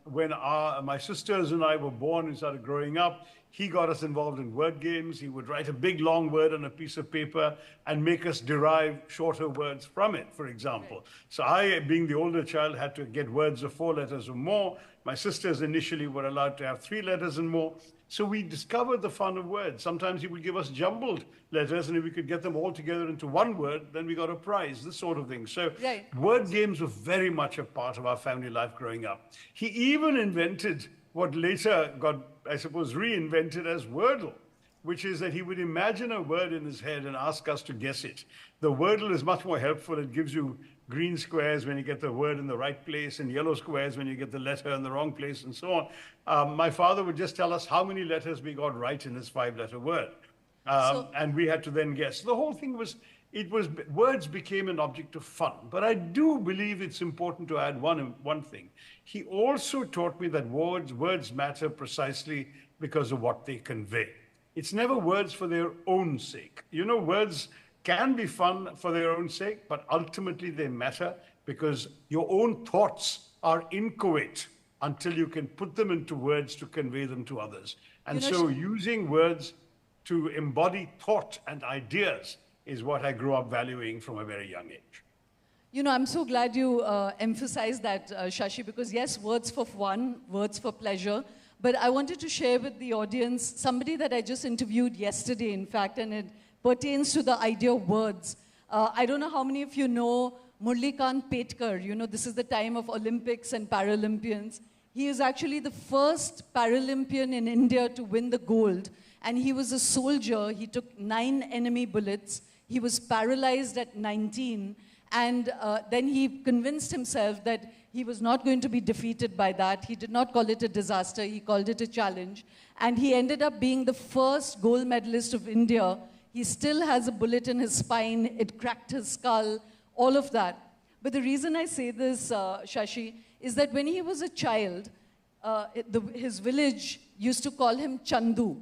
When my sisters and I were born and started growing up, he got us involved in word games. He would write a big, long word on a piece of paper and make us derive shorter words from it, for example. So I, being the older child, had to get words of 4 letters or more. My sisters initially were allowed to have 3 letters and more. So we discovered the fun of words. Sometimes he would give us jumbled letters, and if we could get them all together into one word, then we got a prize, this sort of thing. So word games were very much a part of our family life growing up. He even invented what later got, I suppose, reinvented as Wordle, which is that he would imagine a word in his head and ask us to guess it. The Wordle is much more helpful. It gives you green squares when you get the word in the right place, and yellow squares when you get the letter in the wrong place, and so on. My father would just tell us how many letters we got right in his 5-letter word. And we had to then guess. The whole thing was, words became an object of fun. But I do believe it's important to add one thing. He also taught me that words matter precisely because of what they convey. It's never words for their own sake. Words can be fun for their own sake, but ultimately they matter because your own thoughts are inchoate until you can put them into words to convey them to others. And so using words to embody thought and ideas is what I grew up valuing from a very young age. I'm so glad you emphasized that, Shashi, because yes, words for fun, words for pleasure. But I wanted to share with the audience somebody that I just interviewed yesterday, in fact, and it pertains to the idea of words. I don't know how many of you know Murlikant Petkar. This is the time of Olympics and Paralympians. He is actually the first Paralympian in India to win the gold. And he was a soldier. He took 9 enemy bullets. He was paralyzed at 19. And then he convinced himself that he was not going to be defeated by that. He did not call it a disaster. He called it a challenge. And he ended up being the first gold medalist of India. He still has a bullet in his spine. It cracked his skull, all of that. But the reason I say this, Shashi, is that when he was a child, his village used to call him Chandu.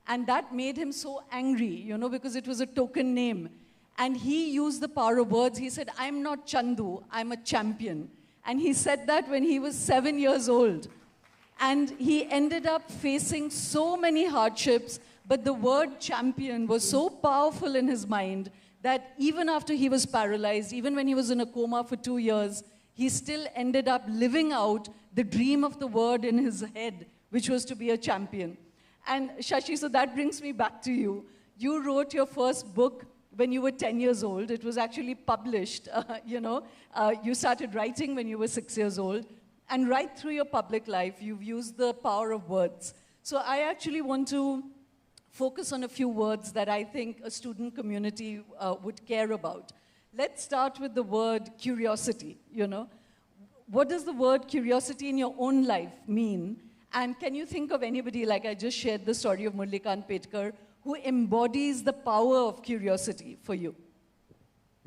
And that made him so angry, because it was a token name. And he used the power of words. He said, I'm not Chandu, I'm a champion. And he said that when he was 7 years old. And he ended up facing so many hardships, but the word champion was so powerful in his mind that even after he was paralyzed, even when he was in a coma for 2 years, he still ended up living out the dream of the word in his head, which was to be a champion. And Shashi, so that brings me back to you. You wrote your first book when you were 10 years old. It was actually published, You started writing when you were 6 years old. And right through your public life, you've used the power of words. So I actually want to focus on a few words that I think a student community would care about. Let's start with the word curiosity, you know. What does the word curiosity in your own life mean? And can you think of anybody, like I just shared the story of Murlikant Petkar, who embodies the power of curiosity for you?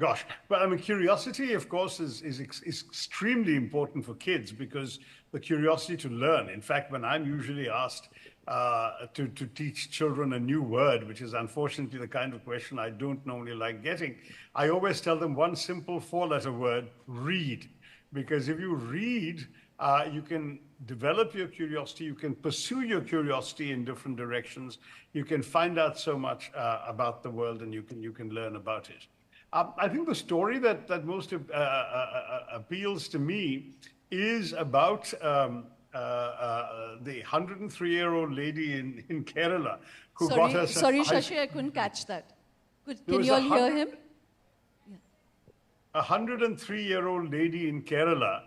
Gosh, well, I mean, curiosity, of course, is extremely important for kids because the curiosity to learn. In fact, when I'm usually asked to teach children a new word, which is unfortunately the kind of question I don't normally like getting, I always tell them one simple four-letter word: read. Because if you read, you can develop your curiosity, you can pursue your curiosity in different directions, you can find out so much about the world, and you can learn about it. I think the story that most appeals to me is about the 103-year-old lady in Kerala who got herself... Sorry, Shashi, I couldn't catch that. Can you all hear him? A 103-year-old lady in Kerala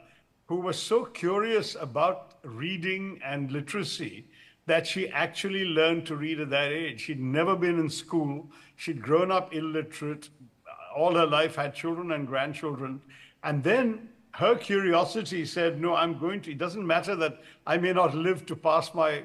who was so curious about reading and literacy that she actually learned to read at that age. She'd never been in school. She'd grown up illiterate all her life, had children and grandchildren. And then her curiosity said, no, I'm going to, it doesn't matter that I may not live to pass my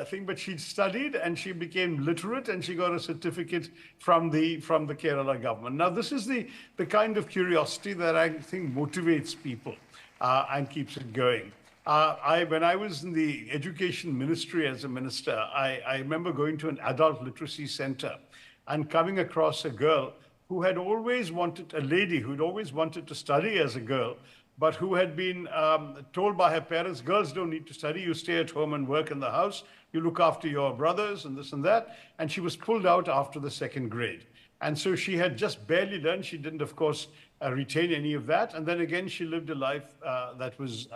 thing, but she'd studied and she became literate and she got a certificate from the Kerala government. Now, this is the kind of curiosity that I think motivates people and keeps it going. When I was in the education ministry as a minister, I remember going to an adult literacy center and coming across a girl who had always wanted, a lady who'd always wanted to study as a girl, but who had been told by her parents, girls don't need to study, you stay at home and work in the house, you look after your brothers and this and that. And she was pulled out after the second grade. And so she had just barely learned. She didn't, of course, retain any of that. And then again, she lived a life that was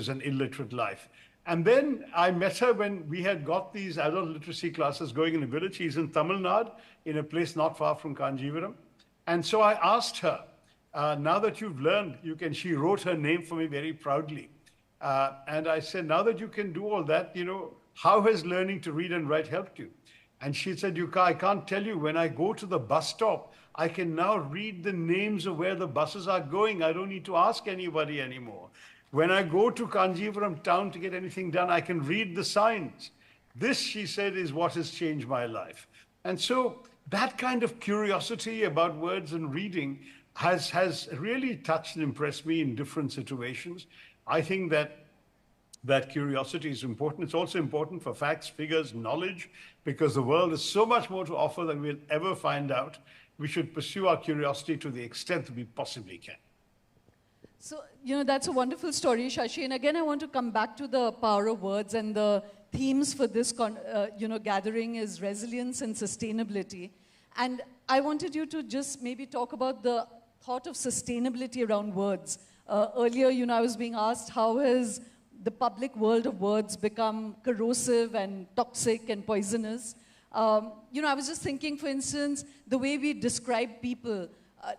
an illiterate life. And then I met her when we had got these adult literacy classes going in a village. She's in Tamil Nadu, in a place not far from Kanjivaram. And so I asked her, now that you've learned, she wrote her name for me very proudly. And I said, now that you can do all that, you know, how has learning to read and write helped you? And she said, I can't tell you, when I go to the bus stop, I can now read the names of where the buses are going. I don't need to ask anybody anymore. When I go to Kanjivaram town to get anything done, I can read the signs. This, she said, is what has changed my life. And so that kind of curiosity about words and reading has really touched and impressed me in different situations. I think that curiosity is important. It's also important for facts, figures, knowledge, because the world has so much more to offer than we'll ever find out. We should pursue our curiosity to the extent that we possibly can. So, you know, that's a wonderful story, Shashi. And again, I want to come back to the power of words, and the themes for this gathering is resilience and sustainability. And I wanted you to just maybe talk about the thought of sustainability around words. Earlier, you know, I was being asked, how has the public world of words become corrosive and toxic and poisonous? You know, I was just thinking, for instance, the way we describe people.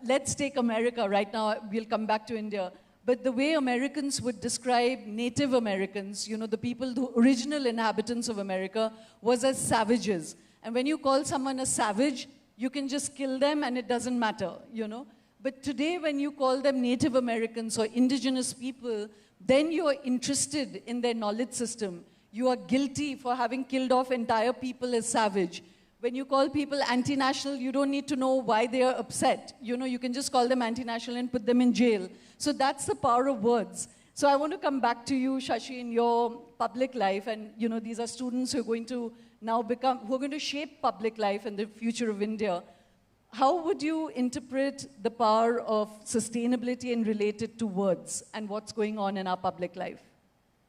Let's take America right now. We'll come back to India. But the way Americans would describe Native Americans, you know, the people, the original inhabitants of America, was as savages. And when you call someone a savage, you can just kill them and it doesn't matter, you know. But today, when you call them Native Americans or indigenous people, then you are interested in their knowledge system. You are guilty for having killed off entire people as savage. When you call people anti-national, you don't need to know why they are upset. You know, you can just call them anti-national and put them in jail. So that's the power of words. So I want to come back to you, Shashi, in your public life. And, you know, these are students who are going to now who are going to shape public life and the future of India. How would you interpret the power of sustainability and relate it to words and what's going on in our public life?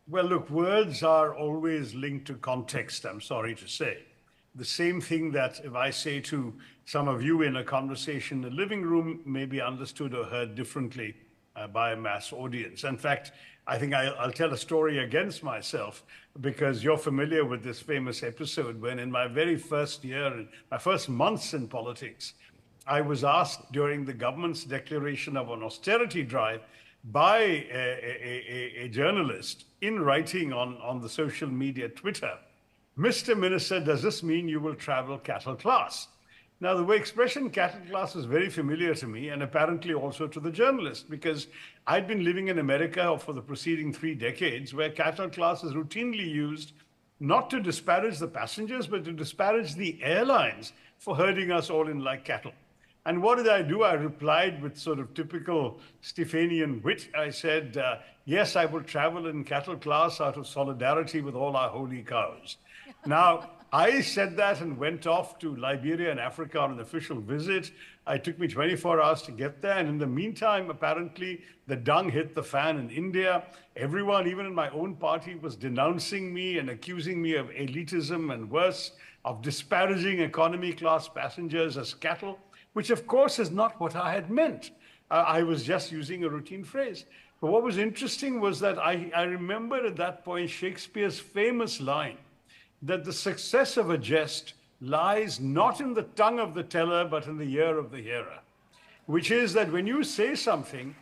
Well, look, words are always linked to context, I'm sorry to say. The same thing that if I say to some of you in a conversation in the living room may be understood or heard differently by a mass audience. In fact, I think I'll tell a story against myself because you're familiar with this famous episode when in my very first year, my first months in politics, I was asked during the government's declaration of an austerity drive by a journalist in writing on the social media Twitter, Mr. Minister, does this mean you will travel cattle class? Now, the expression cattle class is very familiar to me and apparently also to the journalist, because I'd been living in America for the preceding 3 decades where cattle class is routinely used not to disparage the passengers, but to disparage the airlines for herding us all in like cattle. And what did I do? I replied with sort of typical Stephanian wit. I said, yes, I will travel in cattle class out of solidarity with all our holy cows. Now, I said that and went off to Liberia and Africa on an official visit. It took me 24 hours to get there. And in the meantime, apparently, the dung hit the fan in India. Everyone, even in my own party, was denouncing me and accusing me of elitism and worse, of disparaging economy class passengers as cattle, which of course is not what I had meant. I was just using a routine phrase. But what was interesting was that I remembered at that point Shakespeare's famous line that the success of a jest lies not in the tongue of the teller, but in the ear of the hearer, which is that when you say something,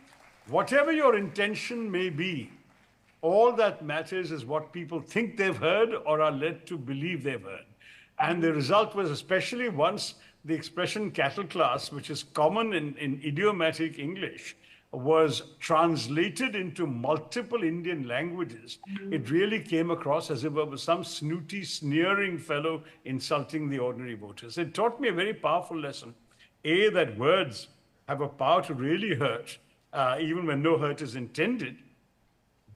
whatever your intention may be, all that matters is what people think they've heard or are led to believe they've heard. And the result was, especially once the expression cattle class, which is common in idiomatic English, was translated into multiple Indian languages, it really came across as if it was some snooty, sneering fellow insulting the ordinary voters. It taught me a very powerful lesson. A, that words have a power to really hurt, even when no hurt is intended.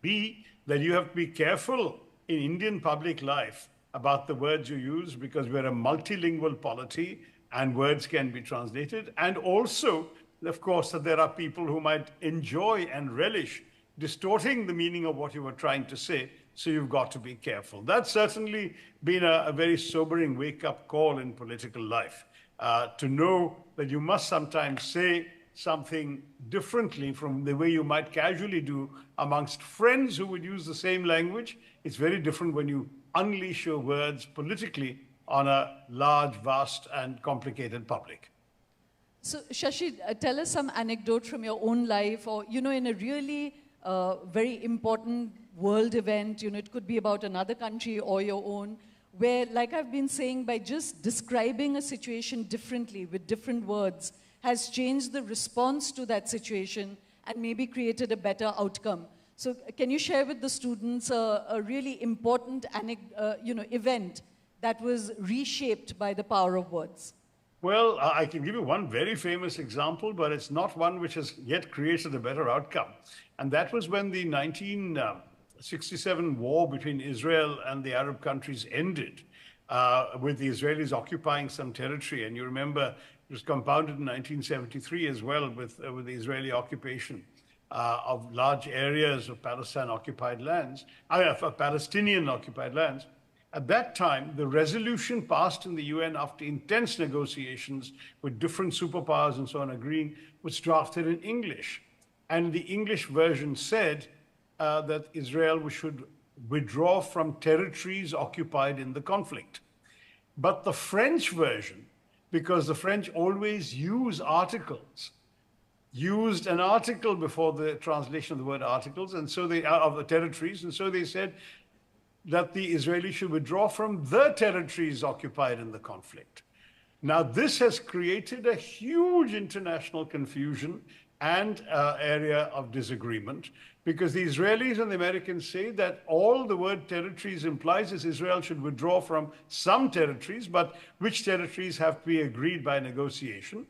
B, that you have to be careful in Indian public life about the words you use, because we're a multilingual polity and words can be translated. And also, of course, that there are people who might enjoy and relish distorting the meaning of what you were trying to say, so you've got to be careful. That's certainly been a very sobering wake-up call in political life, to know that you must sometimes say something differently from the way you might casually do amongst friends who would use the same language. It's very different when you unleash your words politically on a large, vast, and complicated public. So, Shashi, tell us some anecdote from your own life, or, in a really very important world event, it could be about another country or your own, where, like I've been saying, by just describing a situation differently with different words, has changed the response to that situation and maybe created a better outcome. So, can you share with the students a really important event that was reshaped by the power of words? Well, I can give you one very famous example, but it's not one which has yet created a better outcome. And that was when the 1967 war between Israel and the Arab countries ended, with the Israelis occupying some territory. And you remember it was compounded in 1973 as well with the Israeli occupation of large areas of Palestine-occupied lands, Palestinian-occupied lands. At that time, the resolution passed in the UN after intense negotiations with different superpowers and so on agreeing was drafted in English. And the English version said that Israel should withdraw from territories occupied in the conflict. But the French version, because the French always use articles, used an article before the translation of the word articles, and so they of the territories, and so they said that the Israelis should withdraw from the territories occupied in the conflict. Now, this has created a huge international confusion and area of disagreement, because the Israelis and the Americans say that all the word territories implies is Israel should withdraw from some territories, but which territories have to be agreed by negotiation.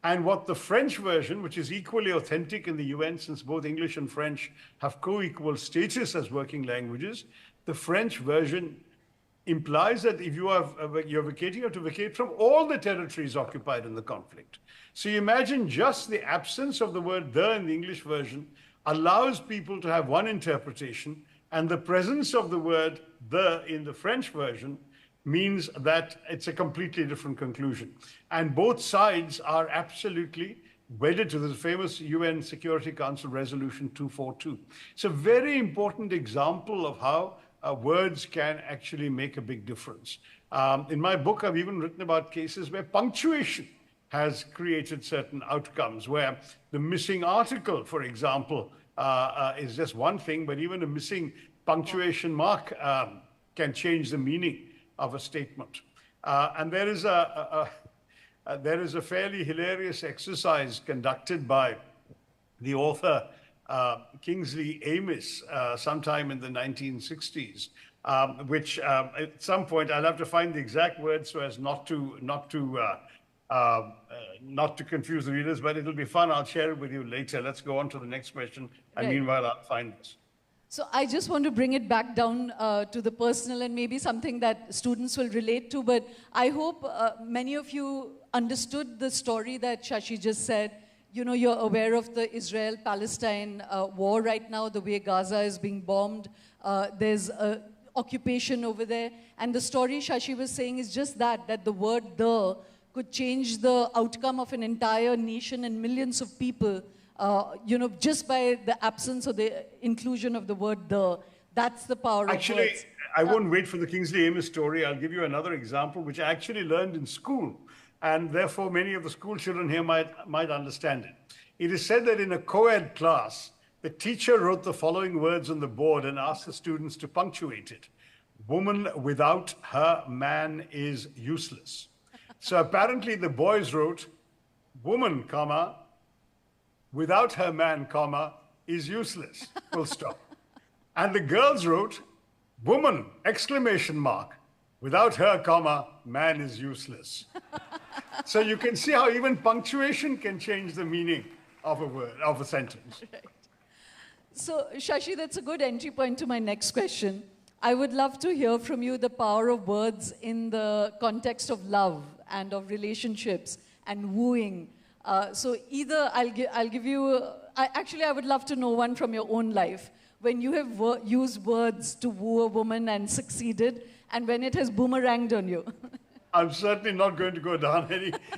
And what the French version, which is equally authentic in the UN, since both English and French have co-equal status as working languages, the French version implies that if you're vacating, you have to vacate from all the territories occupied in the conflict. So you imagine just the absence of the word "the" in the English version allows people to have one interpretation, and the presence of the word "the" in the French version means that it's a completely different conclusion. And both sides are absolutely wedded to the famous UN Security Council Resolution 242. It's a very important example of how words can actually make a big difference. In my book, I've even written about cases where punctuation has created certain outcomes, where the missing article, for example, is just one thing, but even a missing punctuation mark can change the meaning of a statement. And there is a fairly hilarious exercise conducted by the author Kingsley Amis sometime in the 1960s, which at some point I'll have to find the exact words so as not to confuse the readers, but it'll be fun. I'll share it with you later. Let's go on to the next question, and meanwhile I'll find this. So I just want to bring it back down to the personal and maybe something that students will relate to, but I hope many of you understood the story that Shashi just said. You know, you're aware of the Israel-Palestine war right now, the way Gaza is being bombed. There's occupation over there. And the story Shashi was saying is just that the word "the" could change the outcome of an entire nation and millions of people, you know, just by the absence or the inclusion of the word "the." That's the power of words. Actually, I won't wait for the Kingsley Amis story. I'll give you another example, which I actually learned in school. And therefore, many of the school children here might understand it. It is said that in a co-ed class, the teacher wrote the following words on the board and asked the students to punctuate it. "Woman without her man is useless." So apparently the boys wrote, "Woman, comma, without her man, comma, is useless," full stop. And the girls wrote, "Woman, exclamation mark, without her, comma, man is useless." So you can see how even punctuation can change the meaning of a word, of a sentence. Right. So, Shashi, that's a good entry point to my next question. I would love to hear from you the power of words in the context of love and of relationships and wooing. So either I'll give you, I would love to know one from your own life, when you have used words to woo a woman and succeeded, and when it has boomeranged on you. I'm certainly not going to go down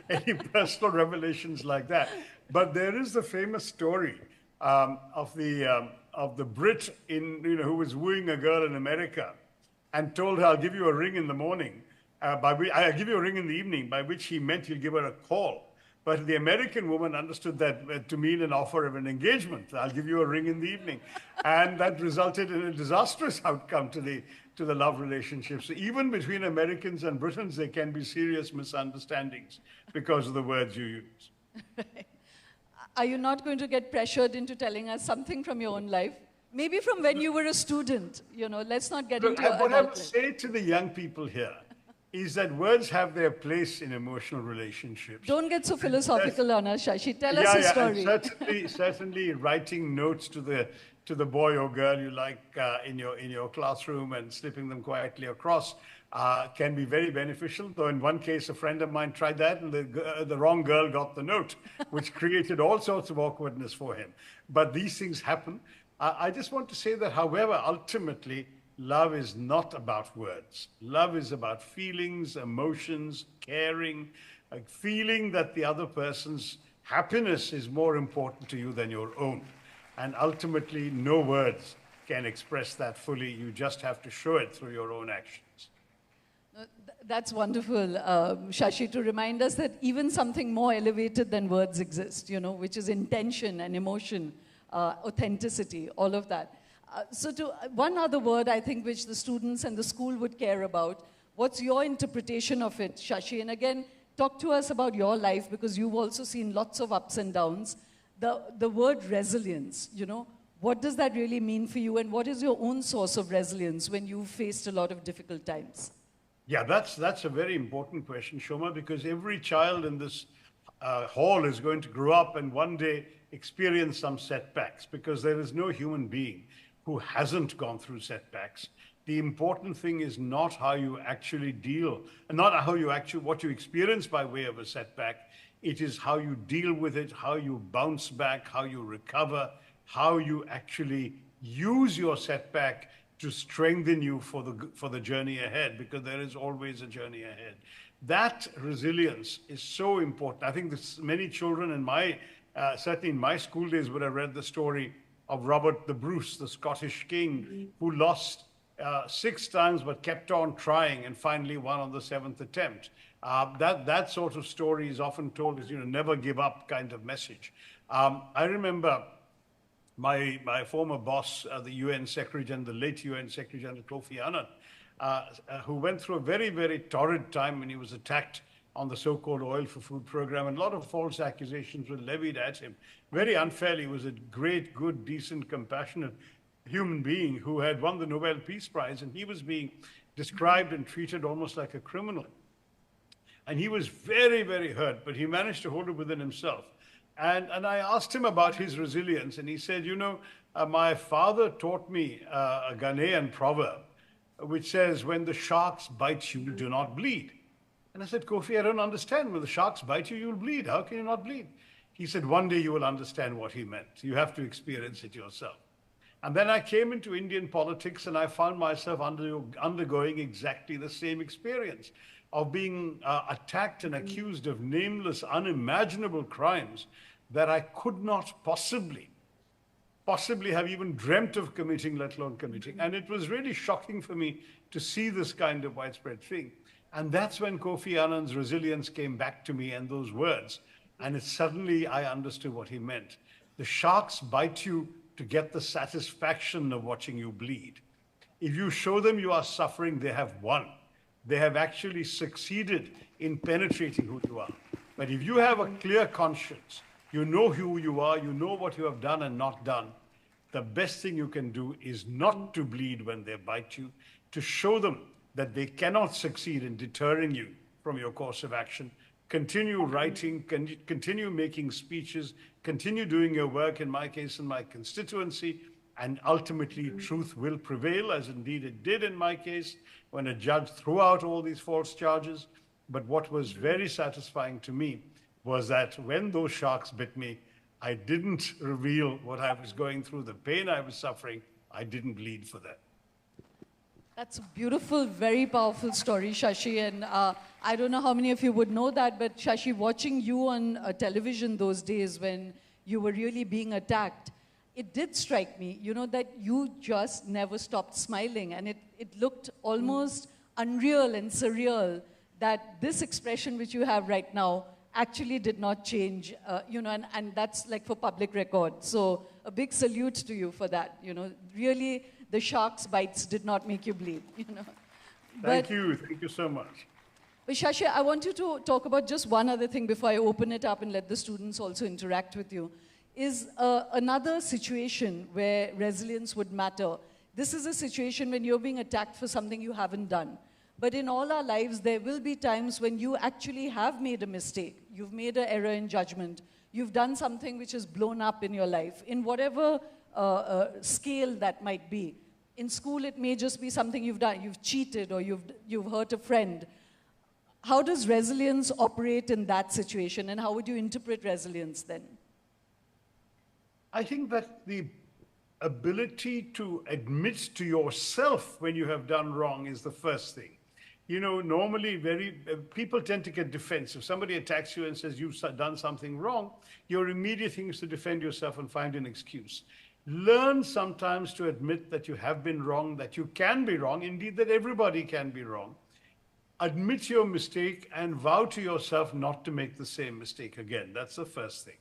any personal revelations like that. But there is the famous story of the Brit who was wooing a girl in America and told her, "I'll give you a ring in the morning, I'll give you a ring in the evening," by which he meant he'll give her a call. But the American woman understood that to mean an offer of an engagement. "I'll give you a ring in the evening." And that resulted in a disastrous outcome to the love relationship. So even between Americans and Britons, there can be serious misunderstandings because of the words you use. Are you not going to get pressured into telling us something from your own life? Maybe from when you were a student, you know, let's not get into What I would adulthood. say to the young people here is that words have their place in emotional relationships. Don't get so philosophical on us, Shashi. Tell us a story. And certainly writing notes to the boy or girl you like in your classroom and slipping them quietly across can be very beneficial. Though in one case, a friend of mine tried that, and the wrong girl got the note, which created all sorts of awkwardness for him. But these things happen. I just want to say that, however, ultimately, love is not about words. Love is about feelings, emotions, caring, like feeling that the other person's happiness is more important to you than your own. And ultimately, no words can express that fully. You just have to show it through your own actions. That's wonderful, Shashi, to remind us that even something more elevated than words exists, you know, which is intention and emotion, authenticity, all of that. So one other word, I think, which the students and the school would care about. What's your interpretation of it, Shashi? And again, talk to us about your life, because you've also seen lots of ups and downs. The word resilience, you know, what does that really mean for you? And what is your own source of resilience when you've faced a lot of difficult times? Yeah, that's a very important question, Shoma, because every child in this hall is going to grow up and one day experience some setbacks, because there is no human being who hasn't gone through setbacks. The important thing is not how you actually deal, not what you experience by way of a setback. It is how you deal with it, how you bounce back, how you recover, how you actually use your setback to strengthen you for the journey ahead, because there is always a journey ahead. That resilience is so important. I think many children certainly in my school days would have read the story of Robert the Bruce, the Scottish king, who lost 6 times but kept on trying and finally won on the 7th attempt. That sort of story is often told as, never give up kind of message. I remember my former boss, the UN Secretary General, the late UN Secretary General Kofi Annan, who went through a very, very torrid time when he was attacked on the so-called oil for food program, and a lot of false accusations were levied at him. Very unfairly. He was a great, good, decent, compassionate human being who had won the Nobel Peace Prize, and he was being described and treated almost like a criminal. And he was very, very hurt, but he managed to hold it within himself. And I asked him about his resilience, and he said, you know, my father taught me a Ghanaian proverb, which says, when the sharks bite you, do not bleed. And I said, Kofi, I don't understand. When the sharks bite you, you'll bleed. How can you not bleed? He said, one day you will understand what he meant. You have to experience it yourself. And then I came into Indian politics, and I found myself undergoing exactly the same experience of being attacked and accused of nameless, unimaginable crimes that I could not possibly have even dreamt of committing, let alone committing. And it was really shocking for me to see this kind of widespread thing. And that's when Kofi Annan's resilience came back to me, and those words. And suddenly I understood what he meant. The sharks bite you to get the satisfaction of watching you bleed. If you show them you are suffering, they have won. They have actually succeeded in penetrating who you are. But if you have a clear conscience, you know who you are, you know what you have done and not done, the best thing you can do is not to bleed when they bite you, to show them that they cannot succeed in deterring you from your course of action. Continue writing, continue making speeches, continue doing your work, in my case, in my constituency, and ultimately truth will prevail, as indeed it did in my case, when a judge threw out all these false charges. But what was very satisfying to me was that when those sharks bit me, I didn't reveal what I was going through, the pain I was suffering. I didn't bleed for that. That's a beautiful, very powerful story, Shashi. And I don't know how many of you would know that, but Shashi, watching you on television those days when you were really being attacked, it did strike me, you know, that you just never stopped smiling. And it looked almost unreal and surreal that this expression which you have right now actually did not change, you know, and that's like for public record. So a big salute to you for that, you know. Really, the shark's bites did not make you bleed, you know. Thank you so much. But Shashi, I want you to talk about just one other thing before I open it up and let the students also interact with you, is another situation where resilience would matter. This is a situation when you're being attacked for something you haven't done. But in all our lives, there will be times when you actually have made a mistake. You've made an error in judgment. You've done something which has blown up in your life, in whatever scale that might be. In school, it may just be something you've done. You've cheated or you've hurt a friend. How does resilience operate in that situation, and how would you interpret resilience then? I think that the ability to admit to yourself when you have done wrong is the first thing. You know, normally people tend to get defensive. Somebody attacks you and says you've done something wrong. Your immediate thing is to defend yourself and find an excuse. Learn sometimes to admit that you have been wrong, that you can be wrong, indeed that everybody can be wrong. Admit your mistake and vow to yourself not to make the same mistake again. That's the first thing.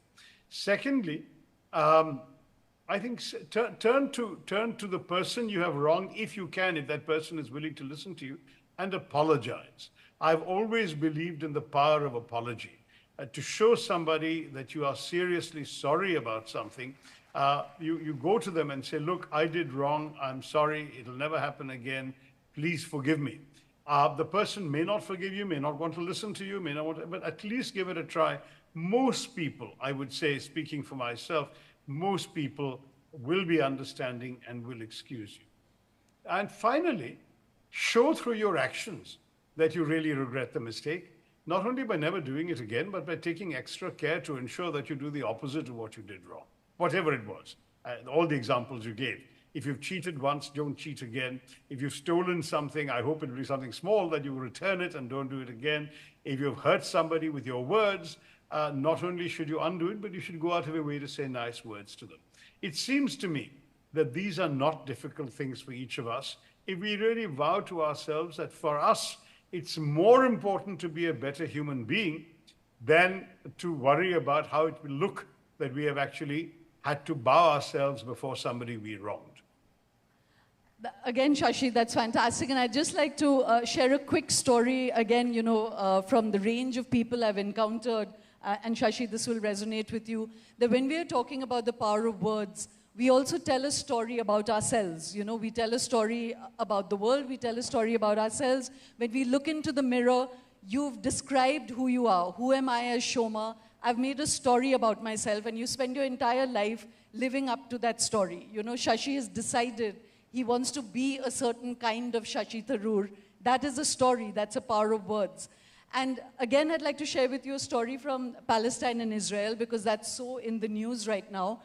Secondly, I think turn to the person you have wronged, if you can, if that person is willing to listen to you, and apologize. I've always believed in the power of apology. To show somebody that you are seriously sorry about something, you go to them and say, look, I did wrong, I'm sorry, it'll never happen again, please forgive me. The person may not forgive you, may not want to listen to you, may not want to, but at least give it a try. Most people, I would say, speaking for myself, most people will be understanding and will excuse you. And finally, show through your actions that you really regret the mistake, not only by never doing it again, but by taking extra care to ensure that you do the opposite of what you did wrong, whatever it was. All the examples you gave. If you've cheated once, don't cheat again. If you've stolen something, I hope it will be something small, that you will return it and don't do it again. If you've hurt somebody with your words, not only should you undo it, but you should go out of your way to say nice words to them. It seems to me that these are not difficult things for each of us. If we really vow to ourselves that for us, it's more important to be a better human being than to worry about how it will look that we have actually had to bow ourselves before somebody we wronged. Again, Shashi, that's fantastic. And I'd just like to share a quick story, again, from the range of people I've encountered. And Shashi, this will resonate with you. That when we are talking about the power of words, we also tell a story about ourselves. We tell a story about the world. We tell a story about ourselves. When we look into the mirror, you've described who you are. Who am I as Shoma? I've made a story about myself. And you spend your entire life living up to that story. Shashi has decided he wants to be a certain kind of Shashi Tharoor. That is a story. That's a power of words. And again, I'd like to share with you a story from Palestine and Israel, because that's so in the news right now.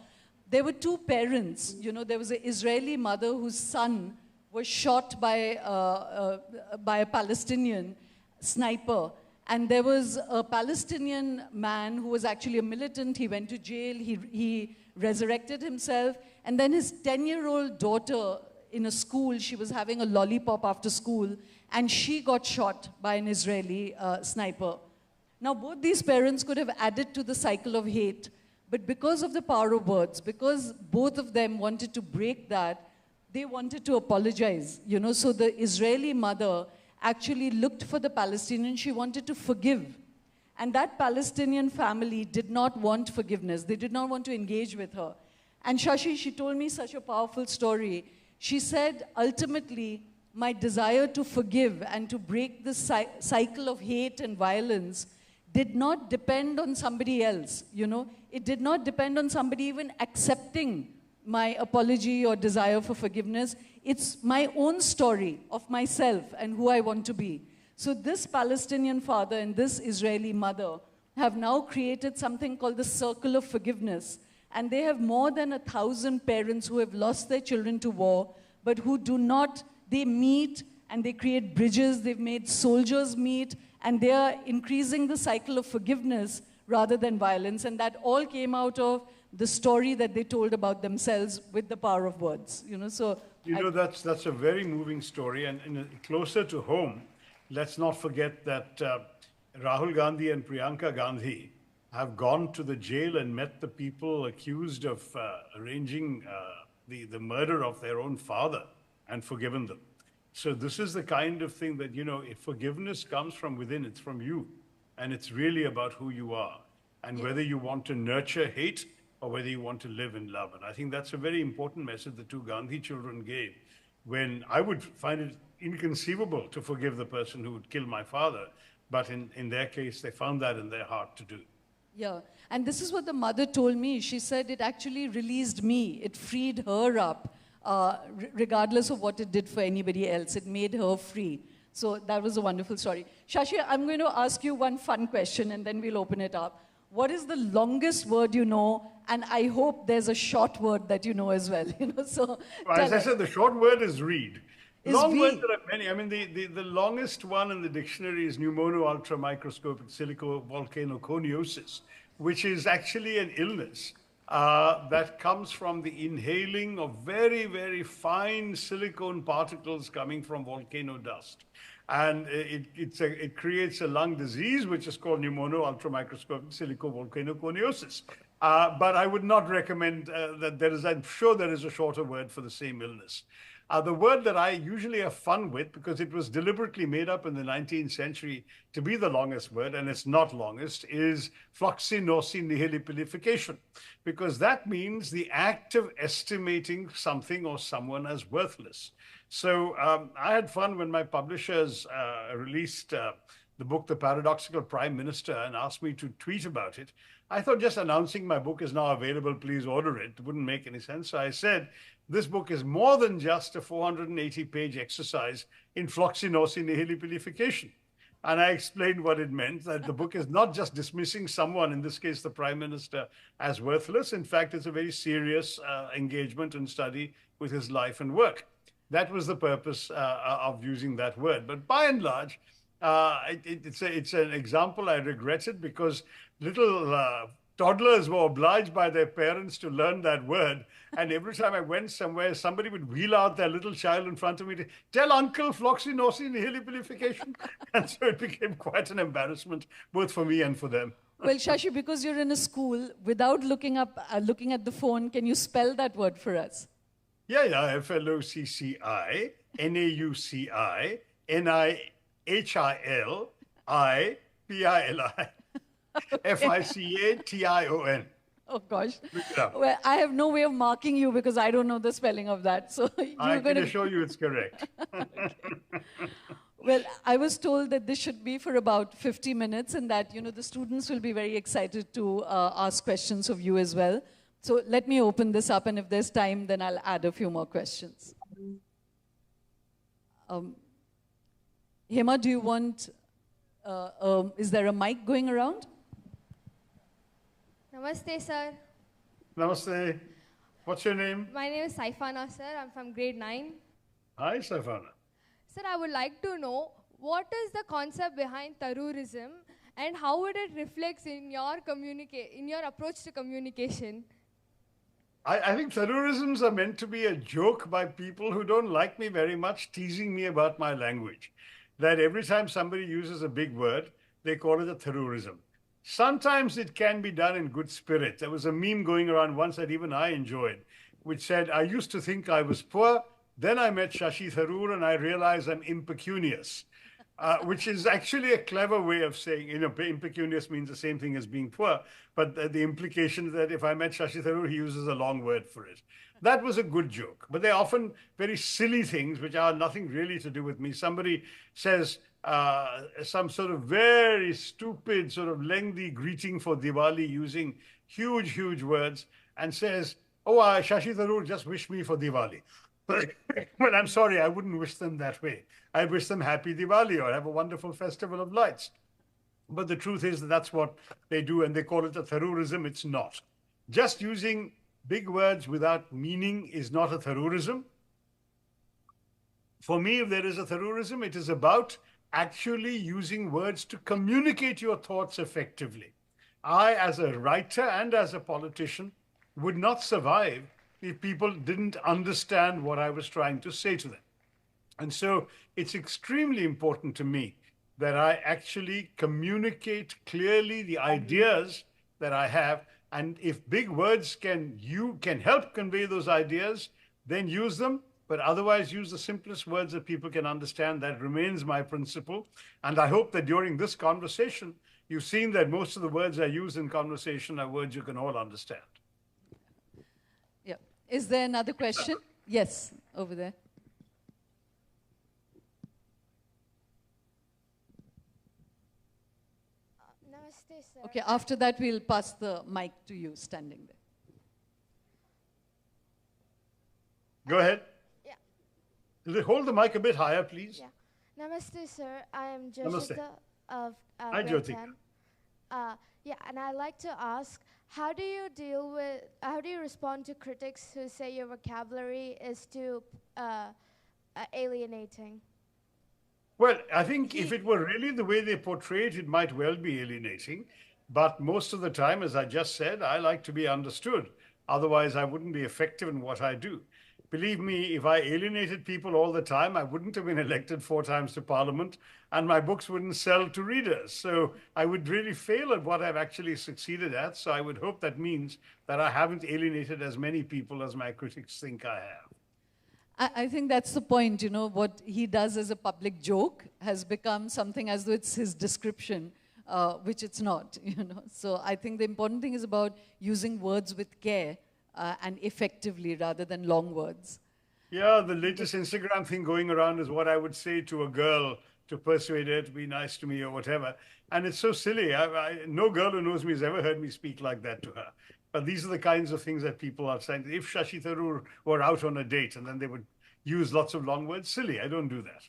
There were two parents. There was an Israeli mother whose son was shot by a Palestinian sniper. And there was a Palestinian man who was actually a militant. He went to jail. He resurrected himself. And then his 10-year-old daughter in a school, she was having a lollipop after school, and she got shot by an Israeli sniper. Now, both these parents could have added to the cycle of hate, but because of the power of words, because both of them wanted to break that, they wanted to apologize. So the Israeli mother actually looked for the Palestinian. She wanted to forgive. And that Palestinian family did not want forgiveness. They did not want to engage with her. And Shashi, she told me such a powerful story. She said, ultimately, my desire to forgive and to break the cycle of hate and violence did not depend on somebody else. It did not depend on somebody even accepting my apology or desire for forgiveness. It's my own story of myself and who I want to be. So this Palestinian father and this Israeli mother have now created something called the Circle of Forgiveness. And they have more than 1,000 parents who have lost their children to war, but who do not, they meet and they create bridges. They've made soldiers meet, and they are increasing the cycle of forgiveness rather than violence. And that all came out of the story that they told about themselves with the power of words. That's a very moving story. And closer to home, let's not forget that Rahul Gandhi and Priyanka Gandhi have gone to the jail and met the people accused of arranging the murder of their own father and forgiven them. So this is the kind of thing that, if forgiveness comes from within, it's from you. And it's really about who you are and whether you want to nurture hate or whether you want to live in love. And I think that's a very important message the two Gandhi children gave, when I would find it inconceivable to forgive the person who would kill my father. But in their case, they found that in their heart to do. Yeah, and this is what the mother told me. She said it actually released me. It freed her up, regardless of what it did for anybody else. It made her free. So that was a wonderful story. Shashi, I'm going to ask you one fun question, and then we'll open it up. What is the longest word you know? And I hope there's a short word that you know as well. So as I said, the short word is read. Long words, there are many. I mean, the longest one in the dictionary is pneumono-ultramicroscopic silicovolcanoconiosis, which is actually an illness that comes from the inhaling of very, very fine silicone particles coming from volcano dust. And it creates a lung disease, which is called pneumono-ultramicroscopic silicovolcanoconiosis. But I would not recommend that I'm sure there is a shorter word for the same illness. The word that I usually have fun with, because it was deliberately made up in the 19th century to be the longest word, and it's not longest, is floxinosinihilipilification, because that means the act of estimating something or someone as worthless. So I had fun when my publishers released the book, The Paradoxical Prime Minister, and asked me to tweet about it. I thought just announcing my book is now available, please order it. It wouldn't make any sense. So I said, this book is more than just a 480-page exercise in floxinosinihilipilification. And I explained what it meant, that the book is not just dismissing someone, in this case, the Prime Minister, as worthless. In fact, it's a very serious engagement and study with his life and work. That was the purpose of using that word. But by and large, it's an example I regretted, because little toddlers were obliged by their parents to learn that word. And every time I went somewhere, somebody would wheel out their little child in front of me to tell Uncle floxinosinihilipilification. And so it became quite an embarrassment, both for me and for them. Well, Shashi, because you're in a school, without looking at the phone, can you spell that word for us? Yeah, FLOCCI, NAUCI, NIHILI, FICATION. Oh gosh. Look it up. Well, I have no way of marking you because I don't know the spelling of that. So I you're can going to. assure you it's correct. Well, I was told that this should be for about 50 minutes and that, the students will be very excited to ask questions of you as well. So let me open this up, and if there's time, then I'll add a few more questions. Hema, do you want, is there a mic going around? Namaste, sir. Namaste. What's your name? My name is Saifana, sir. I'm from grade 9. Hi, Saifana. Sir, I would like to know what is the concept behind Tharoorism and how would it reflect in your approach to communication? I think Tharoorisms are meant to be a joke by people who don't like me very much, teasing me about my language. That every time somebody uses a big word, they call it a Tharoorism. Sometimes it can be done in good spirit. There was a meme going around once that even I enjoyed, which said, I used to think I was poor, then I met Shashi Tharoor and I realized I'm impecunious. Which is actually a clever way of saying, impecunious means the same thing as being poor, but the implication is that if I met Shashi Tharoor, he uses a long word for it. That was a good joke, but they're often very silly things which are nothing really to do with me. Somebody says some sort of very stupid, sort of lengthy greeting for Diwali using huge, huge words and says, oh, Shashi Tharoor just wished me for Diwali. Well, I'm sorry, I wouldn't wish them that way. I'd wish them happy Diwali or have a wonderful festival of lights. But the truth is that that's what they do, and they call it a Tharoorism. It's not. Just using big words without meaning is not a Tharoorism. For me, if there is a Tharoorism, it is about actually using words to communicate your thoughts effectively. I, as a writer and as a politician, would not survive if people didn't understand what I was trying to say to them. And so it's extremely important to me that I actually communicate clearly the ideas that I have. And if big words can help convey those ideas, then use them. But otherwise, use the simplest words that people can understand. That remains my principle. And I hope that during this conversation, you've seen that most of the words I use in conversation are words you can all understand. Yeah. Is there another question? Yes, over there. Namaste, sir. Okay, after that, we'll pass the mic to you standing there. Go ahead. Yeah. Hold the mic a bit higher, please. Yeah. Namaste, sir. I am Namaste. Jyotika of Hi, grade Jyotika. 10. Yeah, and I'd like to ask, how do you respond to critics who say your vocabulary is too alienating? Well, I think if it were really the way they portray it, it might well be alienating. But most of the time, as I just said, I like to be understood. Otherwise, I wouldn't be effective in what I do. Believe me, if I alienated people all the time, I wouldn't have been elected 4 times to Parliament, and my books wouldn't sell to readers. So I would really fail at what I've actually succeeded at. So I would hope that means that I haven't alienated as many people as my critics think I have. I think that's the point, what he does as a public joke has become something as though it's his description, which it's not, So I think the important thing is about using words with care and effectively rather than long words. Yeah, the latest Instagram thing going around is what I would say to a girl to persuade her to be nice to me or whatever. And it's so silly. No girl who knows me has ever heard me speak like that to her. But these are the kinds of things that people are saying. If Shashi Tharoor were out on a date and then they would use lots of long words, silly. I don't do that.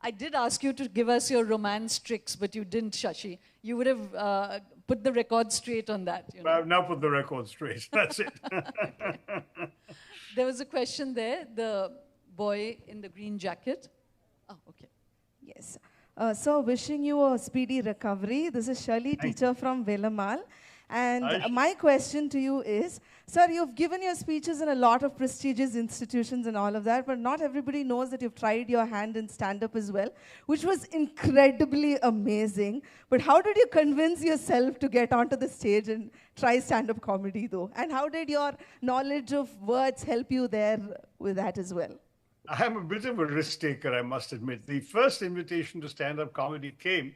I did ask you to give us your romance tricks, but you didn't, Shashi. You would have put the record straight on that. I've now put the record straight. That's it. There was a question there, the boy in the green jacket. Oh, okay. Yes. So wishing you a speedy recovery. This is Shirley, teacher from Velamal. And Hi. my question to you is, sir, you've given your speeches in a lot of prestigious institutions and all of that, but not everybody knows that you've tried your hand in stand-up as well, which was incredibly amazing. But how did you convince yourself to get onto the stage and try stand-up comedy, though? And how did your knowledge of words help you there with that as well? I'm a bit of a risk taker, I must admit. The first invitation to stand-up comedy came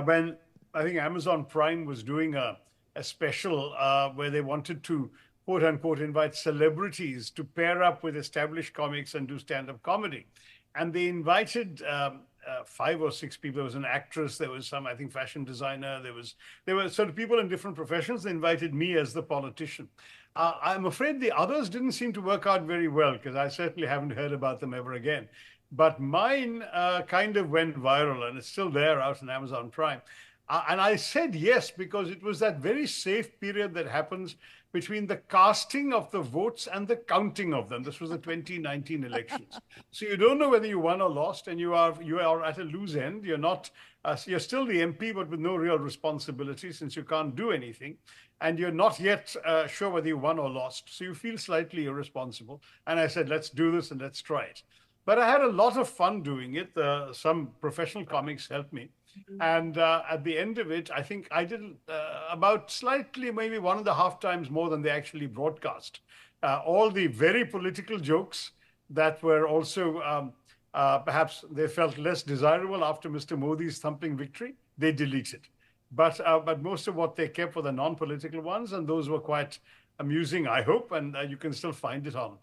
when I think Amazon Prime was doing a special where they wanted to, quote unquote, invite celebrities to pair up with established comics and do stand-up comedy. And they invited 5 or 6 people. There was an actress, there was some, I think, fashion designer, there were sort of people in different professions. They invited me as the politician. I'm afraid the others didn't seem to work out very well, because I certainly haven't heard about them ever again. But mine kind of went viral, and it's still there out on Amazon Prime. And I said yes, because it was that very safe period that happens between the casting of the votes and the counting of them. This was the 2019 elections. So you don't know whether you won or lost, and you are at a loose end. You're not, you're still the MP, but with no real responsibility, since you can't do anything. And you're not yet sure whether you won or lost. So you feel slightly irresponsible. And I said, let's do this and let's try it. But I had a lot of fun doing it. Some professional comics helped me. And at the end of it, I think I did about slightly, maybe 1.5 times more than they actually broadcast. All the very political jokes that were also, perhaps they felt less desirable after Mr. Modi's thumping victory, they deleted. But most of what they kept were the non-political ones, and those were quite amusing, I hope, and you can still find it on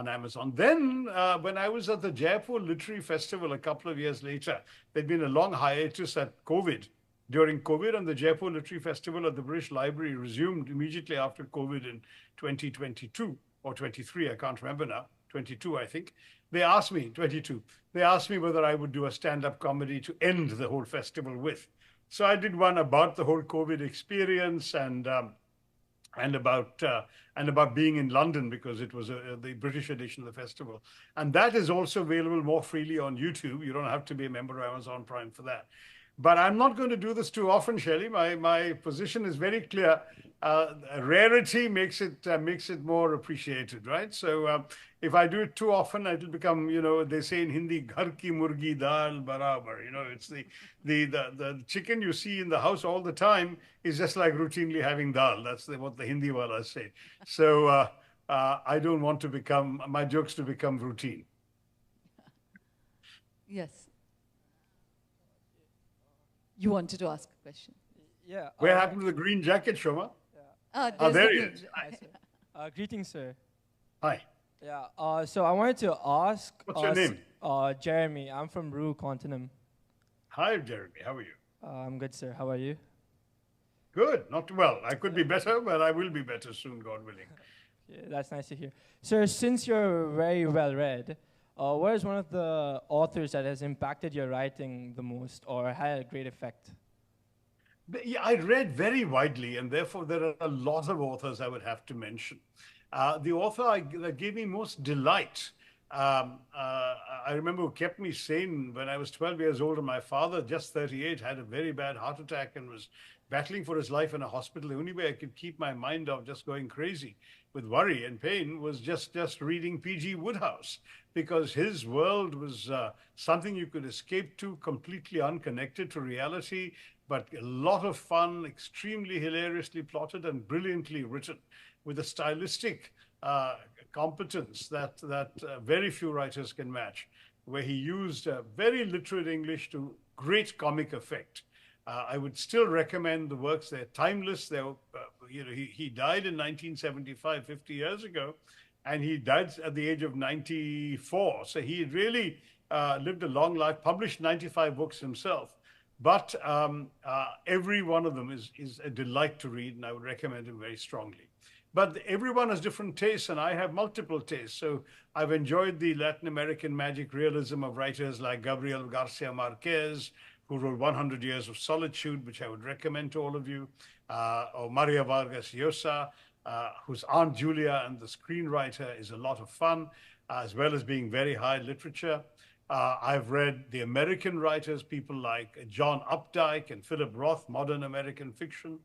Amazon. Then, when I was at the Jaipur Literary Festival a couple of years later, there'd been a long hiatus at COVID. During COVID, and the Jaipur Literary Festival at the British Library resumed immediately after COVID in 2022 or 23, I can't remember now, 22, I think. They asked me, 22, they asked me whether I would do a stand-up comedy to end the whole festival with. So I did one about the whole COVID experience and about being in London, because it was the British edition of the festival. And that is also available more freely on YouTube. You don't have to be a member of Amazon Prime for that. But I'm not going to do this too often, Shelley. My position is very clear. Rarity makes it more appreciated, right? So if I do it too often, it'll become, you know, they say in Hindi, "Ghar ki murgi dal barabar." You know, it's the chicken you see in the house all the time is just like routinely having dal. That's what the Hindi walas say. So I don't want to my jokes to become routine. Yes. You wanted to ask a question. Yeah. Where happened to the green jacket, Shoma? There he is. Greetings, sir. Hi. Yeah. So I wanted to ask. What's your name? Jeremy. I'm from Rue, Continum. Hi, Jeremy. How are you? I'm good, sir. How are you? Good. Not well. I could be better, but I will be better soon, God willing. Yeah, that's nice to hear. Sir, since you're very well read, what is one of the authors that has impacted your writing the most or had a great effect? Yeah, I read very widely, and therefore there are a lot of authors I would have to mention. The author that gave me most delight, I remember, who kept me sane when I was 12 years old, and my father, just 38, had a very bad heart attack and was battling for his life in a hospital. The only way I could keep my mind off just going crazy with worry and pain was just reading P.G. Wodehouse, because his world was something you could escape to, completely unconnected to reality, but a lot of fun, extremely hilariously plotted and brilliantly written, with a stylistic competence that very few writers can match, where he used very literate English to great comic effect. I would still recommend the works. They're timeless. He died in 1975, 50 years ago, and he died at the age of 94. So he really lived a long life, published 95 books himself. But every one of them is a delight to read, and I would recommend him very strongly. But everyone has different tastes, and I have multiple tastes. So I've enjoyed the Latin American magic realism of writers like Gabriel Garcia Marquez, who wrote 100 Years of Solitude, which I would recommend to all of you, or Maria Vargas Llosa, whose Aunt Julia and the screenwriter is a lot of fun, as well as being very high literature. I've read the American writers, people like John Updike and Philip Roth, modern American fiction.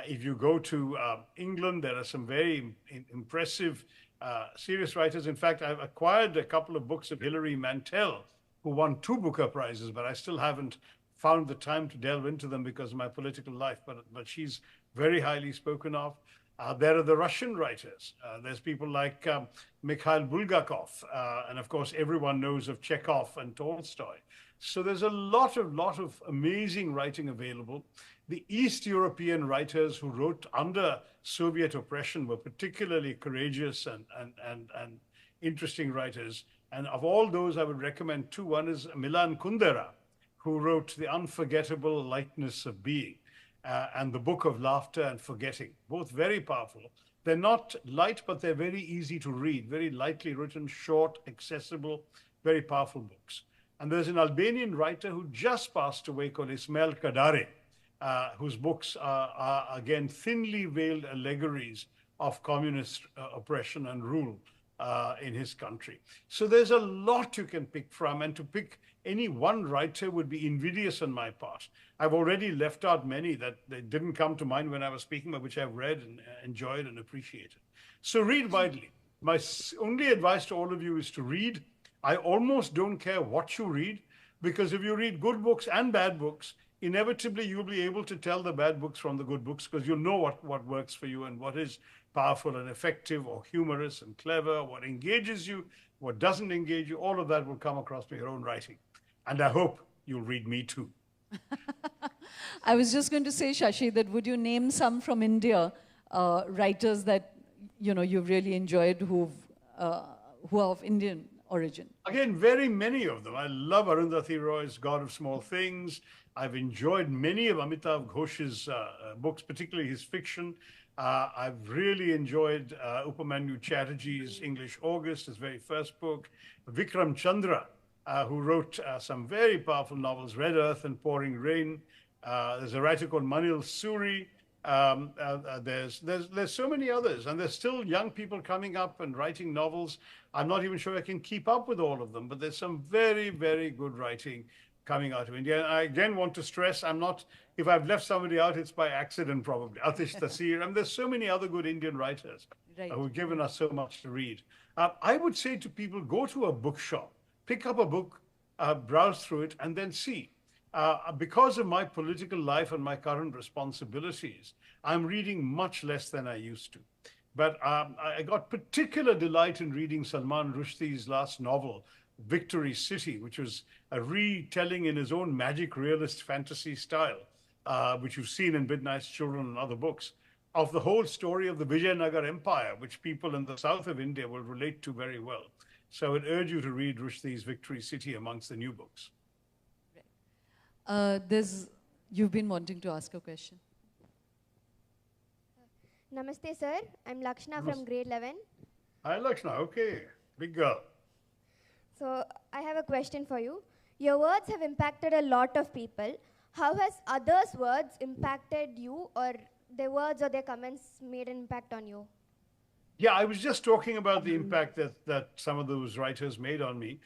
If you go to England, there are some very impressive, serious writers. In fact, I've acquired a couple of books of Hilary Mantel, who won 2 Booker Prizes, but I still haven't found the time to delve into them because of my political life. But she's very highly spoken of. There are the Russian writers. There's people like Mikhail Bulgakov, and of course everyone knows of Chekhov and Tolstoy. So there's a lot of amazing writing available. The East European writers who wrote under Soviet oppression were particularly courageous and interesting writers. And of all those, I would recommend 2. One is Milan Kundera, who wrote The Unforgettable Lightness of Being. And The Book of Laughter and Forgetting, both very powerful. They're not light, but they're very easy to read, very lightly written, short, accessible, very powerful books. And there's an Albanian writer who just passed away called Ismail Kadare, whose books are again, thinly veiled allegories of communist oppression and rule in his country. So there's a lot you can pick from, and to pick any one writer would be invidious on my part. I've already left out many that they didn't come to mind when I was speaking, but which I've read and enjoyed and appreciated. So read widely. My only advice to all of you is to read. I almost don't care what you read, because if you read good books and bad books, inevitably you'll be able to tell the bad books from the good books, because you'll know what works for you and what is powerful and effective or humorous and clever, what engages you, what doesn't engage you. All of that will come across in your own writing. And I hope you'll read me too. I was just going to say, Shashi, that would you name some from India, writers that you've really enjoyed who are of Indian origin? Again, very many of them. I love Arundhati Roy's God of Small Things. I've enjoyed many of Amitav Ghosh's books, particularly his fiction. I've really enjoyed Upamanyu Chatterjee's English August, his very first book. Vikram Chandra, who wrote some very powerful novels, Red Earth and Pouring Rain. There's a writer called Manil Suri. There's so many others, and there's still young people coming up and writing novels. I'm not even sure I can keep up with all of them, but there's some very, very good writing coming out of India. And I again want to stress, if I've left somebody out, it's by accident probably. Atish Tasir, and there's so many other good Indian writers who've given us so much to read. I would say to people, go to a bookshop, pick up a book, browse through it, and then see. Because of my political life and my current responsibilities, I'm reading much less than I used to. But I got particular delight in reading Salman Rushdie's last novel, Victory City, which was a retelling in his own magic realist fantasy style, which you've seen in Midnight's Children and other books, of the whole story of the Vijayanagar Empire, which people in the south of India will relate to very well. So I would urge you to read Rushdie's Victory City amongst the new books. You've been wanting to ask a question. Namaste, sir. I'm Lakshna from grade 11. Hi, Lakshna. Okay. Big girl. So I have a question for you. Your words have impacted a lot of people. How has others' words impacted you, or their words or their comments made an impact on you? Yeah, I was just talking about the impact that some of those writers made on me.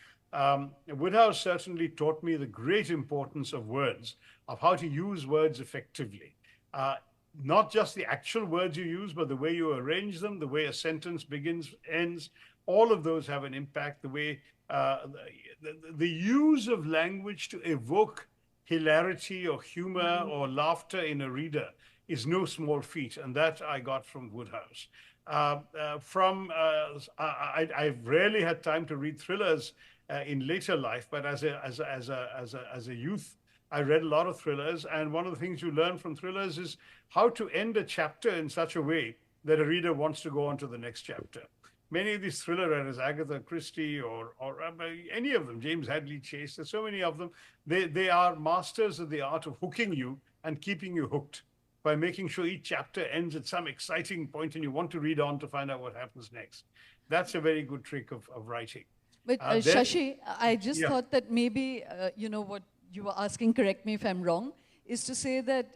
Woodhouse certainly taught me the great importance of words, of how to use words effectively. Not just the actual words you use, but the way you arrange them, the way a sentence begins, ends, all of those have an impact. The way the use of language to evoke hilarity or humor or laughter in a reader is no small feat, and that I got from Woodhouse. I've rarely had time to read thrillers in later life, but as a youth, I read a lot of thrillers, and one of the things you learn from thrillers is how to end a chapter in such a way that a reader wants to go on to the next chapter. Many of these thriller writers, Agatha Christie or any of them, James Hadley Chase, there's so many of them, they are masters of the art of hooking you and keeping you hooked by making sure each chapter ends at some exciting point and you want to read on to find out what happens next. That's a very good trick of writing. But Shashi, I just thought that maybe, what you were asking, correct me if I'm wrong, is to say that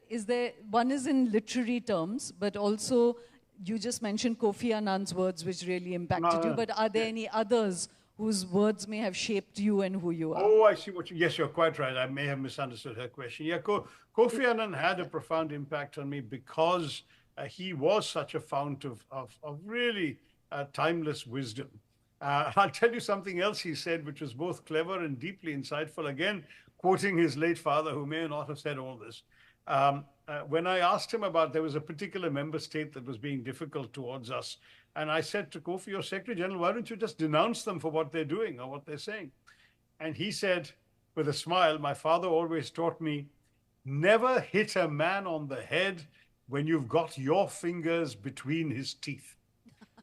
one is in literary terms, but also you just mentioned Kofi Annan's words which really impacted you, but are there any others whose words may have shaped you and who you are. Oh, I see what you... Yes, you're quite right. I may have misunderstood her question. Yeah, Kofi Annan had a profound impact on me because he was such a fount of really timeless wisdom. I'll tell you something else he said, which was both clever and deeply insightful. Again, quoting his late father, who may not have said all this. When I asked him about, there was a particular member state that was being difficult towards us. And I said to Kofi, your Secretary General, why don't you just denounce them for what they're doing or what they're saying? And he said, with a smile, my father always taught me, never hit a man on the head when you've got your fingers between his teeth.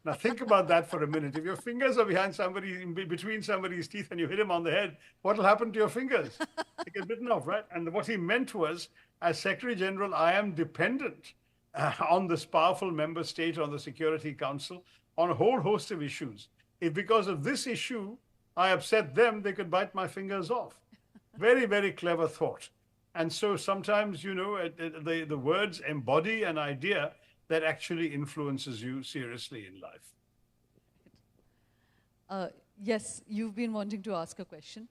Now think about that for a minute. If your fingers are between somebody's teeth and you hit him on the head, what will happen to your fingers? They get bitten off, right? And what he meant was, as Secretary General, I am dependent on this powerful member state on the Security Council on a whole host of issues. If because of this issue, I upset them, they could bite my fingers off. Very, very clever thought. And so sometimes, you know, the words embody an idea that actually influences you seriously in life. Yes, you've been wanting to ask a question.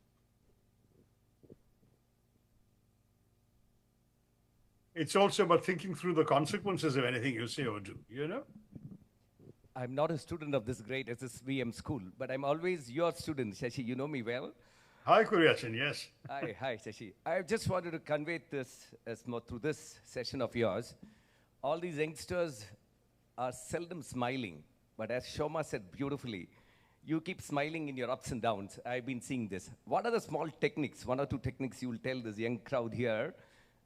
It's also about thinking through the consequences of anything you say or do, you know? I'm not a student of this great SSVM school, but I'm always your student, Shashi. You know me well. Hi, Kuriachan, yes. Hi, Shashi. I just wanted to convey this through this session of yours. All these youngsters are seldom smiling, but as Shoma said beautifully, you keep smiling in your ups and downs. I've been seeing this. What are the small techniques, one or two techniques you will tell this young crowd here,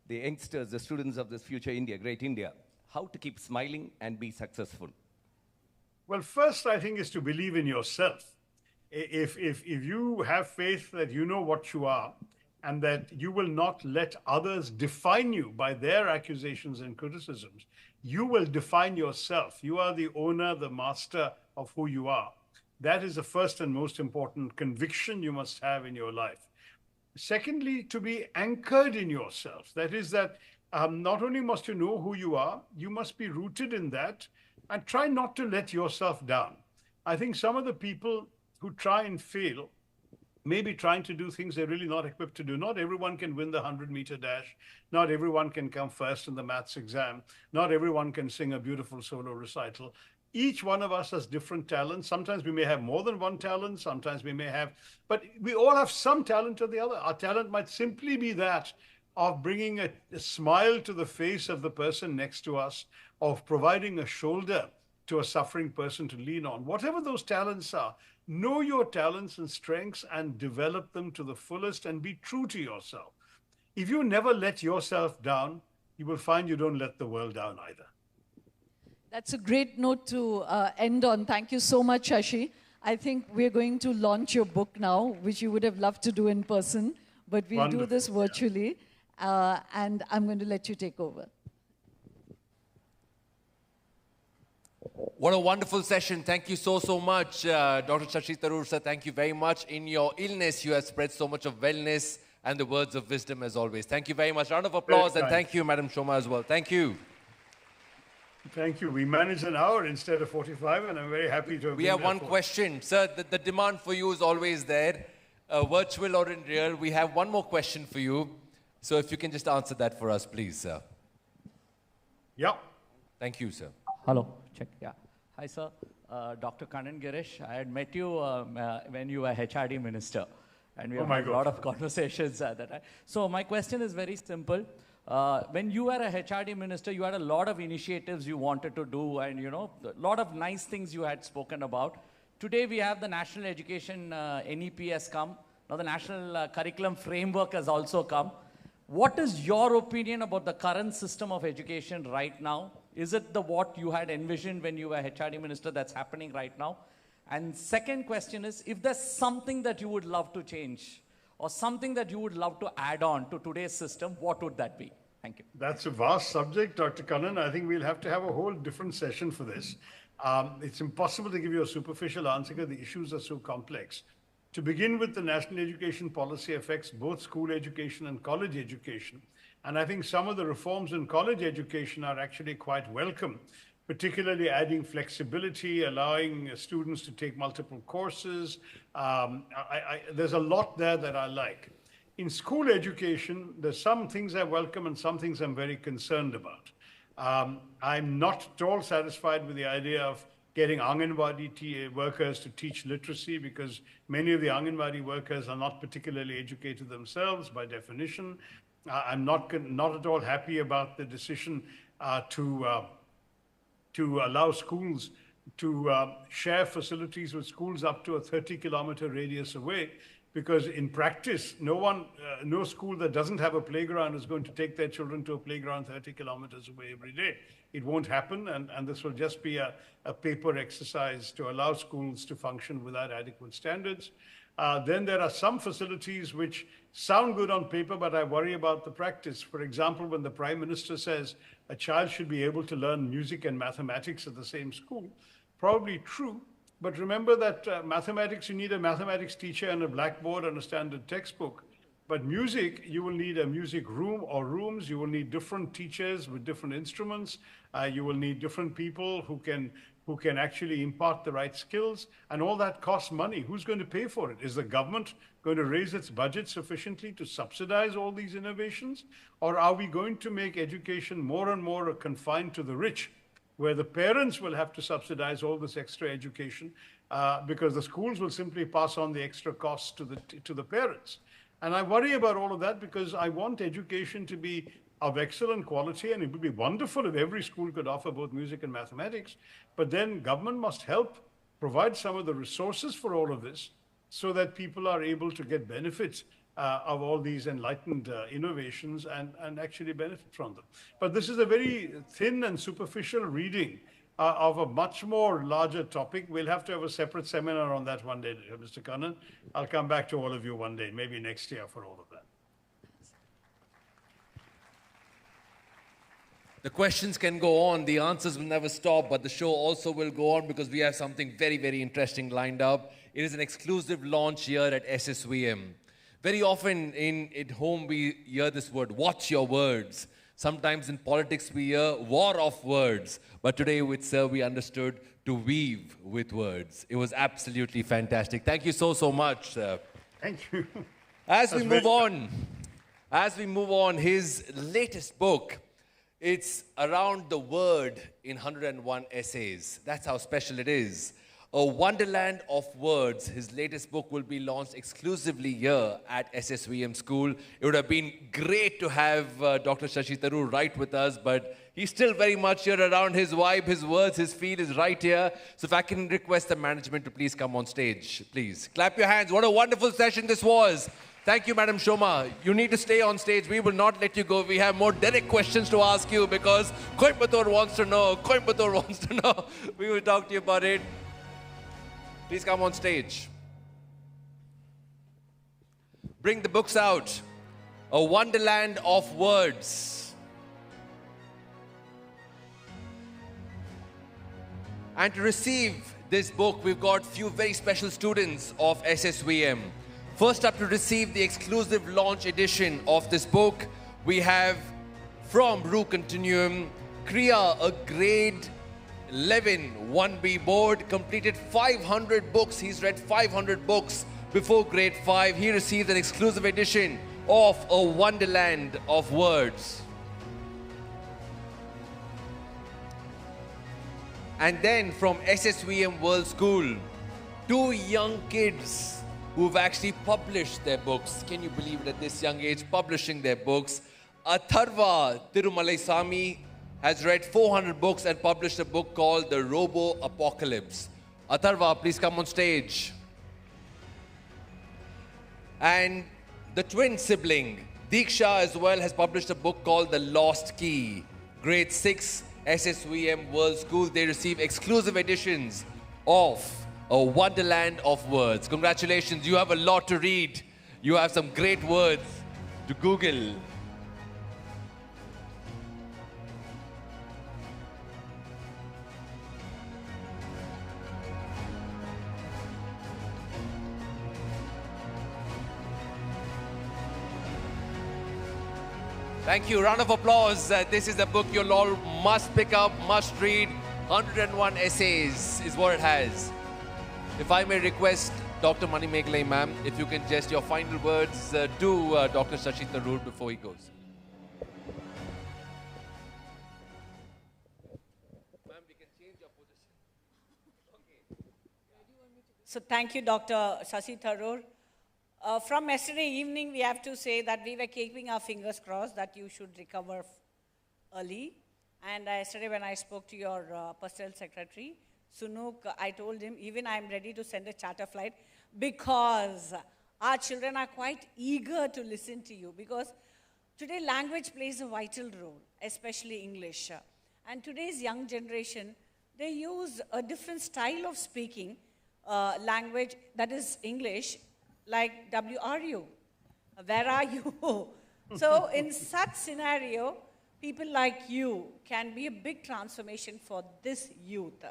the youngsters, the students of this future India, great India, how to keep smiling and be successful? Well, first, I think, is to believe in yourself. If you have faith that you know what you are and that you will not let others define you by their accusations and criticisms, you will define yourself. You are the owner, the master of who you are. That is the first and most important conviction you must have in your life. Secondly, to be anchored in yourself. That is that not only must you know who you are, you must be rooted in that and try not to let yourself down. I think some of the people who try and fail may be trying to do things they're really not equipped to do. Not everyone can win the 100-meter dash. Not everyone can come first in the maths exam. Not everyone can sing a beautiful solo recital. Each one of us has different talents. Sometimes we may have more than one talent. Sometimes we may have, but we all have some talent or the other. Our talent might simply be that of bringing a smile to the face of the person next to us, of providing a shoulder to a suffering person to lean on. Whatever those talents are, know your talents and strengths and develop them to the fullest and be true to yourself. If you never let yourself down, you will find you don't let the world down either. That's a great note to end on. Thank you so much, Shashi. I think we're going to launch your book now, which you would have loved to do in person, but we'll do this virtually. And I'm going to let you take over. What a wonderful session. Thank you so much, Dr. Shashi Tharoor, sir. Thank you very much. In your illness, you have spread so much of wellness and the words of wisdom as always. Thank you very much. Round of applause, and thank you, Madam Shoma, as well. Thank you. Thank you. We managed an hour instead of 45, and I'm very happy to have We have one question. Sir, the demand for you is always there, virtual or in real. We have one more question for you. So if you can just answer that for us, please, sir. Yeah. Thank you, sir. Hello. Check. Yeah. Hi, sir. Dr. Kannan Girish. I had met you when you were HRD minister. And we have had a lot of conversations at that time. So my question is very simple. When you were a HRD minister, you had a lot of initiatives you wanted to do and, you know, a lot of nice things you had spoken about. Today we have the National Education NEP has come. Now the National Curriculum Framework has also come. What is your opinion about the current system of education right now? Is it what you had envisioned when you were HRD minister that's happening right now? And second question is, if there's something that you would love to change or something that you would love to add on to today's system, what would that be? Thank you. That's a vast subject, Dr. Kannan. I think we'll have to have a whole different session for this. It's impossible to give you a superficial answer because the issues are so complex. To begin with, the national education policy affects both school education and college education. And I think some of the reforms in college education are actually quite welcome. particularly adding flexibility, allowing students to take multiple courses. There's a lot there that I like. In school education, there's some things I welcome and some things I'm very concerned about. I'm not at all satisfied with the idea of getting Anganwadi workers to teach literacy, because many of the Anganwadi workers are not particularly educated themselves by definition. I'm not at all happy about the decision to allow schools to share facilities with schools up to a 30-kilometer radius away, because in practice, no school that doesn't have a playground is going to take their children to a playground 30 kilometers away every day. It won't happen, and this will just be a paper exercise to allow schools to function without adequate standards. Then there are some facilities which sound good on paper, but I worry about the practice. For example, when the Prime Minister says a child should be able to learn music and mathematics at the same school, probably true. But remember that mathematics, you need a mathematics teacher and a blackboard and a standard textbook. But music, you will need a music room or rooms. You will need different teachers with different instruments. You will need different people who can actually impart the right skills. And all that costs money. Who's going to pay for it? Is the government going to raise its budget sufficiently to subsidize all these innovations? Or are we going to make education more and more confined to the rich, where the parents will have to subsidize all this extra education because the schools will simply pass on the extra costs to the parents? And I worry about all of that, because I want education to be of excellent quality, and it would be wonderful if every school could offer both music and mathematics. But then government must help provide some of the resources for all of this, so that people are able to get benefits of all these enlightened innovations and actually benefit from them. But this is a very thin and superficial reading of a much more larger topic. We'll have to have a separate seminar on that one day, Mr. Kannan. I'll come back to all of you one day, maybe next year, for all of that. The questions can go on, the answers will never stop, but the show also will go on, because we have something very, very interesting lined up. It is an exclusive launch here at SSVM. Very often at home we hear this word, watch your words. Sometimes in politics we hear war of words. But today with Sir we understood to weave with words. It was absolutely fantastic. Thank you so, so much, Sir. Thank you. As we move on, his latest book, it's around the word in 101 essays. That's how special it is. A Wonderland of Words. His latest book will be launched exclusively here at SSVM School. It would have been great to have Dr. Shashi Tharoor right with us, but he's still very much here around. His vibe, his words, his feel is right here. So if I can request the management to please come on stage, please. Clap your hands. What a wonderful session this was. Thank you, Madam Shoma. You need to stay on stage. We will not let you go. We have more direct questions to ask you, because Coimbatore wants to know. Coimbatore wants to know. We will talk to you about it. Please come on stage. Bring the books out. A Wonderland of Words. And to receive this book, we've got few very special students of SSVM. First up to receive the exclusive launch edition of this book, we have from Ru Continuum, Kriya, a grade 11 1B board, completed 500 books. He's read 500 books before grade 5. He received an exclusive edition of A Wonderland of Words. And then from SSVM World School, 2 young kids who've actually published their books. Can you believe it, at this young age, publishing their books? Atharva Tirumalaisamy has read 400 books and published a book called The Robo Apocalypse. Atharva, please come on stage. And the twin sibling, Diksha, as well, has published a book called The Lost Key. Grade 6, SSVM World School. They receive exclusive editions of A Wonderland of Words. Congratulations, you have a lot to read. You have some great words to Google. Thank you. Round of applause. This is a book you'll all must pick up, must read. 101 essays is what it has. If I may request Dr. Manimekalai ma'am, if you can just your final words to Dr. Shashi Tharoor before he goes. So thank you, Dr. Shashi Tharoor. From yesterday evening, we have to say that we were keeping our fingers crossed that you should recover early. And yesterday when I spoke to your personal secretary, Sunuk, I told him, even I'm ready to send a charter flight because our children are quite eager to listen to you, because today language plays a vital role, especially English. And today's young generation, they use a different style of speaking language, that is English, like WRU, where are you? So in such scenario, people like you can be a big transformation for this youth.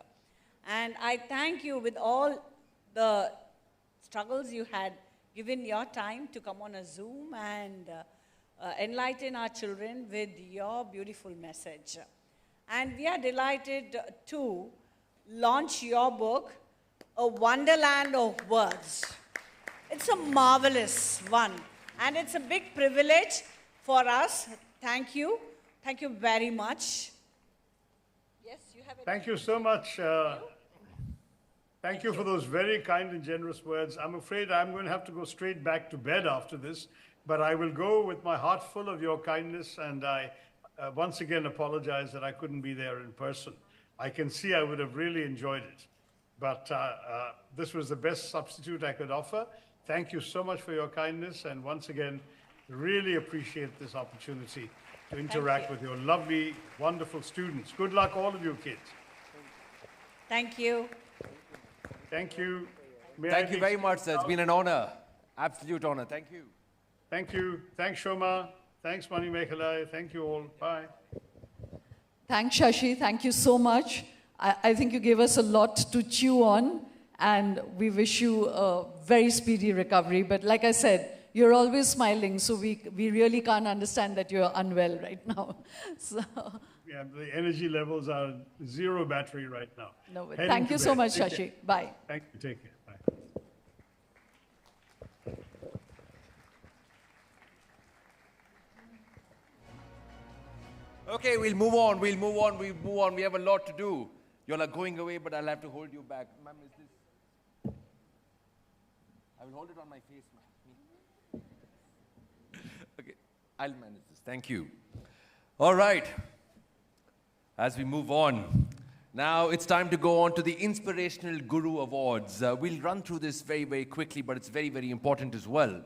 And I thank you with all the struggles you had given your time to come on a Zoom and enlighten our children with your beautiful message. And we are delighted to launch your book, A Wonderland of Words. It's a marvelous one, and it's a big privilege for us. Thank you. Thank you very much. Yes, you have it. Thank you so much. Thank you for those very kind and generous words. I'm afraid I'm going to have to go straight back to bed after this, but I will go with my heart full of your kindness, and I once again apologize that I couldn't be there in person. I can see I would have really enjoyed it, but this was the best substitute I could offer. Thank you so much for your kindness, and once again, really appreciate this opportunity to interact with your lovely, wonderful students. Good luck, all of you kids. Thank you. Thank you. Thank you very much, sir. It's been an honor. Absolute honor. Thank you. Thank you. Thanks, Shoma. Thanks, Manimekalai. Thank you all. Bye. Thanks, Shashi. Thank you so much. I think you gave us a lot to chew on, and we wish you a very speedy recovery. But like I said, you're always smiling, so we really can't understand that you're unwell right now. So. Yeah, the energy levels are zero battery right now. No, but thank you so much, Shashi. Bye. Thank you. Take care. Bye. Okay, we'll move on. We'll move on. We'll move on. We have a lot to do. You're like going away, but I'll have to hold you back. Ma'am, is this? I will hold it on my face, ma'am. Okay, I'll manage this. Thank you. All right. As we move on, now it's time to go on to the Inspirational Guru Awards. We'll run through this very, very quickly, but it's very, very important as well.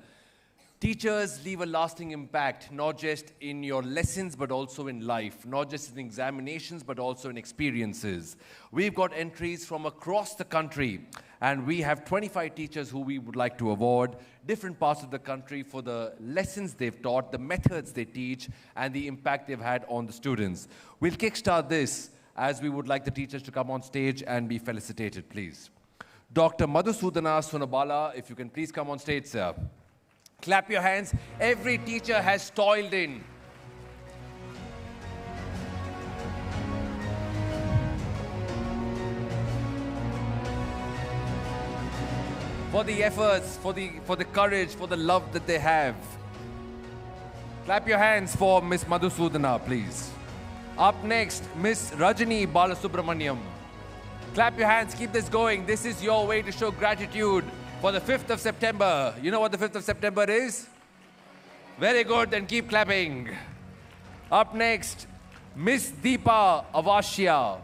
Teachers leave a lasting impact, not just in your lessons, but also in life. Not just in examinations, but also in experiences. We've got entries from across the country, and we have 25 teachers who we would like to award, different parts of the country, for the lessons they've taught, the methods they teach, and the impact they've had on the students. We'll kickstart this as we would like the teachers to come on stage and be felicitated, please. Dr. Madhusudana Sunabala, if you can please come on stage, sir. Clap your hands. Every teacher has toiled in. For the efforts, for the courage, for the love that they have. Clap your hands for Miss Madhusudana, please. Up next, Miss Rajani Balasubramaniam. Clap your hands, keep this going. This is your way to show gratitude for the 5th of September. You know what the 5th of September is? Very good, then keep clapping. Up next, Miss Deepa Avashya.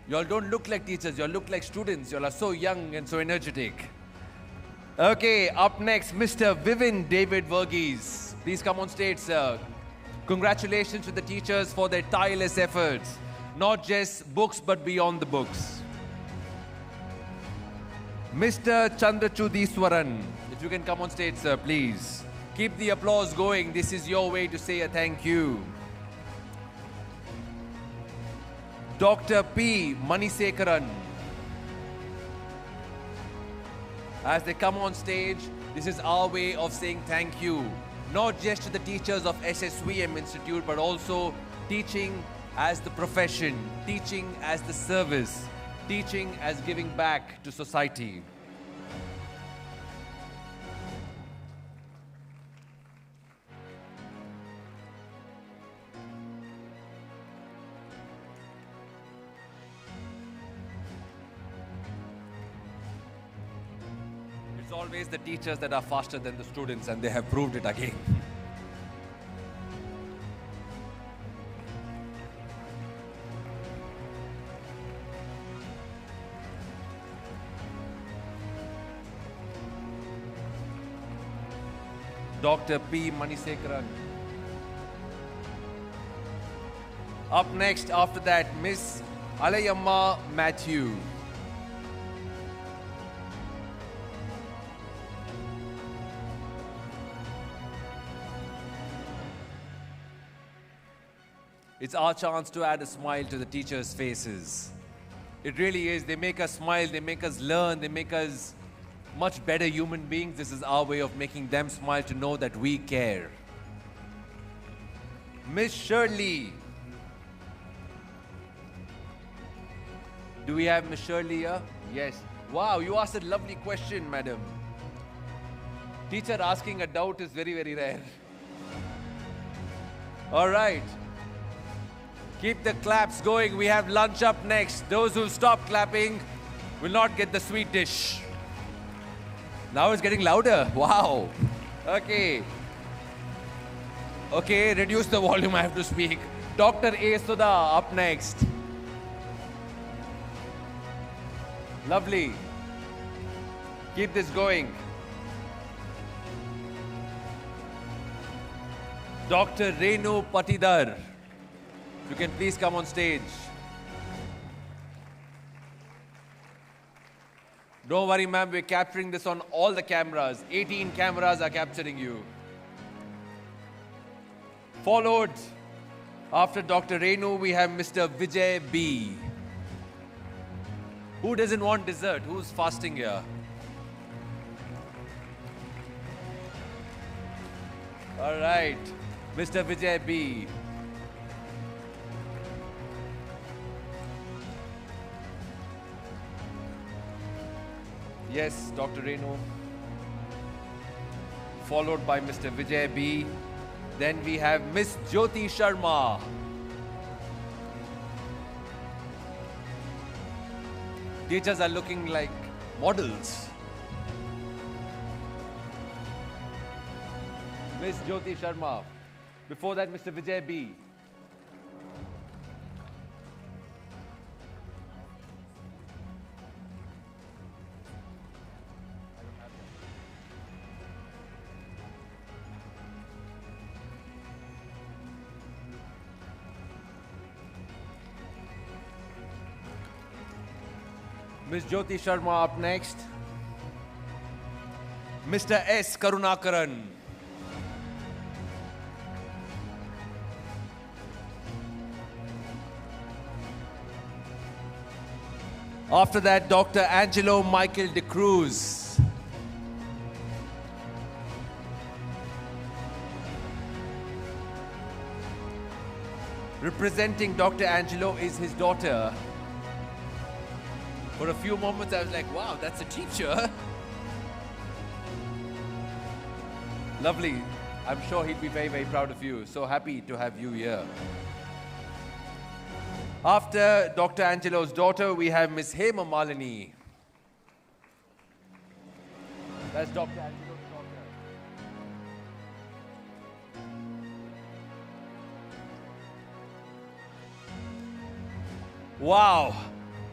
You all don't look like teachers, you all look like students. You all are so young and so energetic. Okay, up next, Mr. Vivin David Verghese. Please come on stage, sir. Congratulations to the teachers for their tireless efforts. Not just books, but beyond the books. Mr. Chandrachudiswaran, if you can come on stage, sir, please. Keep the applause going. This is your way to say a thank you. Dr. P. Manisekaran. As they come on stage, this is our way of saying thank you. not just to the teachers of SSVM Institute, but also teaching as the profession, teaching as the service, teaching as giving back to society. It's always the teachers that are faster than the students, and they have proved it again. Dr. P. Manisekaran. Up next, after that, Miss Alayamma Matthew. It's our chance to add a smile to the teachers' faces. It really is. They make us smile, they make us learn, they make us much better human beings. This is our way of making them smile, to know that we care. Miss Shirley. Do we have Miss Shirley here? Yes. Wow, you asked a lovely question, madam. Teacher asking a doubt is very, very rare. All right. Keep the claps going. We have lunch up next. Those who stop clapping will not get the sweet dish. Now it's getting louder. Wow. Okay. Okay, reduce the volume, I have to speak. Dr. A. Sudha up next. Lovely. Keep this going. Dr. Renu Patidar. You can please come on stage. Don't worry, ma'am, we're capturing this on all the cameras. 18 cameras are capturing you. Followed, after Dr. Renu, we have Mr. Vijay B. Who doesn't want dessert? Who's fasting here? All right, Mr. Vijay B. Yes, Dr. Renu. Followed by Mr. Vijay B. Then we have Miss Jyoti Sharma. Teachers are looking like models. Miss Jyoti Sharma. Before that, Mr. Vijay B. Ms. Jyoti Sharma up next. Mr. S. Karunakaran. After that, Dr. Angelo Michael De Cruz. Representing Dr. Angelo is his daughter. For a few moments, I was like, wow, that's a teacher. Lovely. I'm sure he'd be very, very proud of you. So happy to have you here. After Dr. Angelo's daughter, we have Miss Hema Malini. That's Dr. Angelo's daughter. Wow.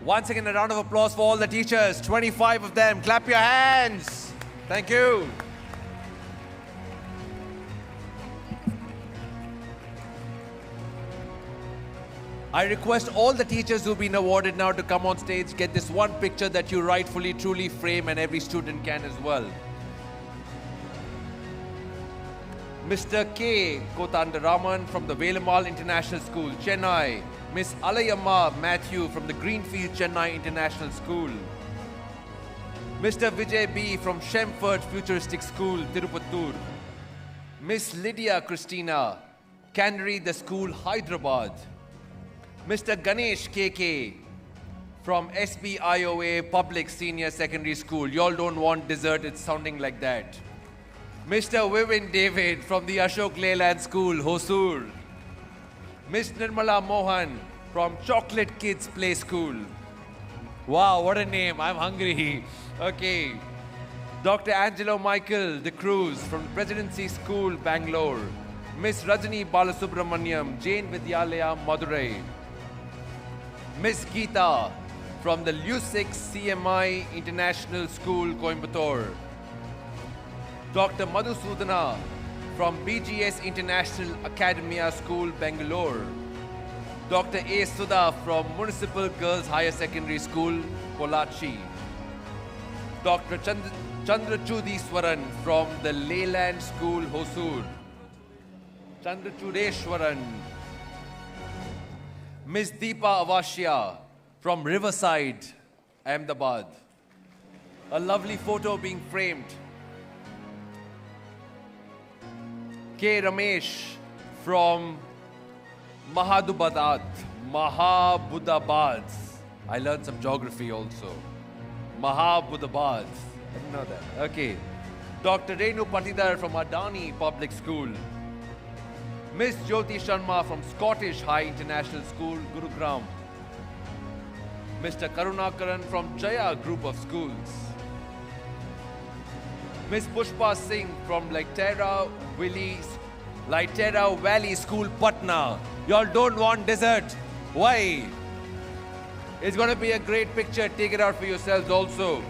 Once again, a round of applause for all the teachers, 25 of them. Clap your hands. Thank you. I request all the teachers who've been awarded now to come on stage, get this one picture that you rightfully, truly frame, and every student can as well. Mr. K. Kotandaraman from the Velamal International School, Chennai. Miss Alayamma Matthew from the Greenfield Chennai International School. Mr. Vijay B. from Shemford Futuristic School, Tirupattur. Miss Lydia Christina, Canary the School, Hyderabad. Mr. Ganesh KK from SBIOA Public Senior Secondary School. Y'all don't want dessert, it's sounding like that. Mr. Vivin David from the Ashok Leyland School, Hosur. Miss Nirmala Mohan from Chocolate Kids Play School. Wow, what a name, I'm hungry. Okay. Dr. Angelo Michael De Cruz from Presidency School, Bangalore. Miss Rajani Balasubramaniam, Jain Vidyalaya, Madurai. Miss Geeta from the LUSIC CMI International School, Coimbatore. Dr. Madhusudana from BGS International Academia School, Bangalore. Dr. A. Sudha from Municipal Girls Higher Secondary School, Pollachi. Dr. Chandrachudiswaran from the Leyland School, Hosur. Chandrachudeshwaran. Miss Deepa Avashya from Riverside, Ahmedabad. A lovely photo being framed. K. Ramesh from Mahabudabad. I learned some geography also. Mahabudabad. I didn't know that. Okay. Dr. Renu Patidar from Adani Public School. Miss Jyoti Sharma from Scottish High International School, Gurugram. Mr. Karunakaran from Jaya Group of Schools. Miss Pushpa Singh from Litera Valley School, Patna. Y'all don't want dessert. Why? It's going to be a great picture. Take it out for yourselves also.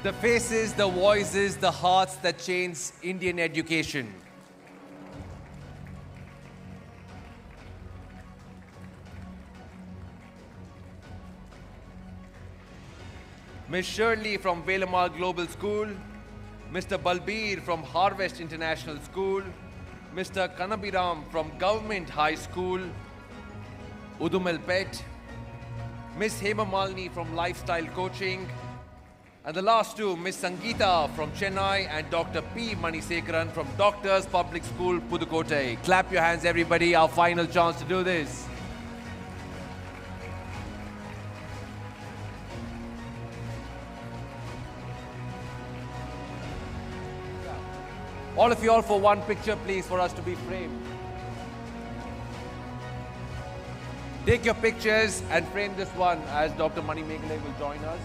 The faces, the voices, the hearts that change Indian education. Miss Shirley from Velamal Global School. Mr. Balbir from Harvest International School. Mr. Kanabiram from Government High School, Udumalpet. Miss Hema Malini from Lifestyle Coaching. And the last two, Miss Sangeeta from Chennai and Dr. P. Manisekaran from Doctors Public School, Pudukkottai. Clap your hands, everybody. Our final chance to do this. All of you all for one picture, please, for us to be framed. Take your pictures and frame this one as Dr. Mani Meghalai will join us.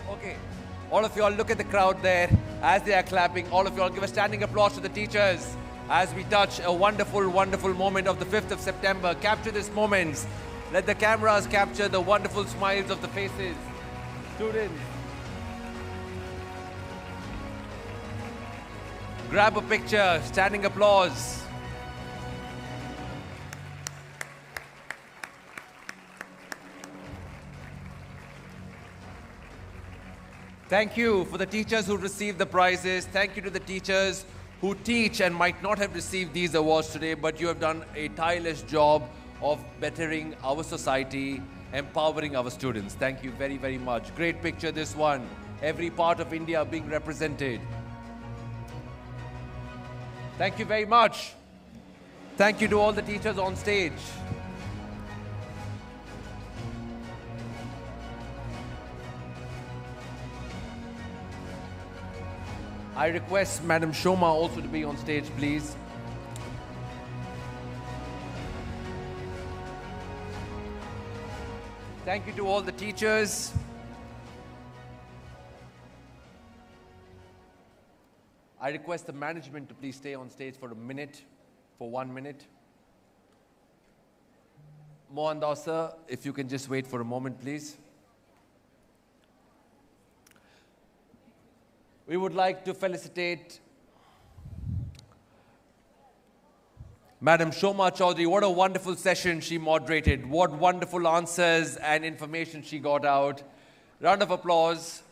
Okay, all of you all look at the crowd there as they are clapping. All of you all give a standing applause to the teachers as we touch a wonderful, wonderful moment of the 5th of September. Capture this moment. Let the cameras capture the wonderful smiles of the faces. Students, grab a picture, standing applause. Thank you for the teachers who received the prizes. Thank you to the teachers who teach and might not have received these awards today, but you have done a tireless job of bettering our society, empowering our students. Thank you very, very much. Great picture, this one. Every part of India being represented. Thank you very much. Thank you to all the teachers on stage. I request Madam Shoma also to be on stage, please. Thank you to all the teachers. I request the management to please stay on stage for a minute, for 1 minute. Mohandas sir, if you can just wait for a moment, please. We would like to felicitate Madam Shoma Chaudhary. What a wonderful session she moderated. What wonderful answers and information she got out. Round of applause.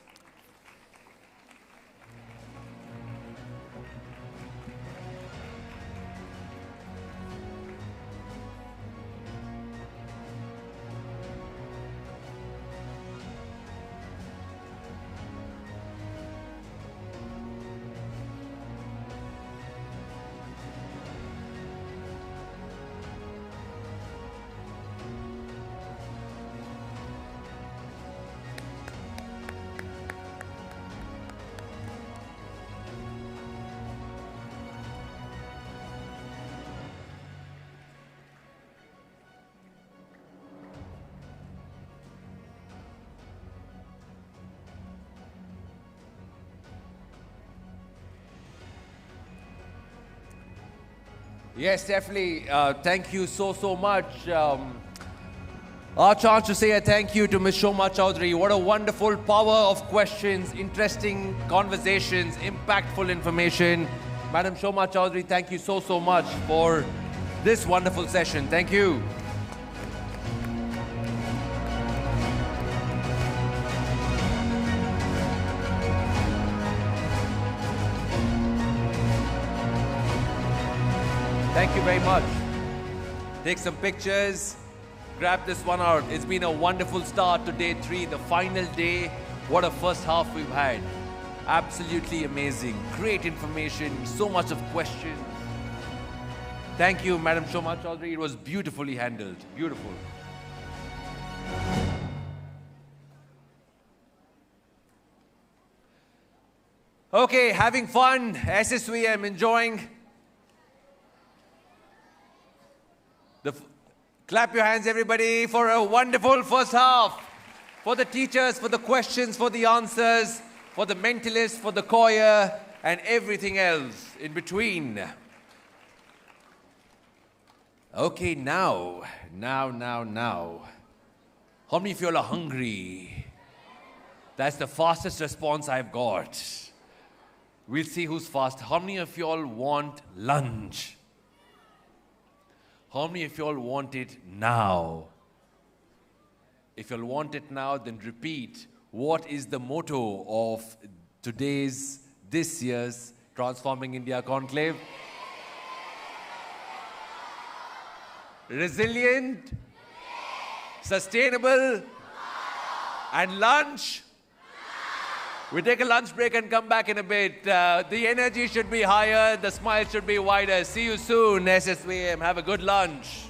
Yes, definitely. Thank you so much. Our chance to say a thank you to Ms. Shoma Chaudhary. What a wonderful power of questions, interesting conversations, impactful information. Madam Shoma Chaudhary, thank you so much for this wonderful session. Thank you. Thank you very much. Take some pictures. Grab this one out. It's been a wonderful start to day 3, the final day. What a first half we've had. Absolutely amazing. Great information. So much of questions. Thank you, Madam Shoma Chaudhary. It was beautifully handled. Beautiful. Okay, having fun. SSVM, enjoying. Clap your hands, everybody, for a wonderful first half. For the teachers, for the questions, for the answers, for the mentalists, for the choir, and everything else in between. Okay, now. How many of you all are hungry? That's the fastest response I've got. We'll see who's fast. How many of you all want lunch? How many of you all want it now? If you all want it now, then repeat. What is the motto of this year's Transforming India Conclave? Resilient, sustainable, and lunch. We take a lunch break and come back in a bit. The energy should be higher, the smile should be wider. See you soon, SSVM. Have a good lunch.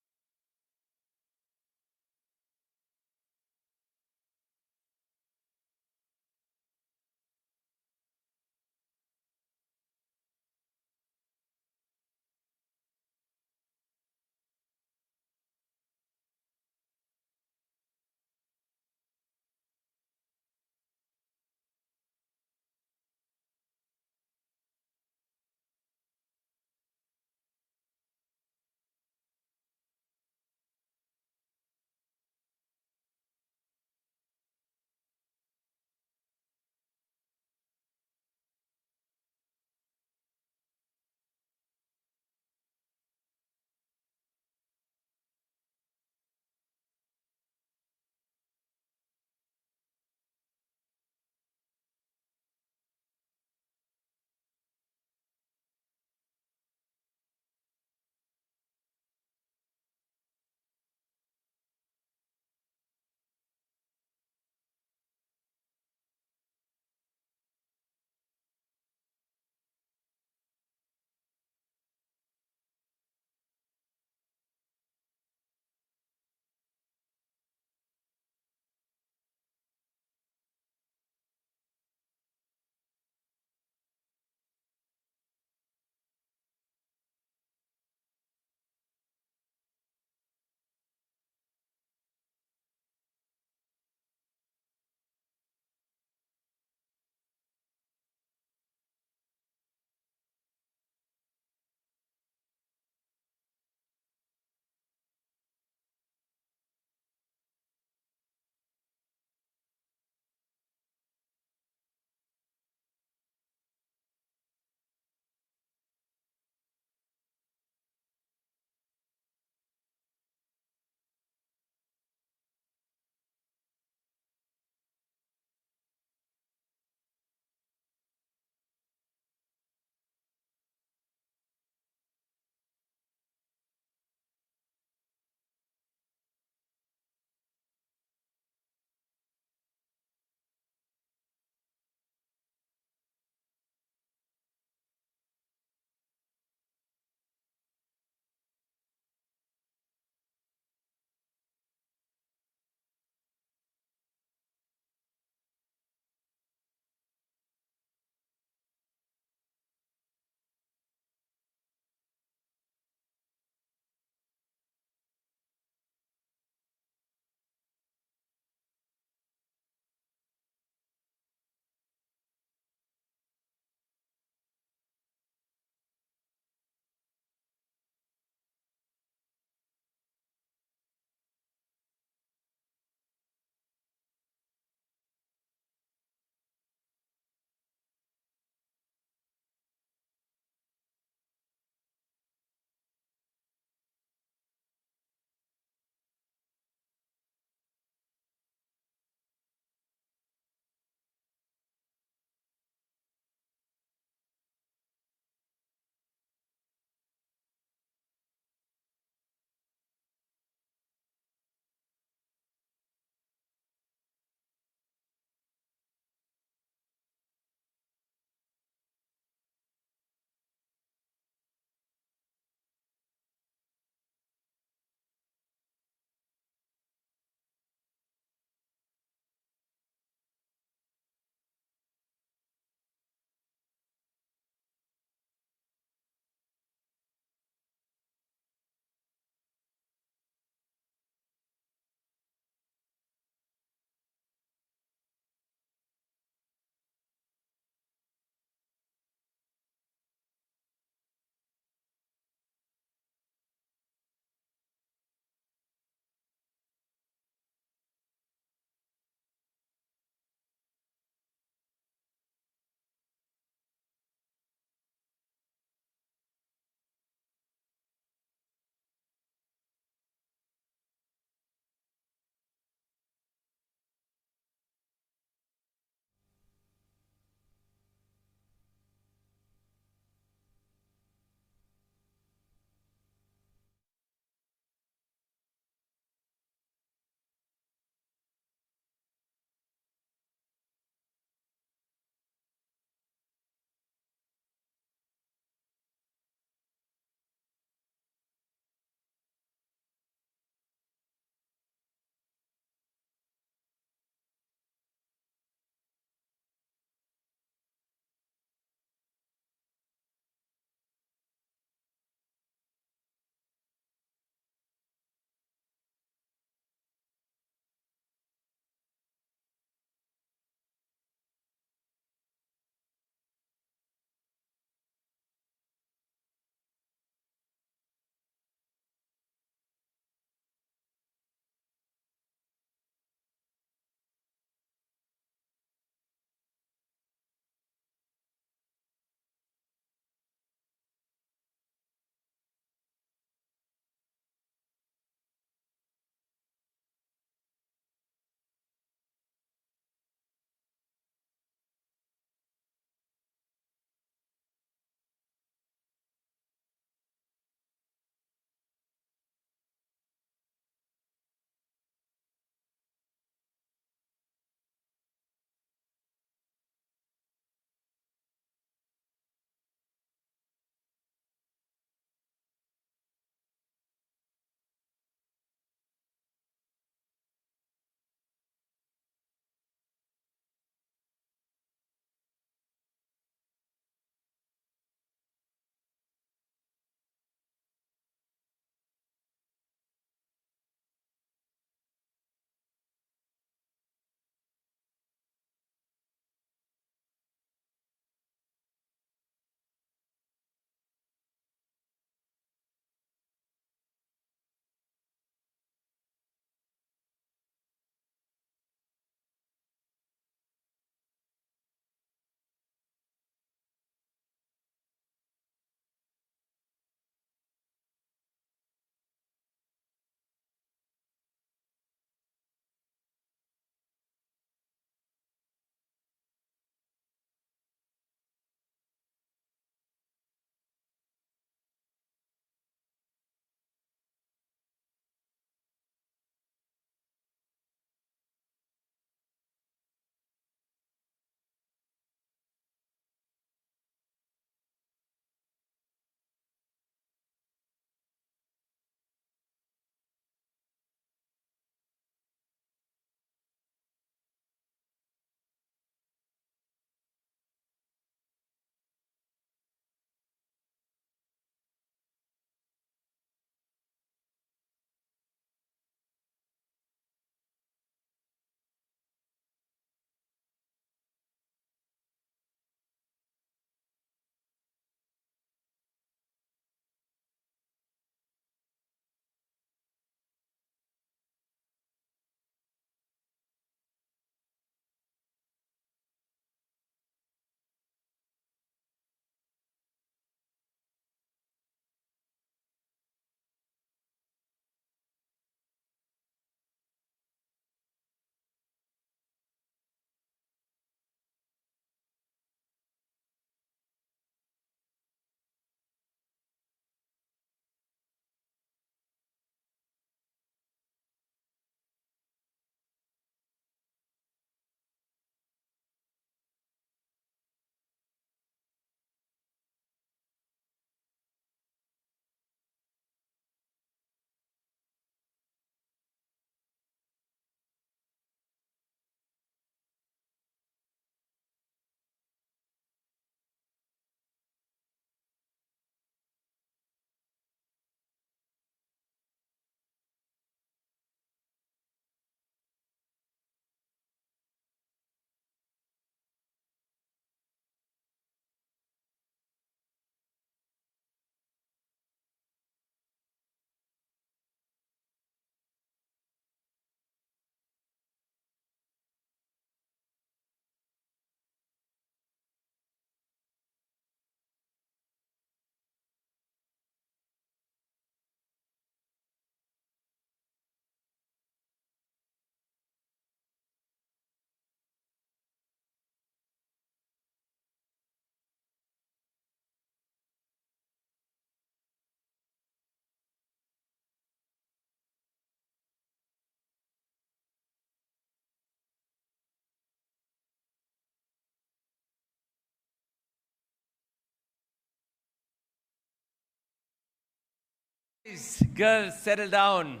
Girls, settle down.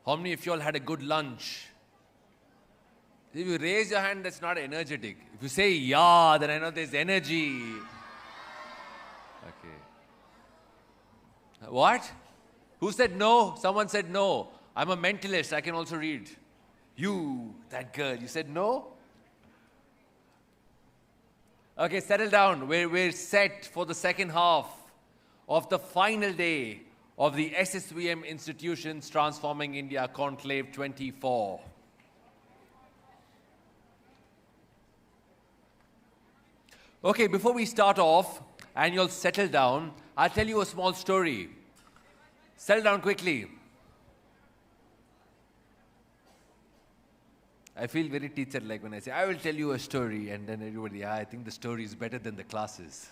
How many of you all had a good lunch? If you raise your hand, that's not energetic. If you say, yeah, then I know there's energy. Okay. What? Who said no? Someone said no. I'm a mentalist. I can also read. You, that girl, you said no? Okay, settle down. We're set for the second half of the final day of the SSVM Institutions Transforming India Conclave 24. Okay, before we start off and you'll settle down, I'll tell you a small story. Settle down quickly. I feel very teacher-like when I say, I will tell you a story, and then everybody, yeah, I think the story is better than the classes.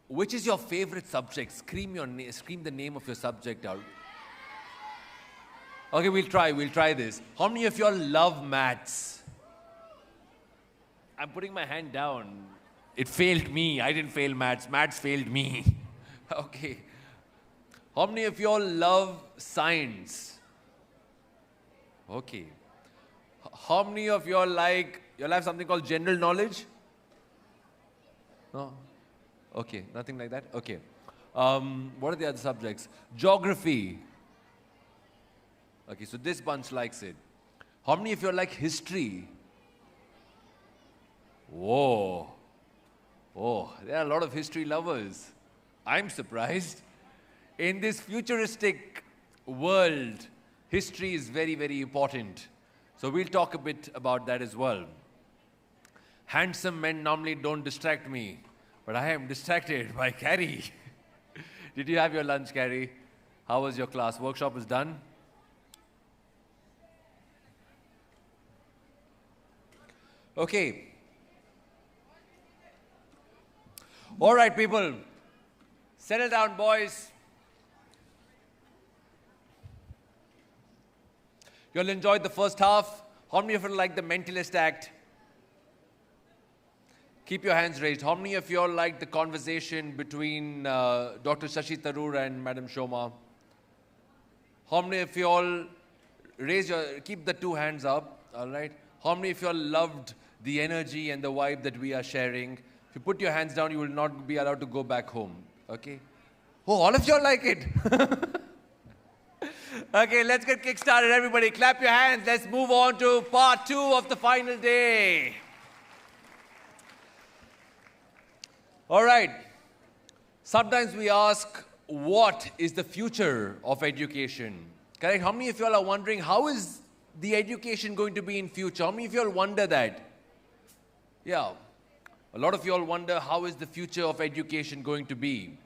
Which is your favorite subject? Scream the name of your subject out. Okay, we'll try this. How many of you all love maths? I'm putting my hand down. It failed me. I didn't fail maths. Maths failed me. Okay. How many of you all love science? Okay. How many of you all you'll have something called general knowledge? No? Okay, nothing like that? Okay. What are the other subjects? Geography. Okay, so this bunch likes it. How many of you like history? Whoa. Oh, there are a lot of history lovers. I'm surprised. In this futuristic world, history is very, very important. So we'll talk a bit about that as well. Handsome men normally don't distract me, but I am distracted by Carrie. Did you have your lunch, Carrie? How was your class? Workshop is done? Okay. All right, people. Settle down, boys. You all enjoyed the first half. How many of you like the Mentalist Act? Keep your hands raised. How many of you all liked the conversation between Dr. Shashi Tharoor and Madam Shoma? How many of you all keep the two hands up, all right? How many of you all loved the energy and the vibe that we are sharing? If you put your hands down, you will not be allowed to go back home, okay? Oh, all of you all like it. Okay, let's get kick-started, everybody. Clap your hands. Let's move on to part 2 of the final day. All right. Sometimes we ask, what is the future of education? Correct? How many of you all are wondering, how is the education going to be in future? How many of you all wonder that? Yeah. A lot of you all wonder, how is the future of education going to be?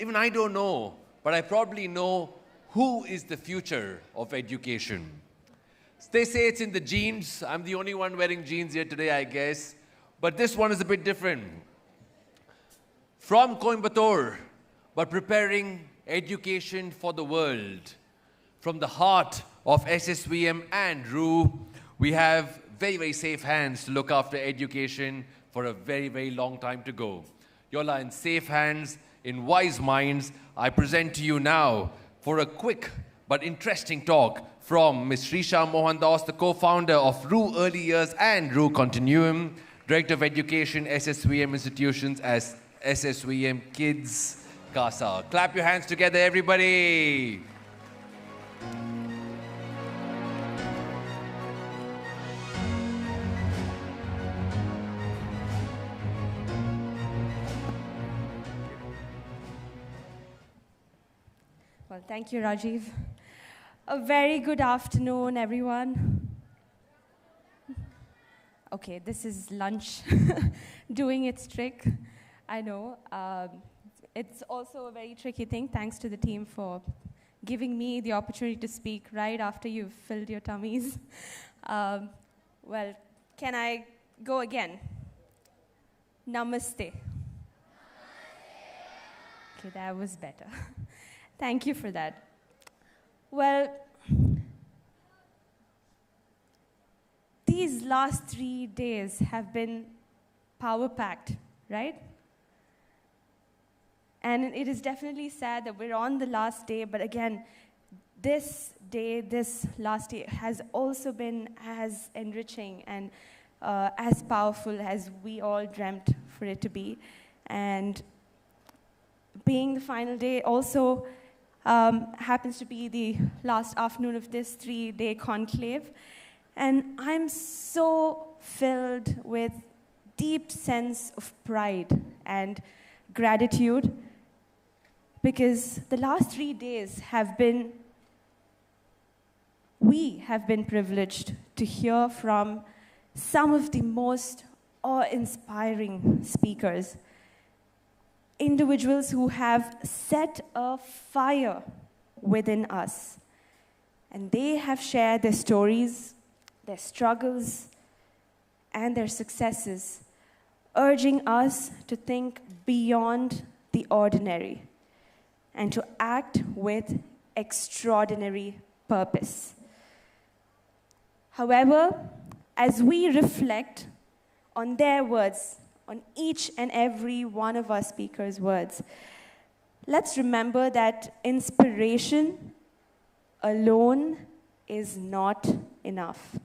Even I don't know, but I probably know who is the future of education. They say it's in the genes. I'm the only one wearing jeans here today, I guess. But this one is a bit different. From Coimbatore, but preparing education for the world. From the heart of SSVM and RU, we have very, very safe hands to look after education for a very, very long time to go. You all are in safe hands, in wise minds. I present to you now for a quick but interesting talk from Ms. Srisha Mohandas, the co-founder of RU Early Years and RU Continuum, Director of Education, SSVM Institutions as SSVM Kids CASA. Clap your hands together, everybody. Well, thank you, Rajiv. A very good afternoon, everyone. Okay, this is lunch doing its trick. I know. It's also a very tricky thing. Thanks to the team for giving me the opportunity to speak right after you've filled your tummies. Well, can I go again. Namaste. Okay, that was better. Thank you for that. Well, these last 3 days have been power-packed, right? And it is definitely sad that we're on the last day, but again, this last day, has also been as enriching and as powerful as we all dreamt for it to be. And being the final day also happens to be the last afternoon of this 3-day conclave. And I'm so filled with deep sense of pride and gratitude, because the last 3 days we have been privileged to hear from some of the most awe-inspiring speakers, individuals who have set a fire within us. And they have shared their stories, their struggles, and their successes, urging us to think beyond the ordinary and to act with extraordinary purpose. However, as we reflect on their words, on each and every one of our speakers' words, let's remember that inspiration alone is not enough.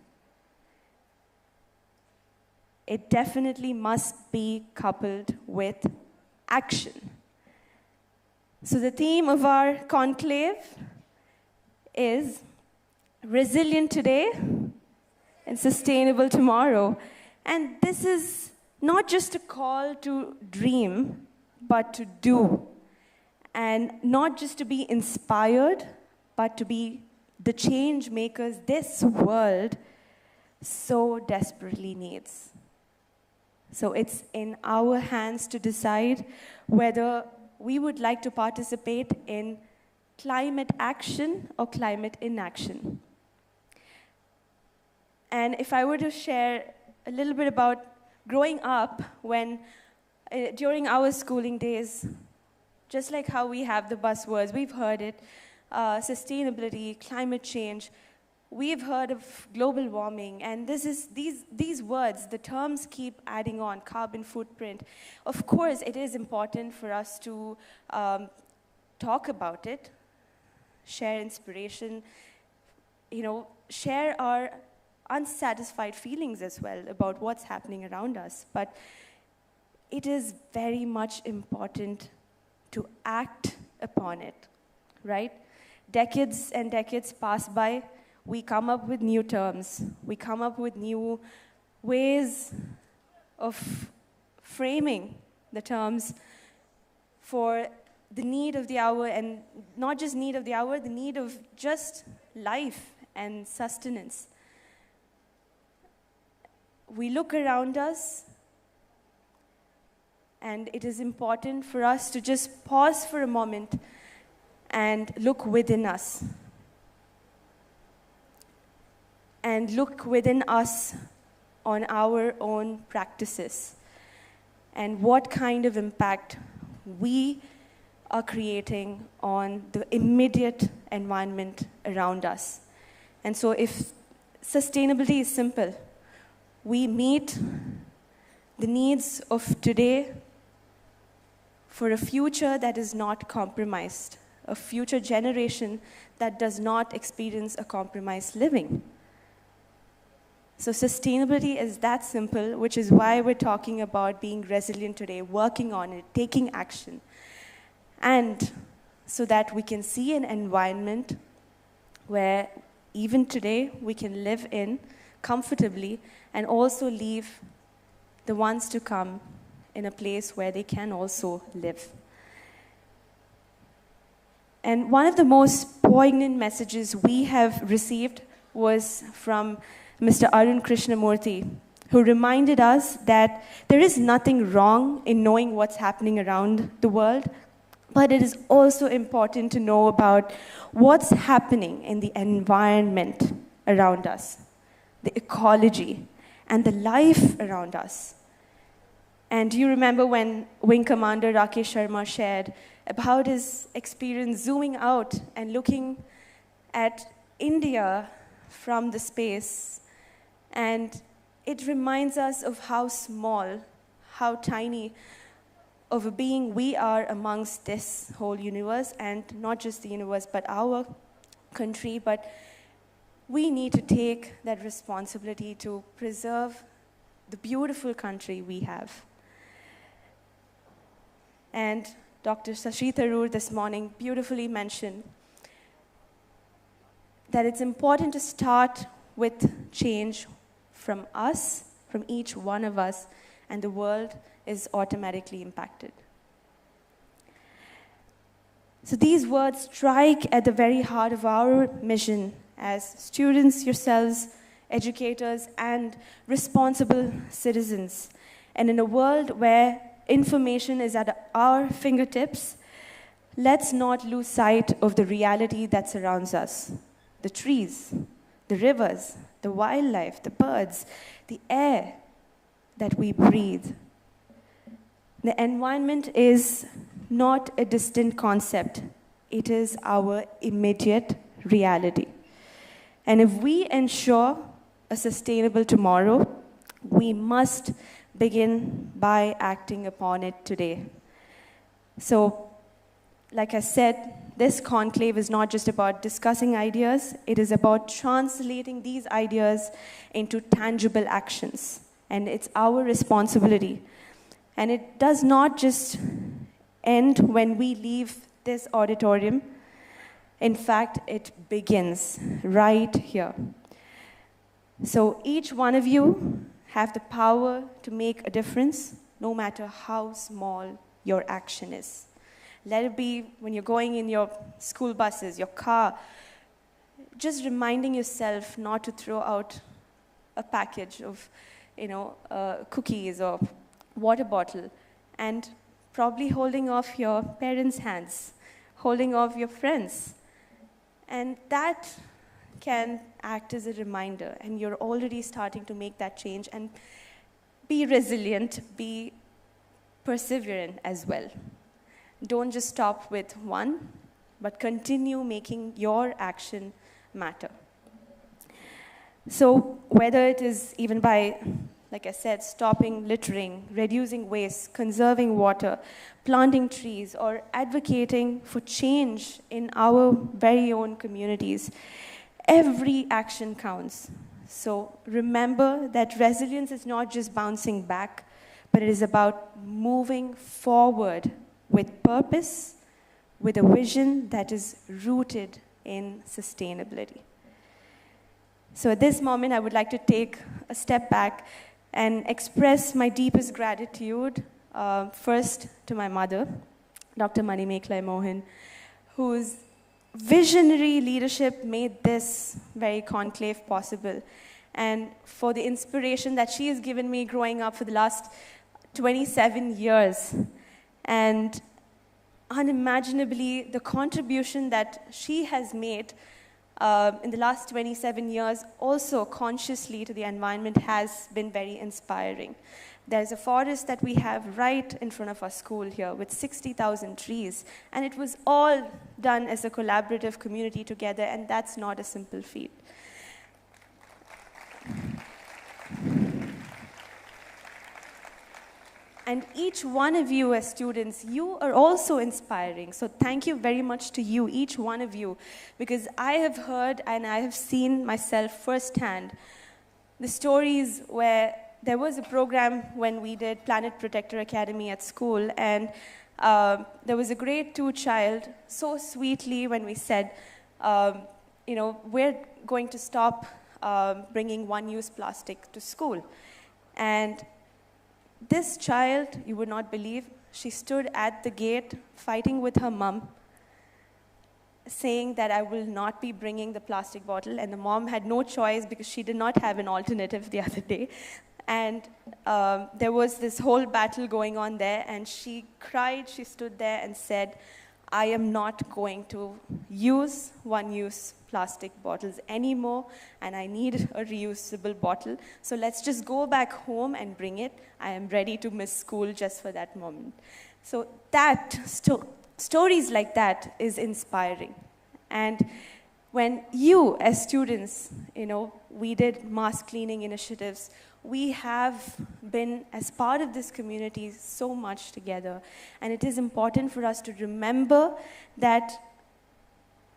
It definitely must be coupled with action. So the theme of our conclave is resilient today and sustainable tomorrow. And this is not just a call to dream, but to do. And not just to be inspired, but to be the change makers this world so desperately needs. So it's in our hands to decide whether we would like to participate in climate action or climate inaction. And if I were to share a little bit about growing up when, during our schooling days, just like how we have the buzzwords, we've heard it, sustainability, climate change, we've heard of global warming, and these words, the terms keep adding on, carbon footprint. Of course, it is important for us to talk about it, share inspiration, share our unsatisfied feelings as well about what's happening around us. But it is very much important to act upon it, right? Decades and decades pass by. We come up with new terms. We come up with new ways of framing the terms for the need of the hour, and not just need of the hour, the need of just life and sustenance. We look around us, and it is important for us to just pause for a moment and look within us. And look within us on our own practices and what kind of impact we are creating on the immediate environment around us. And so if sustainability is simple, we meet the needs of today for a future that is not compromised, a future generation that does not experience a compromised living. So sustainability is that simple, which is why we're talking about being resilient today, working on it, taking action. And so that we can see an environment where even today we can live in comfortably and also leave the ones to come in a place where they can also live. And one of the most poignant messages we have received was from Mr. Arun Krishnamurthy, who reminded us that there is nothing wrong in knowing what's happening around the world, but it is also important to know about what's happening in the environment around us, the ecology, and the life around us. And do you remember when Wing Commander Rakesh Sharma shared about his experience zooming out and looking at India from the space? And it reminds us of how small, how tiny of a being we are amongst this whole universe, and not just the universe, but our country. But we need to take that responsibility to preserve the beautiful country we have. And Dr. Shashi Tharoor this morning beautifully mentioned that it's important to start with change from us, from each one of us, and the world is automatically impacted. So these words strike at the very heart of our mission as students, yourselves, educators, and responsible citizens. And in a world where information is at our fingertips, let's not lose sight of the reality that surrounds us. The trees, the rivers, the wildlife, the birds, the air that we breathe. The environment is not a distant concept. It is our immediate reality. And if we ensure a sustainable tomorrow, we must begin by acting upon it today. So, like I said, this conclave is not just about discussing ideas, it is about translating these ideas into tangible actions. And it's our responsibility. And it does not just end when we leave this auditorium. In fact, it begins right here. So each one of you have the power to make a difference, no matter how small your action is. Let it be when you're going in your school buses, your car, just reminding yourself not to throw out a package of, cookies or water bottle, and probably holding off your parents' hands, holding off your friends. And that can act as a reminder, and you're already starting to make that change. And be resilient, be perseverant as well. Don't just stop with one, but continue making your action matter. So whether it is even by, like I said, stopping littering, reducing waste, conserving water, planting trees, or advocating for change in our very own communities, every action counts. So remember that resilience is not just bouncing back, but it is about moving forward with purpose, with a vision that is rooted in sustainability. So at this moment, I would like to take a step back and express my deepest gratitude, first to my mother, Dr. Manimekalai Mohan, whose visionary leadership made this very conclave possible, and for the inspiration that she has given me growing up for the last 27 years. And unimaginably, the contribution that she has made in the last 27 years, also consciously to the environment, has been very inspiring. There's a forest that we have right in front of our school here with 60,000 trees, and it was all done as a collaborative community together, and that's not a simple feat. And each one of you as students, you are also inspiring. So thank you very much to you, each one of you, because I have heard and I have seen myself firsthand the stories where there was a program when we did Planet Protector Academy at school, and there was a grade 2 child, so sweetly when we said, we're going to stop bringing one-use plastic to school. And this child, you would not believe, she stood at the gate fighting with her mom, saying that I will not be bringing the plastic bottle, and the mom had no choice because she did not have an alternative the other day. And there was this whole battle going on there, and she cried, she stood there and said, I am not going to use one-use plastic bottles anymore, and I need a reusable bottle. So let's just go back home and bring it. I am ready to miss school just for that moment. So that, stories like that is inspiring. And when you, as students, we did mass cleaning initiatives, we have been, as part of this community, so much together. And it is important for us to remember that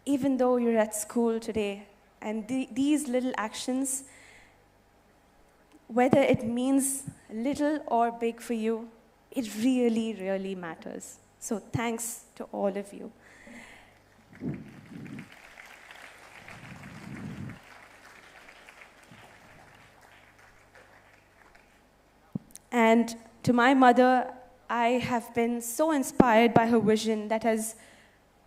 even though you're at school today, and these little actions, whether it means little or big for you, it really, really matters. So thanks to all of you. And to my mother, I have been so inspired by her vision that has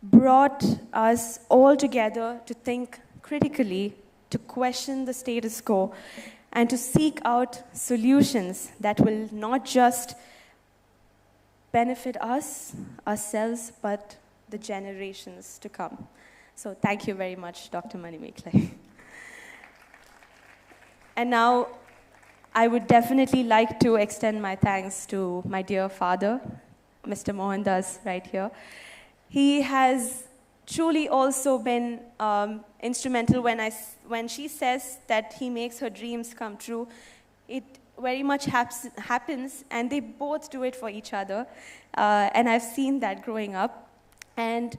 brought us all together to think critically, to question the status quo, and to seek out solutions that will not just benefit us, ourselves, but the generations to come. So thank you very much, Dr. Manimekle. And now, I would definitely like to extend my thanks to my dear father, Mr. Mohandas, right here. He has truly also been instrumental when she says that he makes her dreams come true. It very much happens, and they both do it for each other. And I've seen that growing up. And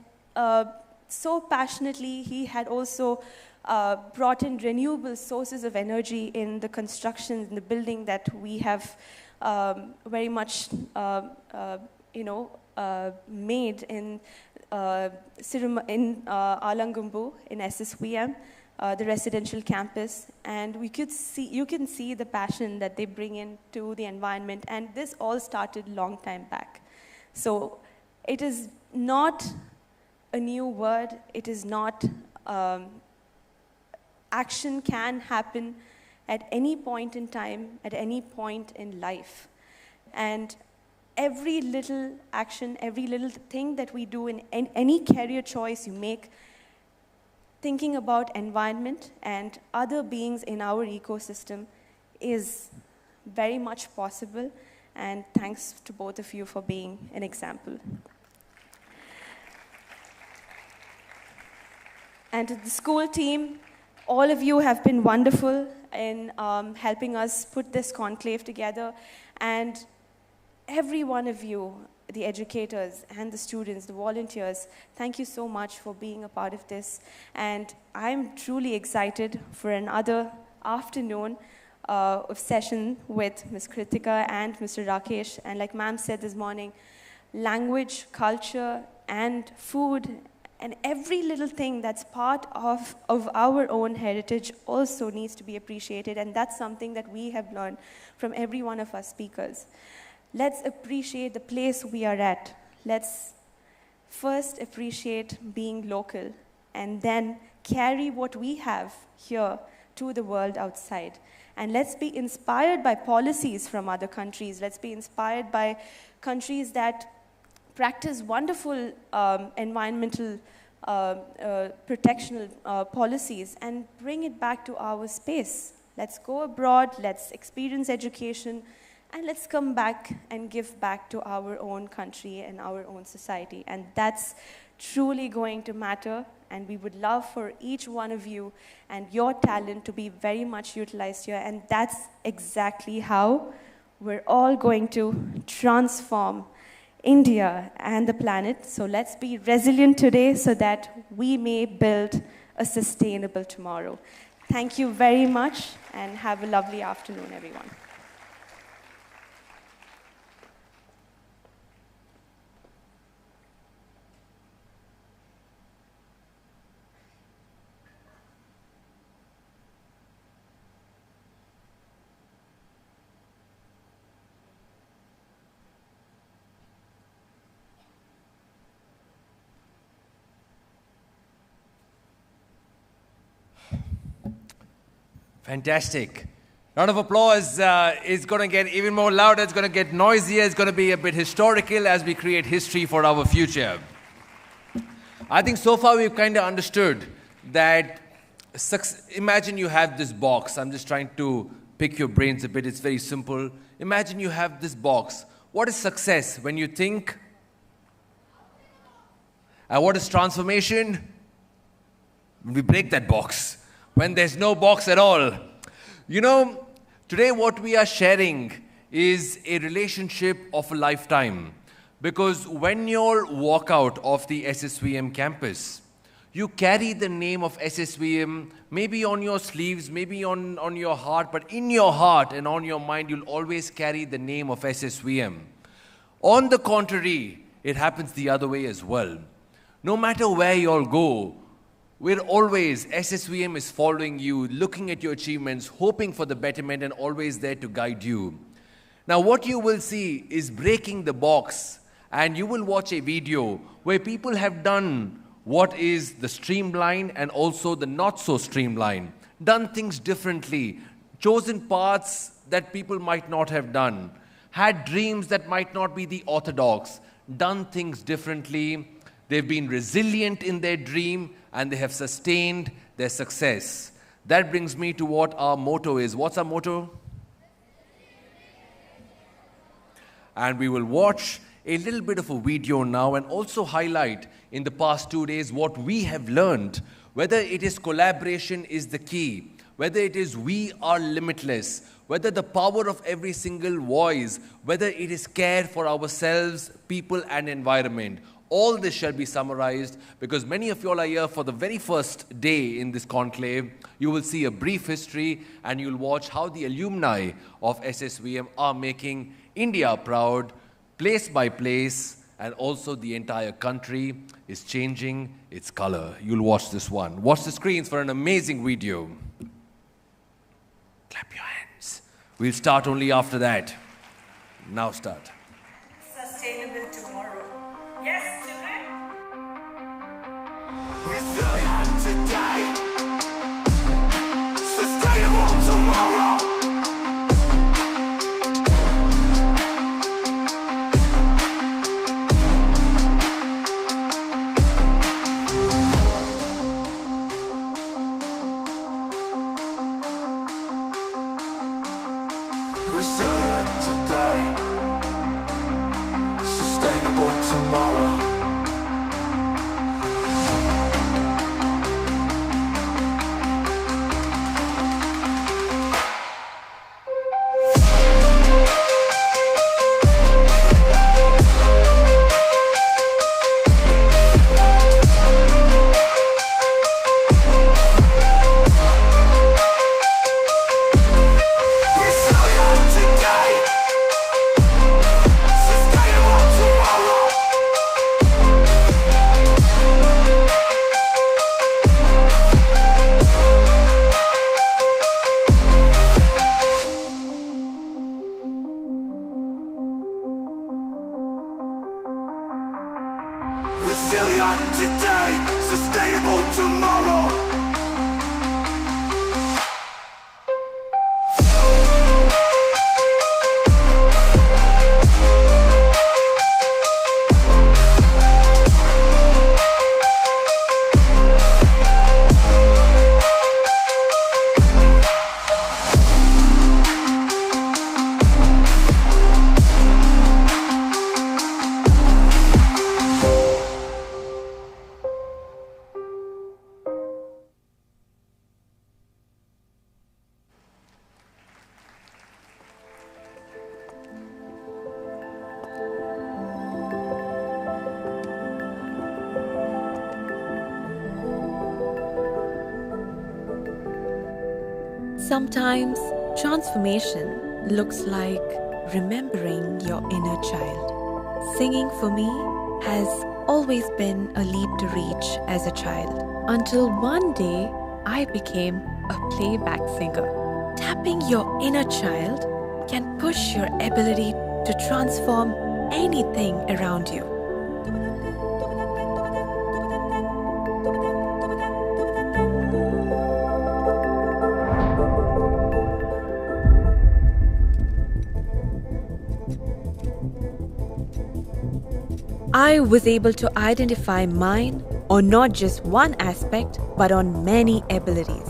so passionately, he had also brought in renewable sources of energy in the construction, in the building that we have very much, made in Alangumbu in SSVM, the residential campus. And you can see the passion that they bring into the environment. And this all started long time back. So it is not a new word. It is not... action can happen at any point in time, at any point in life. And every little action, every little thing that we do in any career choice you make, thinking about environment and other beings in our ecosystem is very much possible. And thanks to both of you for being an example. And to the school team, all of you have been wonderful in helping us put this conclave together. And every one of you, the educators and the students, the volunteers, thank you so much for being a part of this. And I'm truly excited for another afternoon of session with Ms. Kritika and Mr. Rakesh. And like ma'am said this morning, language, culture, and food, and every little thing that's part of our own heritage also needs to be appreciated, and that's something that we have learned from every one of our speakers. Let's appreciate the place we are at. Let's first appreciate being local, and then carry what we have here to the world outside. And let's be inspired by policies from other countries. Let's be inspired by countries that practice wonderful environmental protectional policies and bring it back to our space. Let's go abroad, let's experience education, and let's come back and give back to our own country and our own society. And that's truly going to matter, and we would love for each one of you and your talent to be very much utilized here. And that's exactly how we're all going to transform India and the planet. So let's be resilient today so that we may build a sustainable tomorrow. Thank you very much, and have a lovely afternoon, everyone. Fantastic. Round of applause is going to get even more louder. It's going to get noisier. It's going to be a bit historical as we create history for our future. I think so far we've kind of understood that, imagine you have this box. I'm just trying to pick your brains a bit. It's very simple. Imagine you have this box. What is success when you think? And what is transformation? We break that box. When there's no box at all. You know, today what we are sharing is a relationship of a lifetime. Because when you all walk out of the SSVM campus, you carry the name of SSVM maybe on your sleeves, maybe on your heart, but in your heart and on your mind, you'll always carry the name of SSVM. On the contrary, it happens the other way as well. No matter where you all go, we're always, SSVM is following you, looking at your achievements, hoping for the betterment, and always there to guide you. Now, what you will see is breaking the box, and you will watch a video where people have done what is the streamline and also the not so streamline, done things differently, chosen paths that people might not have done, had dreams that might not be the orthodox, done things differently. They've been resilient in their dream and they have sustained their success. That brings me to what our motto is. What's our motto? And we will watch a little bit of a video now and also highlight in the past 2 days what we have learned, whether it is collaboration is the key, whether it is we are limitless, whether the power of every single voice, whether it is care for ourselves, people and environment. All this shall be summarized because many of you all are here for the very first day in this conclave. You will see a brief history and you'll watch how the alumni of SSVM are making India proud, place by place, and also the entire country is changing its color. You'll watch this one. Watch the screens for an amazing video. Clap your hands. We'll start only after that. Now start. Sustainable tomorrow. Yes, children? Resilient today, sustainable tomorrow. Resilient today, sustainable tomorrow. Resilient today, sustainable tomorrow. Sometimes transformation looks like remembering your inner child. Singing for me has always been a leap to reach as a child, until one day I became a playback singer. Tapping your inner child can push your ability to transform anything around you. I was able to identify mine on not just one aspect, but on many abilities.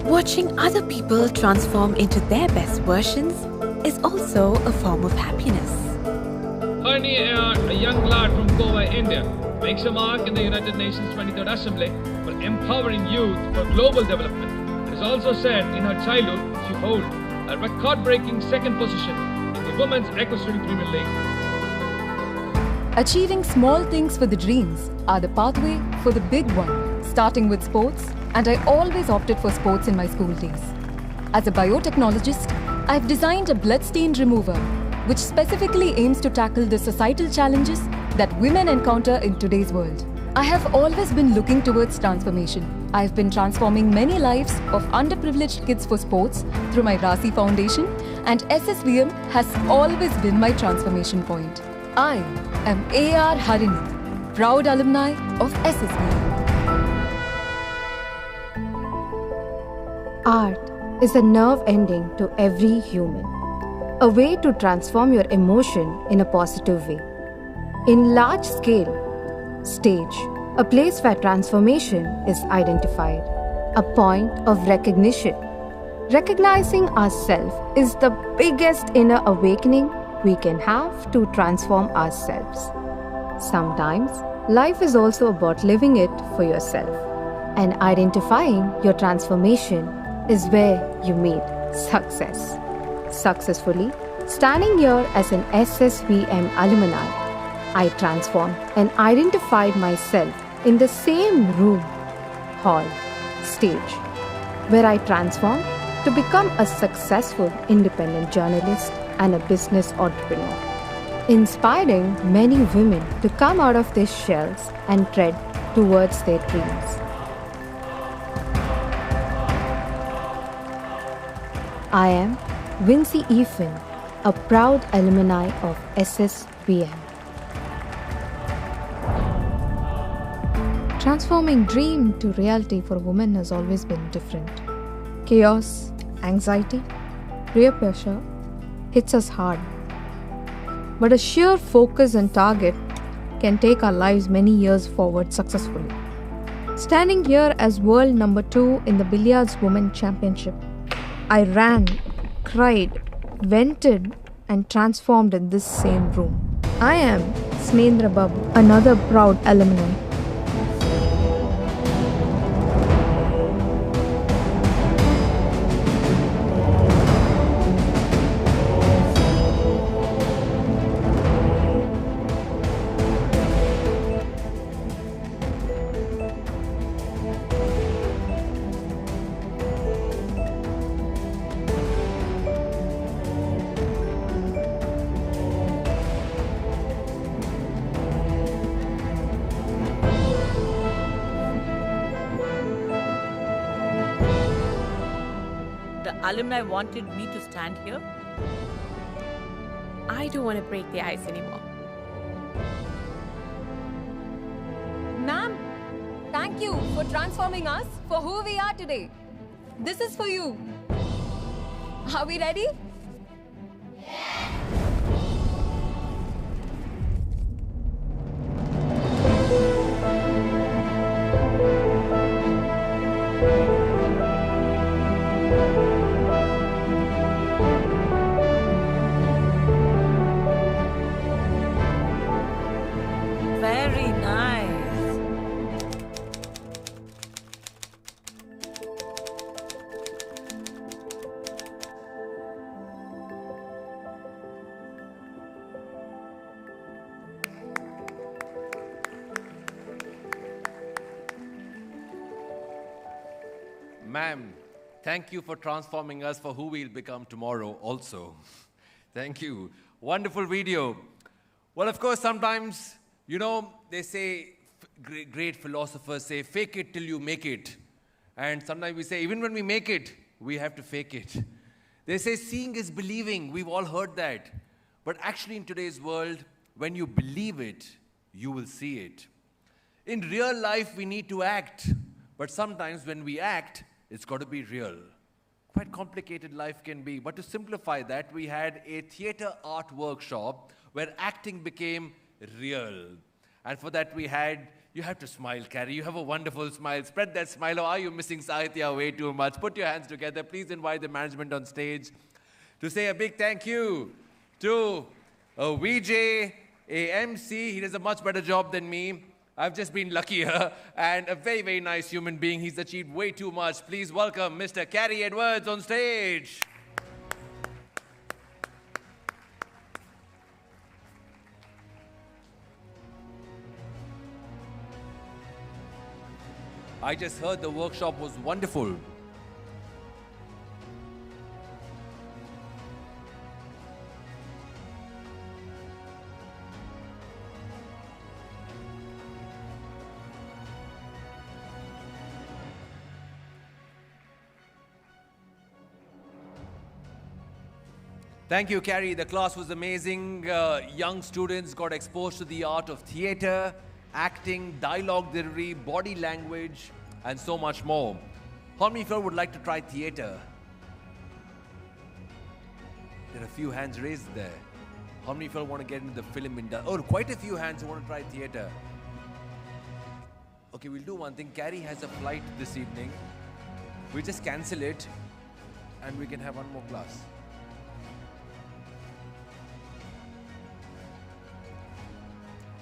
Watching other people transform into their best versions is also a form of happiness. Harni, a young lad from Goa, India, makes a mark in the United Nations 23rd Assembly for empowering youth for global development. It is also said in her childhood she holds a record-breaking second position in the Women's Equestrian Premier League. Achieving small things for the dreams are the pathway for the big one, starting with sports, and I always opted for sports in my school days. As a biotechnologist, I've designed a blood stain remover, which specifically aims to tackle the societal challenges that women encounter in today's world. I have always been looking towards transformation. I've been transforming many lives of underprivileged kids for sports through my Rasi Foundation, and SSVM has always been my transformation point. I am A.R. Harini, proud alumni of SSVM. Art is a nerve ending to every human, a way to transform your emotion in a positive way. In large scale, stage, a place where transformation is identified, a point of recognition. Recognizing ourselves is the biggest inner awakening we can have to transform ourselves. Sometimes, life is also about living it for yourself, and identifying your transformation is where you meet success. Successfully, standing here as an SSVM alumni, I transformed and identified myself in the same room, hall, stage, where I transformed to become a successful independent journalist and a business entrepreneur, inspiring many women to come out of their shells and tread towards their dreams. I am Vincy Ethan, a proud alumni of SSVM. Transforming dream to reality for women has always been different. Chaos, anxiety, peer pressure hits us hard. But a sheer focus and target can take our lives many years forward successfully. Standing here as world number 2 in the Billiards Women Championship, I ran, cried, vented, and transformed in this same room. I am Snendra Babu, another proud alumni. Alumni wanted me to stand here. I don't want to break the ice anymore. Ma'am, thank you for transforming us for who we are today. This is for you. Are we ready? Very nice. Ma'am, thank you for transforming us for who we'll become tomorrow also. Thank you. Wonderful video. Well, of course, sometimes, you know, they say, great philosophers say, fake it till you make it. And sometimes we say, even when we make it, we have to fake it. They say, seeing is believing. We've all heard that. But actually, in today's world, when you believe it, you will see it. In real life, we need to act. But sometimes when we act, it's got to be real. Quite complicated life can be. But to simplify that, we had a theater art workshop where acting became real. And for that we had, you have to smile, Carrie. You have a wonderful smile. Spread that smile. Or are you missing Sahitya way too much? Put your hands together. Please invite the management on stage to say a big thank you to a VJ, a MC. He does a much better job than me. I've just been luckier, and a very, very nice human being. He's achieved way too much. Please welcome Mr. Carrie Edwards on stage. I just heard the workshop was wonderful. Thank you, Carrie. The class was amazing. Young students got exposed to the art of theater, acting, dialogue delivery, body language, and so much more. How many of you would like to try theater? There are a few hands raised there. How many of you want to get into the film industry? Oh, quite a few hands who want to try theater. Okay, we'll do one thing. Carrie has a flight this evening. We just cancel it and we can have one more class.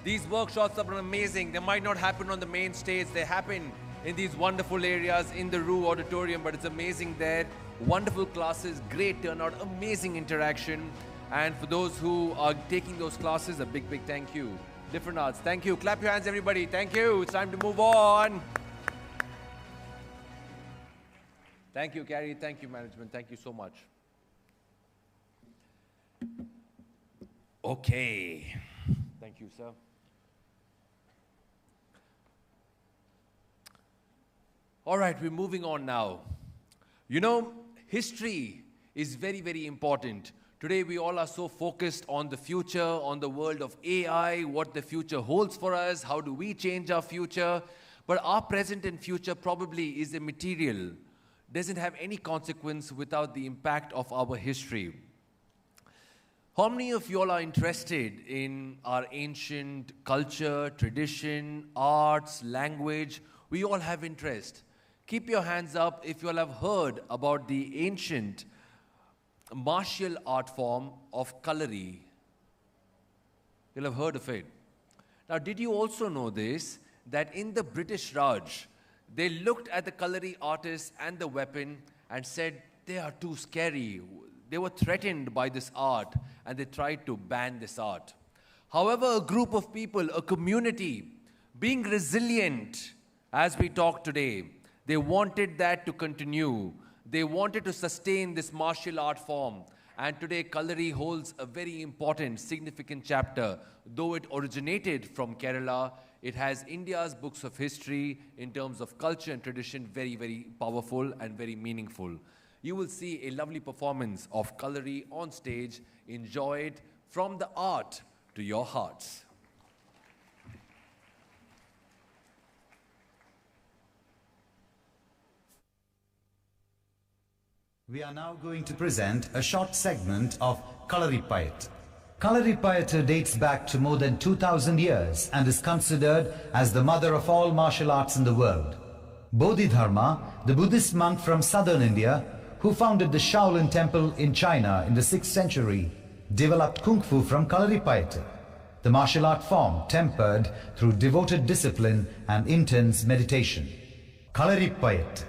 These workshops are amazing. They might not happen on the main stage. They happen in these wonderful areas in the Rue Auditorium, but it's amazing there. Wonderful classes, great turnout, amazing interaction. And for those who are taking those classes, a big, big thank you. Different arts, thank you. Clap your hands, everybody. Thank you. It's time to move on. Thank you, Carrie. Thank you, management. Thank you so much. Okay. Thank you, sir. All right, we're moving on now. You know, history is very, very important. Today, we all are so focused on the future, on the world of AI, what the future holds for us, how do we change our future. But our present and future probably is immaterial, doesn't have any consequence without the impact of our history. How many of you all are interested in our ancient culture, tradition, arts, language? We all have interest. Keep your hands up if you all have heard about the ancient martial art form of Kalari. You'll have heard of it. Now, did you also know this, that in the British Raj, they looked at the Kalari artists and the weapon and said, they are too scary. They were threatened by this art and they tried to ban this art. However, a group of people, a community, being resilient, as we talk today, they wanted that to continue. They wanted to sustain this martial art form. And today, Kalari holds a very important, significant chapter. Though it originated from Kerala, it has India's books of history in terms of culture and tradition, very, very powerful and very meaningful. You will see a lovely performance of Kalari on stage. Enjoy it from the art to your hearts. We are now going to present a short segment of Kalaripayattu. Kalaripayattu dates back to more than 2000 years and is considered as the mother of all martial arts in the world. Bodhidharma, the Buddhist monk from southern India, who founded the Shaolin temple in China in the 6th century, developed Kung Fu from Kalaripayattu, the martial art form tempered through devoted discipline and intense meditation. Kalaripayattu.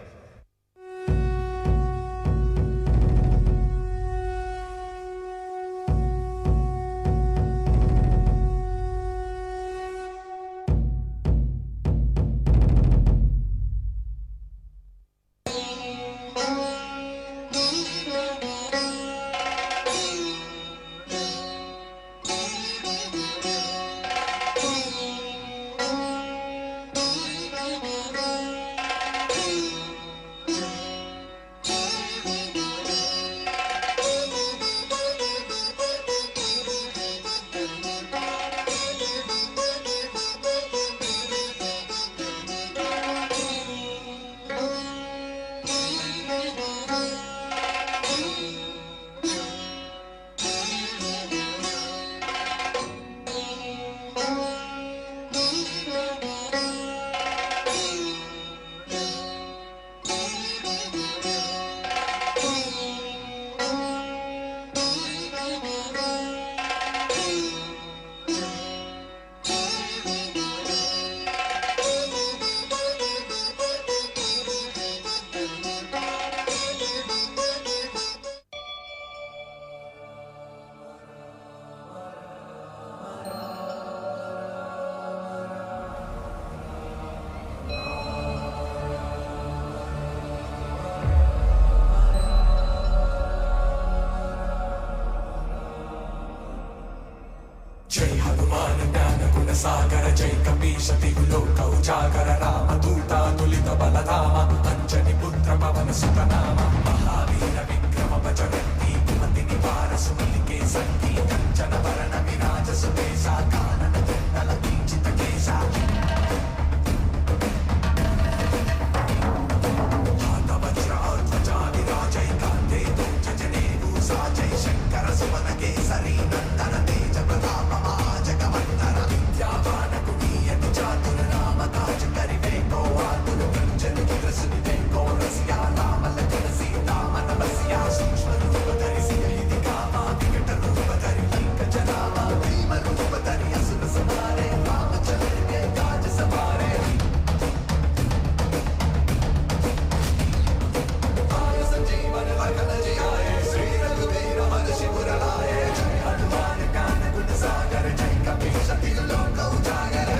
సాగర జై కపీశ దిగులోక ఉజాగర రామ దూత తులిత బలధామ అంజని పుత్ర పవన సుతనామ మహావీర విక్రమ భజరంతి కుమతి నివార సుమలికే సంగీ కంచన వరణ విరాజ సుదేశ కానన జండల కించిత కేశ హాత వజ్ర ధ్వజా విరాజై కాంతే తోజ జనే భూసా జై శంకర సువన కేసరి నందన తేజ ప్రతాప మహాజగవందన విద్యావాన కుమీయతి చాతుర రామ కాజ కరివే కో ఆతుర కంచన కిరసుని కో రసియా రామ లఖన సీతా మన బసియా సూక్ష్మ రూప ధరిసి ఇది comma వికట రూప ధరి లింక జనామ భీమ రూప ధరి అసుర సమారే రామచంద్ర के काज सवारे आय संजीवन लखन जी आए श्री रघुवीर हर्षि पुर लाए जय हनुमान ज्ञान गुण सागर जय कपीश तिहु लोक उजागर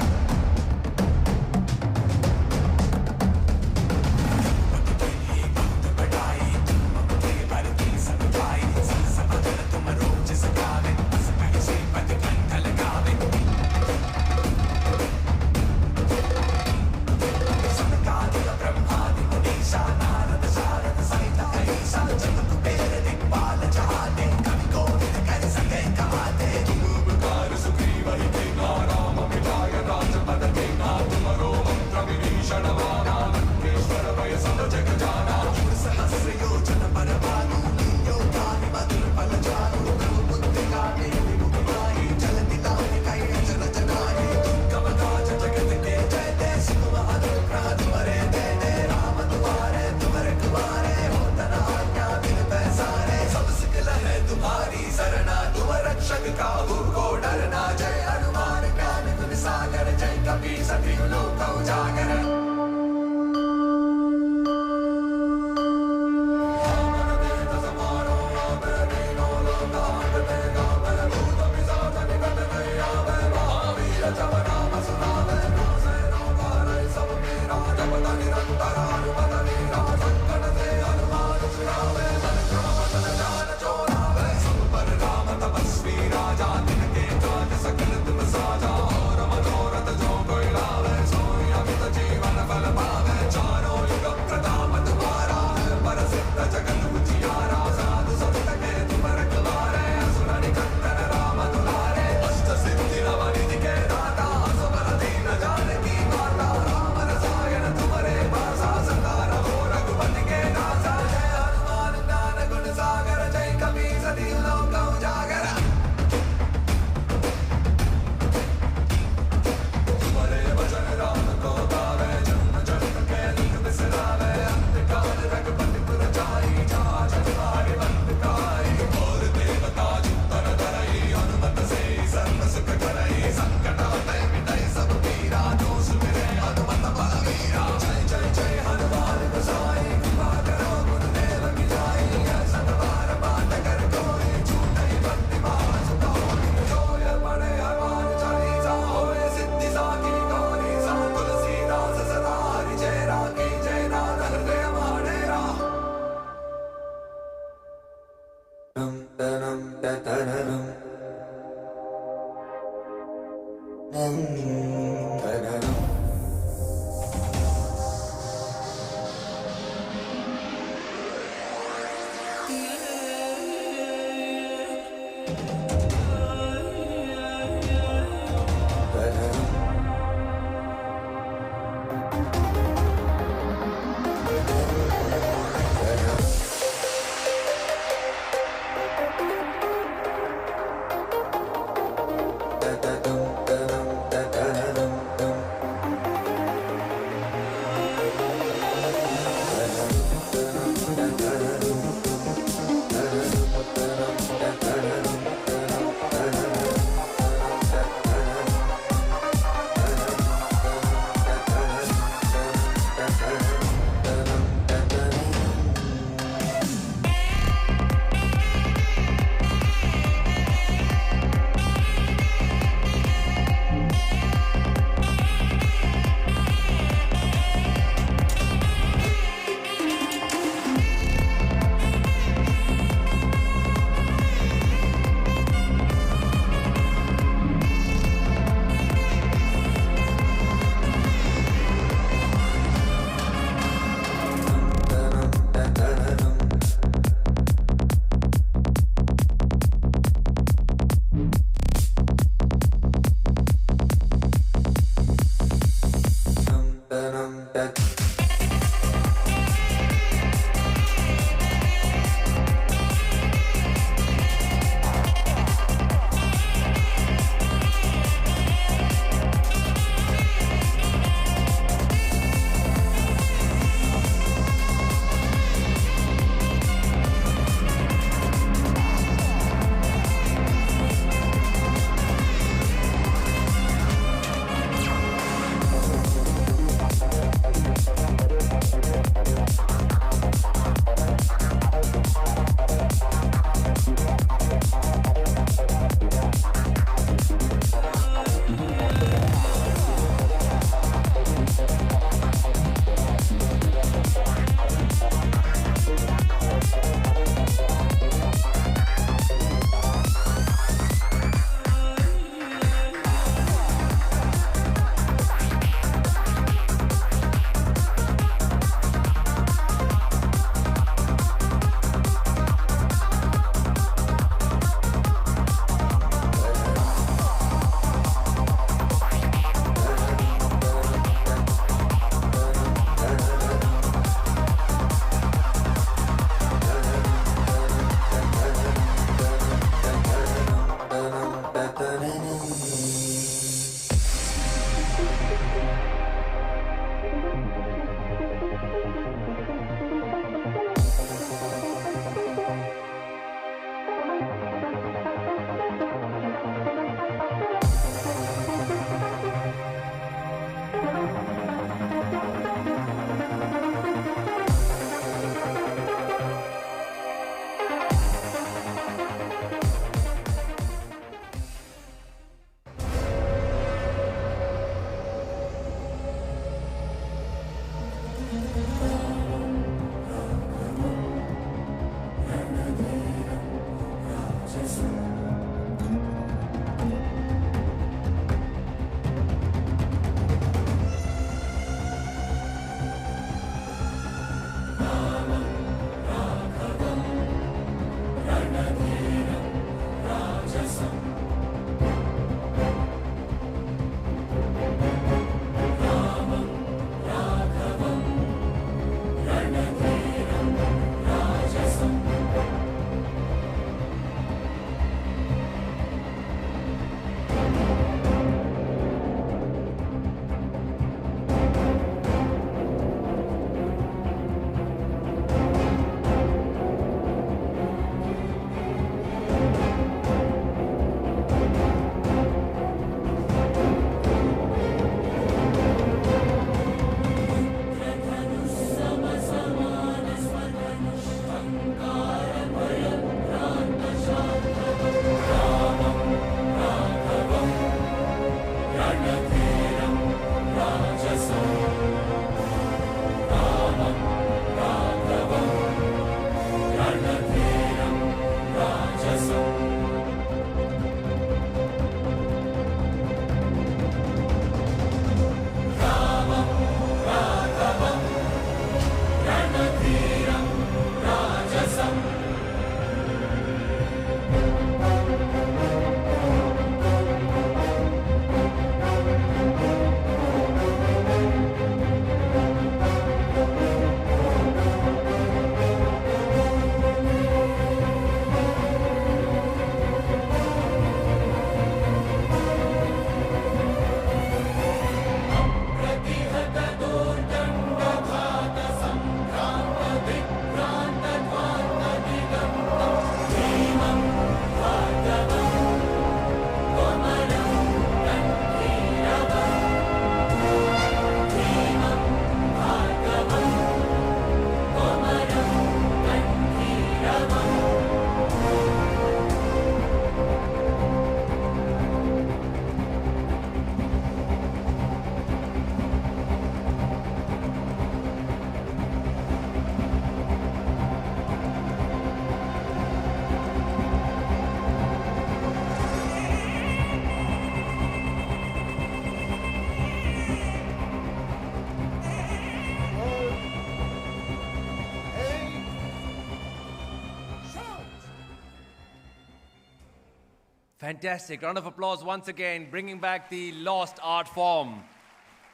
Fantastic. Round of applause once again, bringing back the lost art form.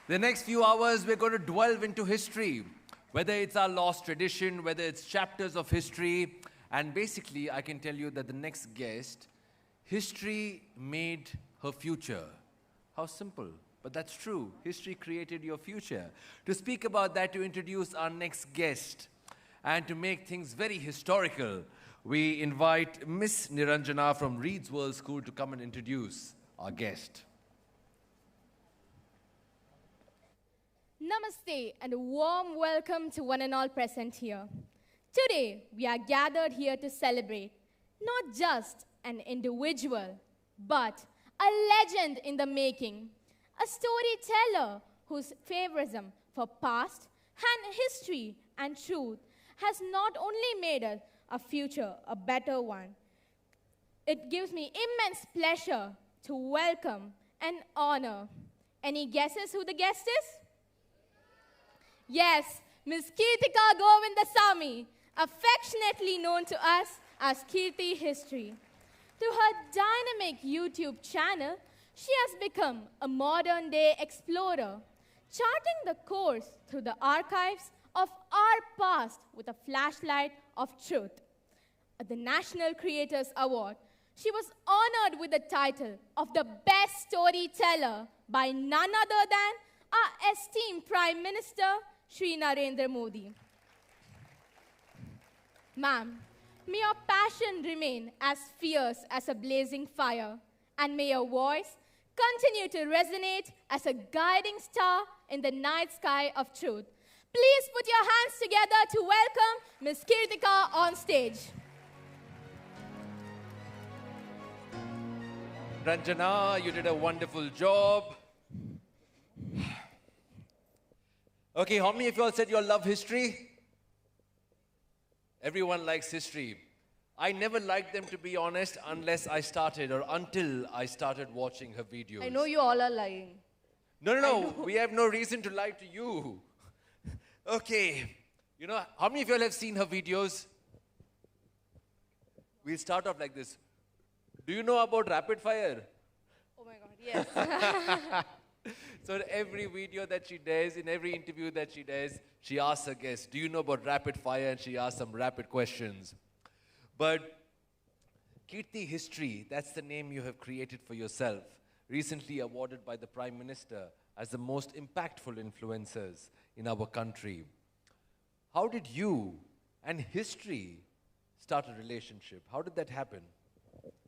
The next few hours, we're going to delve into history, whether it's our lost tradition, whether it's chapters of history. And basically, I can tell you that the next guest, history made her future. How simple. But that's true. History created your future. To speak about that, to introduce our next guest, and to make things very historical, we invite Miss Niranjana from Reed's World School to come and introduce our guest. Namaste and a warm welcome to one and all present here. Today, we are gathered here to celebrate not just an individual, but a legend in the making, a storyteller whose favorism for past and history and truth has not only made us a future a better one. It gives me immense pleasure to welcome and honor. Any guesses who the guest is? Yes, Ms. Kirtika Govindasamy, affectionately known to us as Kirti History. Through her dynamic YouTube channel, she has become a modern-day explorer, charting the course through the archives of our past with a flashlight of truth. At the National Creators Award, she was honored with the title of the Best Storyteller by none other than our esteemed Prime Minister, Shri Narendra Modi. Ma'am, may your passion remain as fierce as a blazing fire, and may your voice continue to resonate as a guiding star in the night sky of truth. Please put your hands together to welcome Ms. Kirtika on stage. Ranjana, you did a wonderful job. Okay, how many of you all said you all love history? Everyone likes history. I never liked them, to be honest, until I started watching her videos. I know you all are lying. No, we have no reason to lie to you. Okay, you know, how many of you all have seen her videos? We'll start off like this. Do you know about rapid fire? Oh my God, yes. So in every video that she does, in every interview that she does, she asks her guests, do you know about rapid fire? And she asks some rapid questions. But Kirti History, that's the name you have created for yourself, recently awarded by the Prime Minister as the most impactful influencers in our country. How did you and history start a relationship? How did that happen?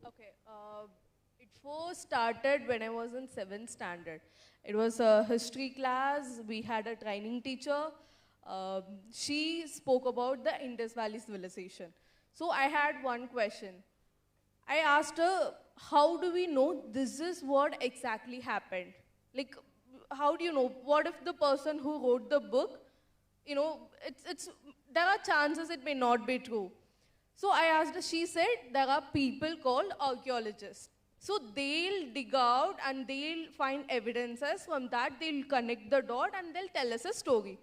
Okay, it first started when I was in 7th standard. It was a history class. We had a training teacher. She spoke about the Indus Valley civilization. So I had one question. I asked her, how do we know this is what exactly happened? Like, how do you know? What if the person who wrote the book, you know, there are chances it may not be true. So I asked her, she said, there are people called archaeologists. So they'll dig out and they'll find evidences. From that, they'll connect the dot and they'll tell us a story.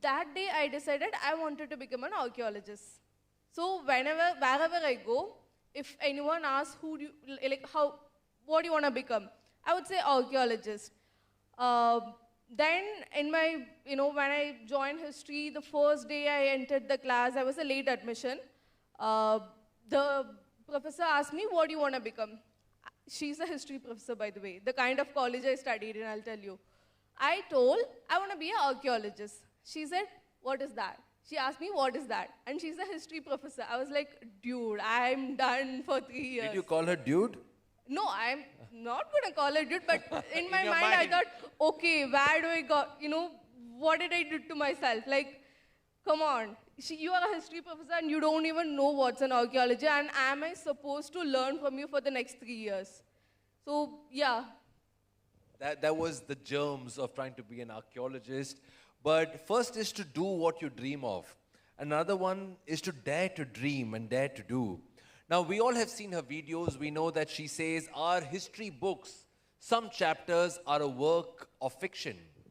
That day, I decided I wanted to become an archaeologist. So wherever I go, if anyone asks what do you want to become, I would say archaeologist. Then in my, when I joined history, the first day I entered the class, I was a late admission. The professor asked me, what do you want to become? She's a history professor, by the way, the kind of college I studied in, I'll tell you. I told, I want to be an archaeologist. She said, what is that? She asked me, what is that? And she's a history professor. I was like, dude, I'm done for 3 years. Did you call her dude? No, I'm not going to call her dude, but in my mind, I thought, okay, where do I go? What did I do to myself? Like, come on. You are a history professor and you don't even know what's an archaeology, and am I supposed to learn from you for the next 3 years? So, yeah. That was the germs of trying to be an archaeologist. But first is to do what you dream of. Another one is to dare to dream and dare to do. Now, we all have seen her videos. We know that she says our history books, some chapters are a work of fiction.